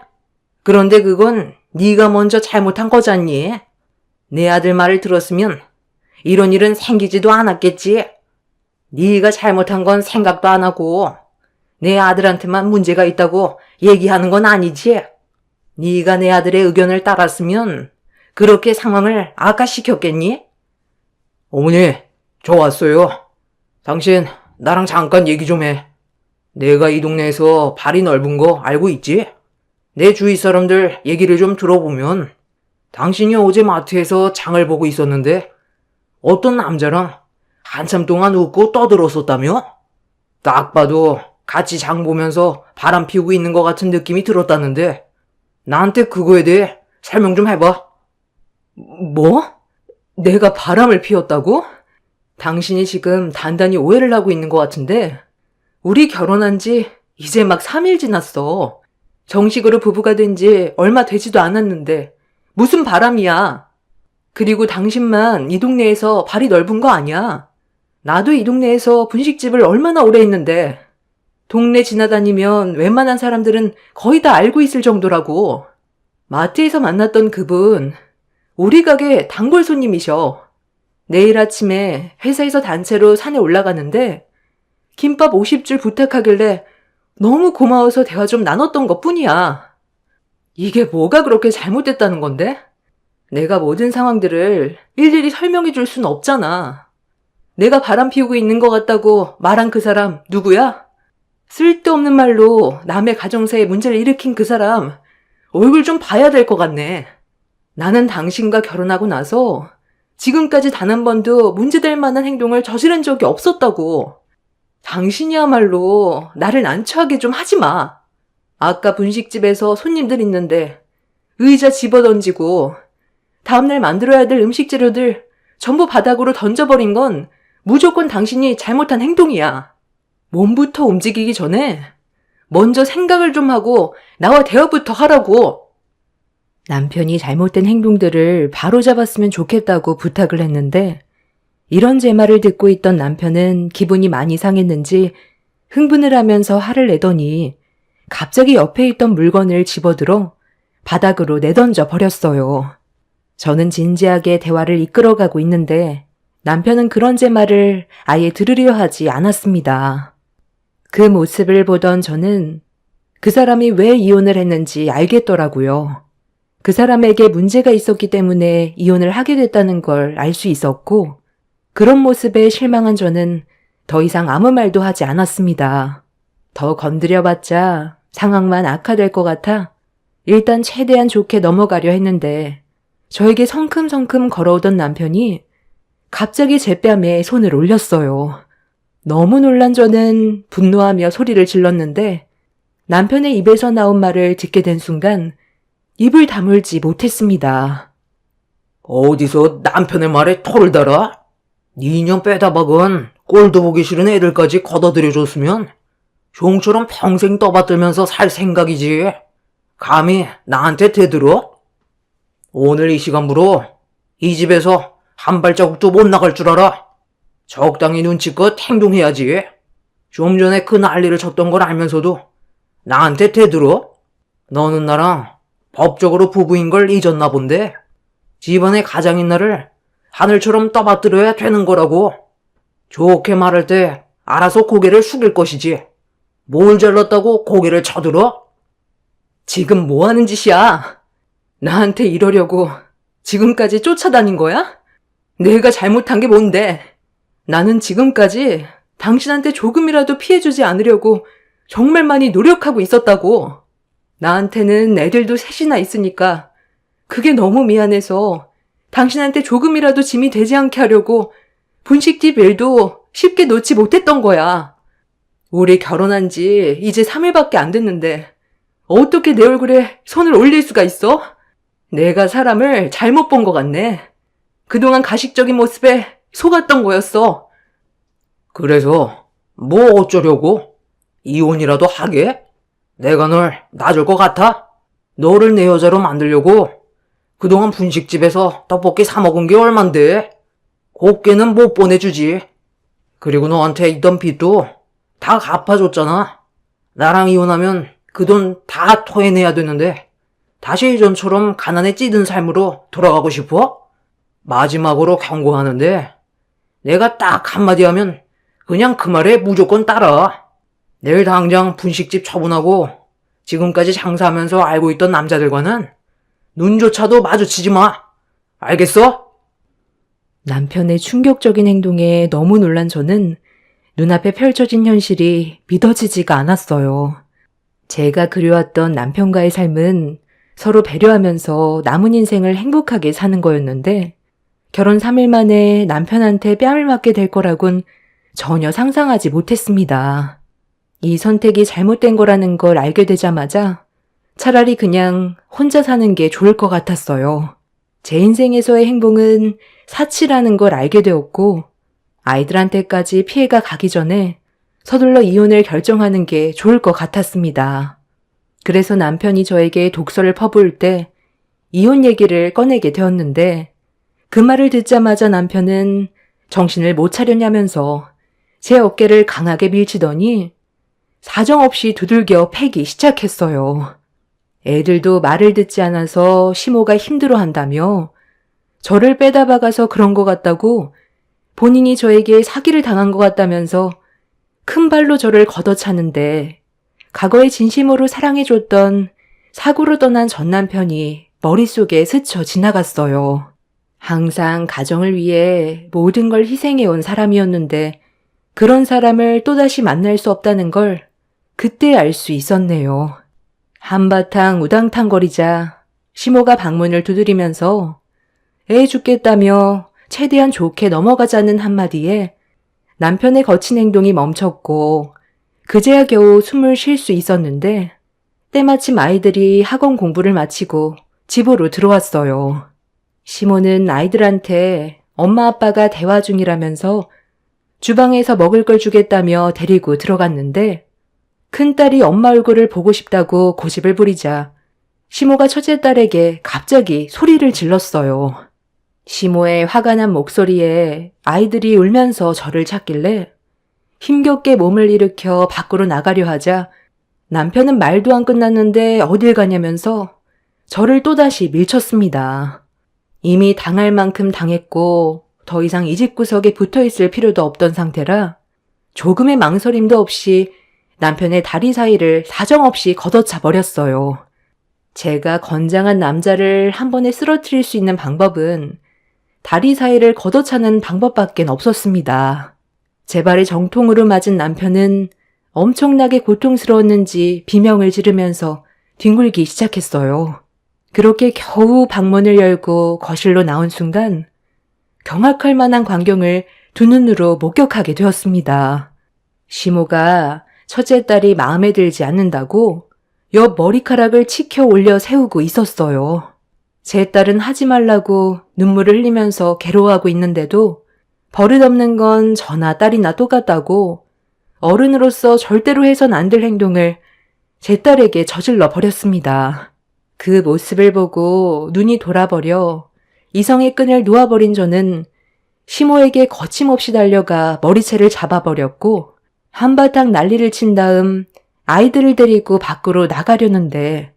그런데 그건 네가 먼저 잘못한 거잖니? 내 아들 말을 들었으면 이런 일은 생기지도 않았겠지? 네가 잘못한 건 생각도 안 하고 내 아들한테만 문제가 있다고 얘기하는 건 아니지? 네가 내 아들의 의견을 따랐으면 그렇게 상황을 악화시켰겠니? 어머니, 저 왔어요. 당신 나랑 잠깐 얘기 좀 해. 내가 이 동네에서 발이 넓은 거 알고 있지? 내 주위 사람들 얘기를 좀 들어보면 당신이 어제 마트에서 장을 보고 있었는데 어떤 남자랑 한참 동안 웃고 떠들었었다며? 딱 봐도 같이 장 보면서 바람 피우고 있는 것 같은 느낌이 들었다는데 나한테 그거에 대해 설명 좀 해봐. 뭐? 내가 바람을 피웠다고? 당신이 지금 단단히 오해를 하고 있는 것 같은데 우리 결혼한 지 이제 막 3일 지났어. 정식으로 부부가 된 지 얼마 되지도 않았는데 무슨 바람이야. 그리고 당신만 이 동네에서 발이 넓은 거 아니야. 나도 이 동네에서 분식집을 얼마나 오래 했는데 동네 지나다니면 웬만한 사람들은 거의 다 알고 있을 정도라고. 마트에서 만났던 그분 우리 가게 단골 손님이셔. 내일 아침에 회사에서 단체로 산에 올라가는데 김밥 50줄 부탁하길래 너무 고마워서 대화 좀 나눴던 것뿐이야. 이게 뭐가 그렇게 잘못됐다는 건데? 내가 모든 상황들을 일일이 설명해 줄 순 없잖아. 내가 바람 피우고 있는 것 같다고 말한 그 사람 누구야? 쓸데없는 말로 남의 가정사에 문제를 일으킨 그 사람 얼굴 좀 봐야 될 것 같네. 나는 당신과 결혼하고 나서 지금까지 단 한 번도 문제될 만한 행동을 저지른 적이 없었다고. 당신이야말로 나를 난처하게 좀 하지 마. 아까 분식집에서 손님들 있는데 의자 집어던지고 다음날 만들어야 될 음식 재료들 전부 바닥으로 던져버린 건 무조건 당신이 잘못한 행동이야. 몸부터 움직이기 전에 먼저 생각을 좀 하고 나와 대화부터 하라고. 남편이 잘못된 행동들을 바로잡았으면 좋겠다고 부탁을 했는데 이런 제 말을 듣고 있던 남편은 기분이 많이 상했는지 흥분을 하면서 화를 내더니 갑자기 옆에 있던 물건을 집어들어 바닥으로 내던져 버렸어요. 저는 진지하게 대화를 이끌어가고 있는데 남편은 그런 제 말을 아예 들으려 하지 않았습니다. 그 모습을 보던 저는 그 사람이 왜 이혼을 했는지 알겠더라고요. 그 사람에게 문제가 있었기 때문에 이혼을 하게 됐다는 걸 알 수 있었고 그런 모습에 실망한 저는 더 이상 아무 말도 하지 않았습니다. 더 건드려봤자 상황만 악화될 것 같아 일단 최대한 좋게 넘어가려 했는데 저에게 성큼성큼 걸어오던 남편이 갑자기 제 뺨에 손을 올렸어요. 너무 놀란 저는 분노하며 소리를 질렀는데 남편의 입에서 나온 말을 듣게 된 순간 입을 다물지 못했습니다. 어디서 남편의 말에 토를 달아? 네 인형 빼다 박은 꼴도 보기 싫은 애들까지 걷어들여줬으면 종처럼 평생 떠받들면서 살 생각이지. 감히 나한테 대들어? 오늘 이 시간부로 이 집에서 한 발자국도 못 나갈 줄 알아. 적당히 눈치껏 행동해야지. 좀 전에 그 난리를 쳤던 걸 알면서도 나한테 대들어? 너는 나랑 법적으로 부부인 걸 잊었나 본데 집안의 가장인 나를 하늘처럼 떠받들어야 되는 거라고. 좋게 말할 때 알아서 고개를 숙일 것이지. 뭘 잘났다고 고개를 쳐들어? 지금 뭐 하는 짓이야? 나한테 이러려고 지금까지 쫓아다닌 거야? 내가 잘못한 게 뭔데? 나는 지금까지 당신한테 조금이라도 피해주지 않으려고 정말 많이 노력하고 있었다고. 나한테는 애들도 셋이나 있으니까 그게 너무 미안해서 당신한테 조금이라도 짐이 되지 않게 하려고 분식집 일도 쉽게 놓지 못했던 거야. 우리 결혼한 지 이제 3일밖에 안 됐는데 어떻게 내 얼굴에 손을 올릴 수가 있어? 내가 사람을 잘못 본 것 같네. 그동안 가식적인 모습에 속았던 거였어. 그래서 뭐 어쩌려고? 이혼이라도 하게? 내가 널 놔줄 것 같아? 너를 내 여자로 만들려고 그동안 분식집에서 떡볶이 사 먹은 게 얼만데? 곱게는 못 보내주지. 그리고 너한테 있던 빚도 다 갚아줬잖아. 나랑 이혼하면 그 돈 다 토해내야 되는데 다시 예전처럼 가난에 찌든 삶으로 돌아가고 싶어? 마지막으로 경고하는데 내가 딱 한마디 하면 그냥 그 말에 무조건 따라. 내일 당장 분식집 처분하고 지금까지 장사하면서 알고 있던 남자들과는 눈조차도 마주치지 마. 알겠어? 남편의 충격적인 행동에 너무 놀란 저는 눈앞에 펼쳐진 현실이 믿어지지가 않았어요. 제가 그려왔던 남편과의 삶은 서로 배려하면서 남은 인생을 행복하게 사는 거였는데 결혼 3일 만에 남편한테 뺨을 맞게 될 거라곤 전혀 상상하지 못했습니다. 이 선택이 잘못된 거라는 걸 알게 되자마자 차라리 그냥 혼자 사는 게 좋을 것 같았어요. 제 인생에서의 행복은 사치라는 걸 알게 되었고 아이들한테까지 피해가 가기 전에 서둘러 이혼을 결정하는 게 좋을 것 같았습니다. 그래서 남편이 저에게 독서를 퍼부을 때 이혼 얘기를 꺼내게 되었는데 그 말을 듣자마자 남편은 정신을 못 차렸냐면서 제 어깨를 강하게 밀치더니 사정없이 두들겨 패기 시작했어요. 애들도 말을 듣지 않아서 시모가 힘들어한다며 저를 빼다 박아서 그런 것 같다고 본인이 저에게 사기를 당한 것 같다면서 큰 발로 저를 걷어차는데 과거에 진심으로 사랑해줬던 사고로 떠난 전 남편이 머릿속에 스쳐 지나갔어요. 항상 가정을 위해 모든 걸 희생해온 사람이었는데 그런 사람을 또다시 만날 수 없다는 걸 그때 알 수 있었네요. 한바탕 우당탕거리자 시모가 방문을 두드리면서 애 죽겠다며 최대한 좋게 넘어가자는 한마디에 남편의 거친 행동이 멈췄고 그제야 겨우 숨을 쉴 수 있었는데 때마침 아이들이 학원 공부를 마치고 집으로 들어왔어요. 시모는 아이들한테 엄마 아빠가 대화 중이라면서 주방에서 먹을 걸 주겠다며 데리고 들어갔는데 큰딸이 엄마 얼굴을 보고 싶다고 고집을 부리자 시모가 첫째 딸에게 갑자기 소리를 질렀어요. 시모의 화가 난 목소리에 아이들이 울면서 저를 찾길래 힘겹게 몸을 일으켜 밖으로 나가려 하자 남편은 말도 안 끝났는데 어딜 가냐면서 저를 또다시 밀쳤습니다. 이미 당할 만큼 당했고 더 이상 이 집 구석에 붙어있을 필요도 없던 상태라 조금의 망설임도 없이 남편의 다리 사이를 사정없이 걷어차 버렸어요. 제가 건장한 남자를 한 번에 쓰러뜨릴 수 있는 방법은 다리 사이를 걷어차는 방법밖엔 없었습니다. 제 발에 정통으로 맞은 남편은 엄청나게 고통스러웠는지 비명을 지르면서 뒹굴기 시작했어요. 그렇게 겨우 방문을 열고 거실로 나온 순간 경악할 만한 광경을 두 눈으로 목격하게 되었습니다. 시모가 첫째 딸이 마음에 들지 않는다고 옆 머리카락을 치켜 올려 세우고 있었어요. 제 딸은 하지 말라고 눈물을 흘리면서 괴로워하고 있는데도 버릇없는 건 저나 딸이나 똑같다고 어른으로서 절대로 해선 안 될 행동을 제 딸에게 저질러 버렸습니다. 그 모습을 보고 눈이 돌아버려 이성의 끈을 놓아버린 저는 시모에게 거침없이 달려가 머리채를 잡아버렸고 한바탕 난리를 친 다음 아이들을 데리고 밖으로 나가려는데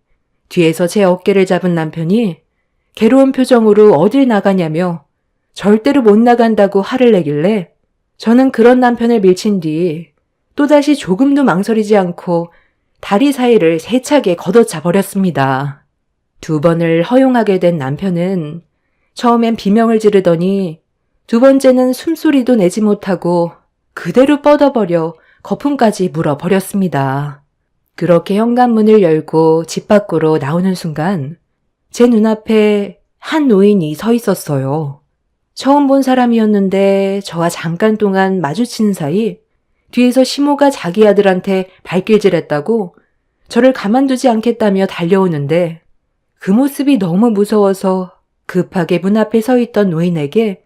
뒤에서 제 어깨를 잡은 남편이 괴로운 표정으로 어딜 나가냐며 절대로 못 나간다고 화를 내길래 저는 그런 남편을 밀친 뒤 또다시 조금도 망설이지 않고 다리 사이를 세차게 걷어차 버렸습니다. 2번을 허용하게 된 남편은 처음엔 비명을 지르더니 2번째는 숨소리도 내지 못하고 그대로 뻗어버려 거품까지 물어버렸습니다. 그렇게 현관문을 열고 집 밖으로 나오는 순간 제 눈앞에 한 노인이 서 있었어요. 처음 본 사람이었는데 저와 잠깐 동안 마주치는 사이 뒤에서 시모가 자기 아들한테 발길질했다고 저를 가만두지 않겠다며 달려오는데 그 모습이 너무 무서워서 급하게 문 앞에 서 있던 노인에게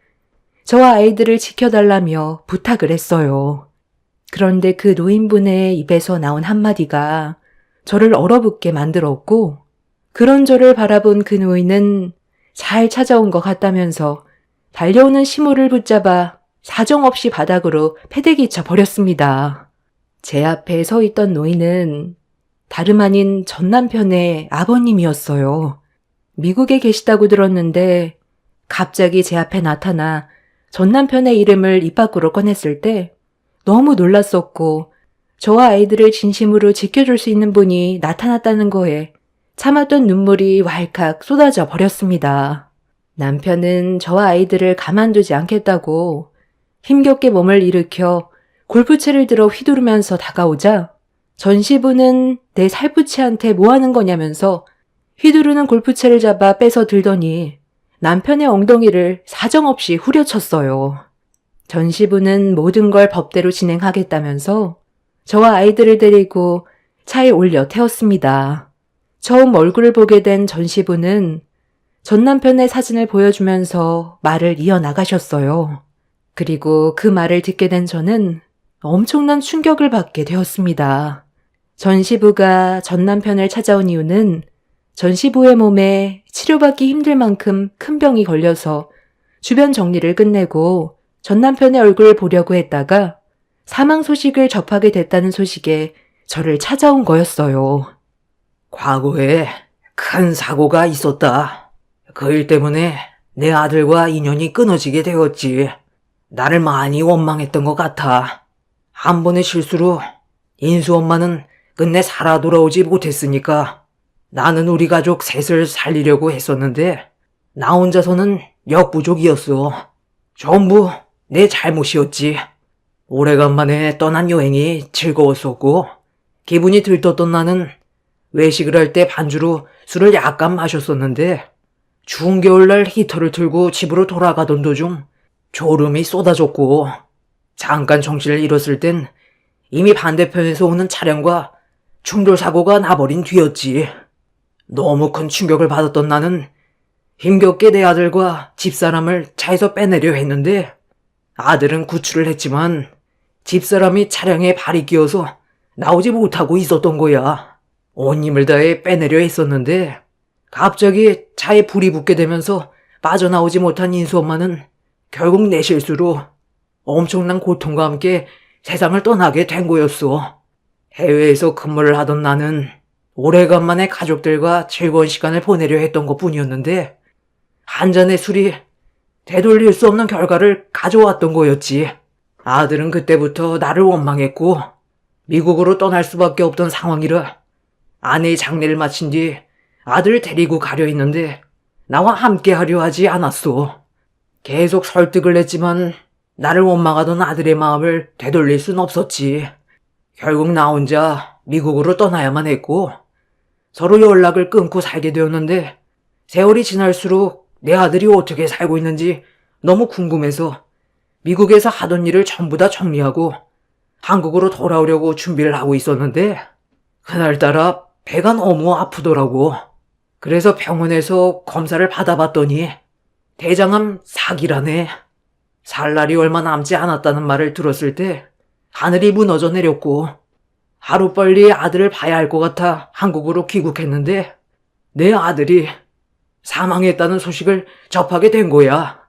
저와 아이들을 지켜달라며 부탁을 했어요. 그런데 그 노인분의 입에서 나온 한마디가 저를 얼어붙게 만들었고 그런 저를 바라본 그 노인은 잘 찾아온 것 같다면서 달려오는 시모를 붙잡아 사정없이 바닥으로 패대기쳐 버렸습니다. 제 앞에 서 있던 노인은 다름 아닌 전 남편의 아버님이었어요. 미국에 계시다고 들었는데 갑자기 제 앞에 나타나 전 남편의 이름을 입 밖으로 꺼냈을 때 너무 놀랐었고 저와 아이들을 진심으로 지켜줄 수 있는 분이 나타났다는 거에 참았던 눈물이 왈칵 쏟아져 버렸습니다. 남편은 저와 아이들을 가만두지 않겠다고 힘겹게 몸을 일으켜 골프채를 들어 휘두르면서 다가오자 전시부는 내 살부치한테 뭐 하는 거냐면서 휘두르는 골프채를 잡아 빼서 들더니 남편의 엉덩이를 사정없이 후려쳤어요. 전시부는 모든 걸 법대로 진행하겠다면서 저와 아이들을 데리고 차에 올려 태웠습니다. 처음 얼굴을 보게 된 전시부는 전 남편의 사진을 보여주면서 말을 이어나가셨어요. 그리고 그 말을 듣게 된 저는 엄청난 충격을 받게 되었습니다. 전시부가 전 남편을 찾아온 이유는 전시부의 몸에 치료받기 힘들 만큼 큰 병이 걸려서 주변 정리를 끝내고 전 남편의 얼굴을 보려고 했다가 사망 소식을 접하게 됐다는 소식에 저를 찾아온 거였어요. 과거에 큰 사고가 있었다. 그 일 때문에 내 아들과 인연이 끊어지게 되었지. 나를 많이 원망했던 것 같아. 한 번의 실수로 인수 엄마는 끝내 살아 돌아오지 못했으니까 나는 우리 가족 셋을 살리려고 했었는데 나 혼자서는 역부족이었어. 전부 내 잘못이었지. 오래간만에 떠난 여행이 즐거웠었고 기분이 들떴던 나는 외식을 할 때 반주로 술을 약간 마셨었는데 추운 겨울날 히터를 틀고 집으로 돌아가던 도중 졸음이 쏟아졌고 잠깐 정신을 잃었을 땐 이미 반대편에서 오는 차량과 충돌 사고가 나버린 뒤였지. 너무 큰 충격을 받았던 나는 힘겹게 내 아들과 집사람을 차에서 빼내려 했는데 아들은 구출을 했지만 집사람이 차량에 발이 끼어서 나오지 못하고 있었던 거야. 온 힘을 다해 빼내려 했었는데 갑자기 차에 불이 붙게 되면서 빠져나오지 못한 인수 엄마는 결국 내 실수로 엄청난 고통과 함께 세상을 떠나게 된 거였어. 해외에서 근무를 하던 나는 오래간만에 가족들과 즐거운 시간을 보내려 했던 것뿐이었는데 한 잔의 술이 되돌릴 수 없는 결과를 가져왔던 거였지. 아들은 그때부터 나를 원망했고 미국으로 떠날 수밖에 없던 상황이라 아내의 장례를 마친 뒤 아들을 데리고 가려 했는데 나와 함께 하려 하지 않았어. 계속 설득을 했지만 나를 원망하던 아들의 마음을 되돌릴 순 없었지. 결국 나 혼자 미국으로 떠나야만 했고 서로 연락을 끊고 살게 되었는데 세월이 지날수록 내 아들이 어떻게 살고 있는지 너무 궁금해서 미국에서 하던 일을 전부 다 정리하고 한국으로 돌아오려고 준비를 하고 있었는데 그날따라 배가 너무 아프더라고. 그래서 병원에서 검사를 받아봤더니 대장암 4기라네. 살 날이 얼마 남지 않았다는 말을 들었을 때 하늘이 무너져 내렸고 하루빨리 아들을 봐야 할 것 같아 한국으로 귀국했는데 내 아들이 사망했다는 소식을 접하게 된 거야.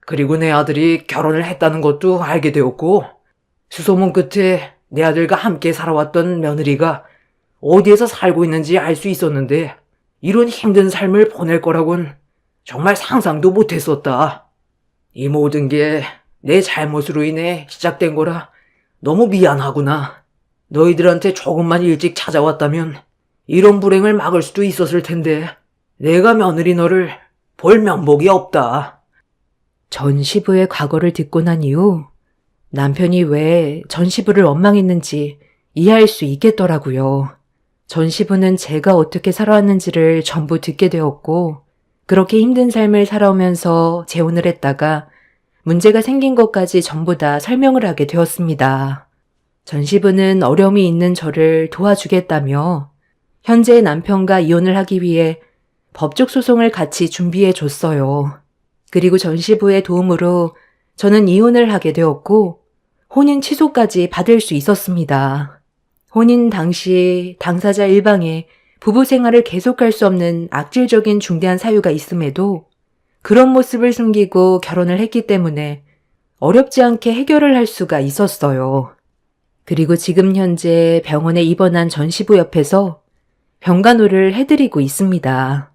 그리고 내 아들이 결혼을 했다는 것도 알게 되었고 수소문 끝에 내 아들과 함께 살아왔던 며느리가 어디에서 살고 있는지 알 수 있었는데 이런 힘든 삶을 보낼 거라곤 정말 상상도 못했었다. 이 모든 게 내 잘못으로 인해 시작된 거라 너무 미안하구나. 너희들한테 조금만 일찍 찾아왔다면 이런 불행을 막을 수도 있었을 텐데 내가 며느리 너를 볼 면목이 없다. 전 시부의 과거를 듣고 난 이후 남편이 왜 전 시부를 원망했는지 이해할 수 있겠더라고요. 전 시부는 제가 어떻게 살아왔는지를 전부 듣게 되었고 그렇게 힘든 삶을 살아오면서 재혼을 했다가 문제가 생긴 것까지 전부 다 설명을 하게 되었습니다. 전 시부는 어려움이 있는 저를 도와주겠다며 현재의 남편과 이혼을 하기 위해 법적 소송을 같이 준비해 줬어요. 그리고 전 시부의 도움으로 저는 이혼을 하게 되었고 혼인 취소까지 받을 수 있었습니다. 혼인 당시 당사자 일방에 부부 생활을 계속할 수 없는 악질적인 중대한 사유가 있음에도 그런 모습을 숨기고 결혼을 했기 때문에 어렵지 않게 해결을 할 수가 있었어요. 그리고 지금 현재 병원에 입원한 전 시부 옆에서 병간호를 해드리고 있습니다.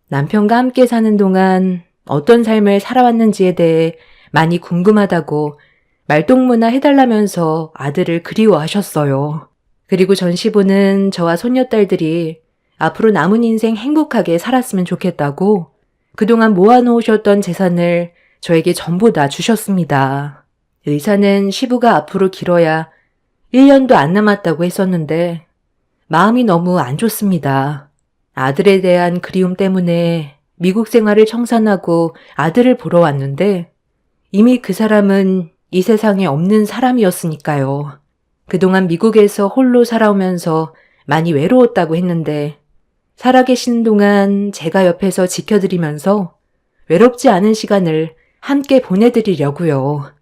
남편과 함께 사는 동안 어떤 삶을 살아왔는지에 대해 많이 궁금하다고 말동무나 해달라면서 아들을 그리워하셨어요. 그리고 전 시부는 저와 손녀딸들이 앞으로 남은 인생 행복하게 살았으면 좋겠다고 그동안 모아놓으셨던 재산을 저에게 전부 다 주셨습니다. 의사는 시부가 앞으로 길어야 1년도 안 남았다고 했었는데 마음이 너무 안 좋습니다. 아들에 대한 그리움 때문에 미국 생활을 청산하고 아들을 보러 왔는데 이미 그 사람은 이 세상에 없는 사람이었으니까요. 그동안 미국에서 홀로 살아오면서 많이 외로웠다고 했는데 살아계시는 동안 제가 옆에서 지켜드리면서 외롭지 않은 시간을 함께 보내드리려고요.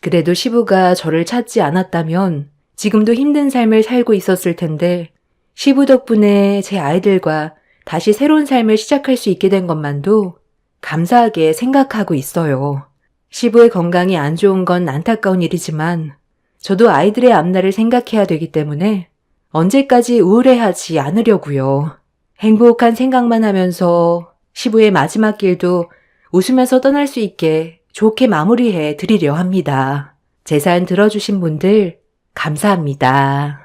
그래도 시부가 저를 찾지 않았다면 지금도 힘든 삶을 살고 있었을 텐데 시부 덕분에 제 아이들과 다시 새로운 삶을 시작할 수 있게 된 것만도 감사하게 생각하고 있어요. 시부의 건강이 안 좋은 건 안타까운 일이지만 저도 아이들의 앞날을 생각해야 되기 때문에 언제까지 우울해하지 않으려고요. 행복한 생각만 하면서 시부의 마지막 길도 웃으면서 떠날 수 있게 좋게 마무리해 드리려 합니다. 제 사연 들어주신 분들 감사합니다.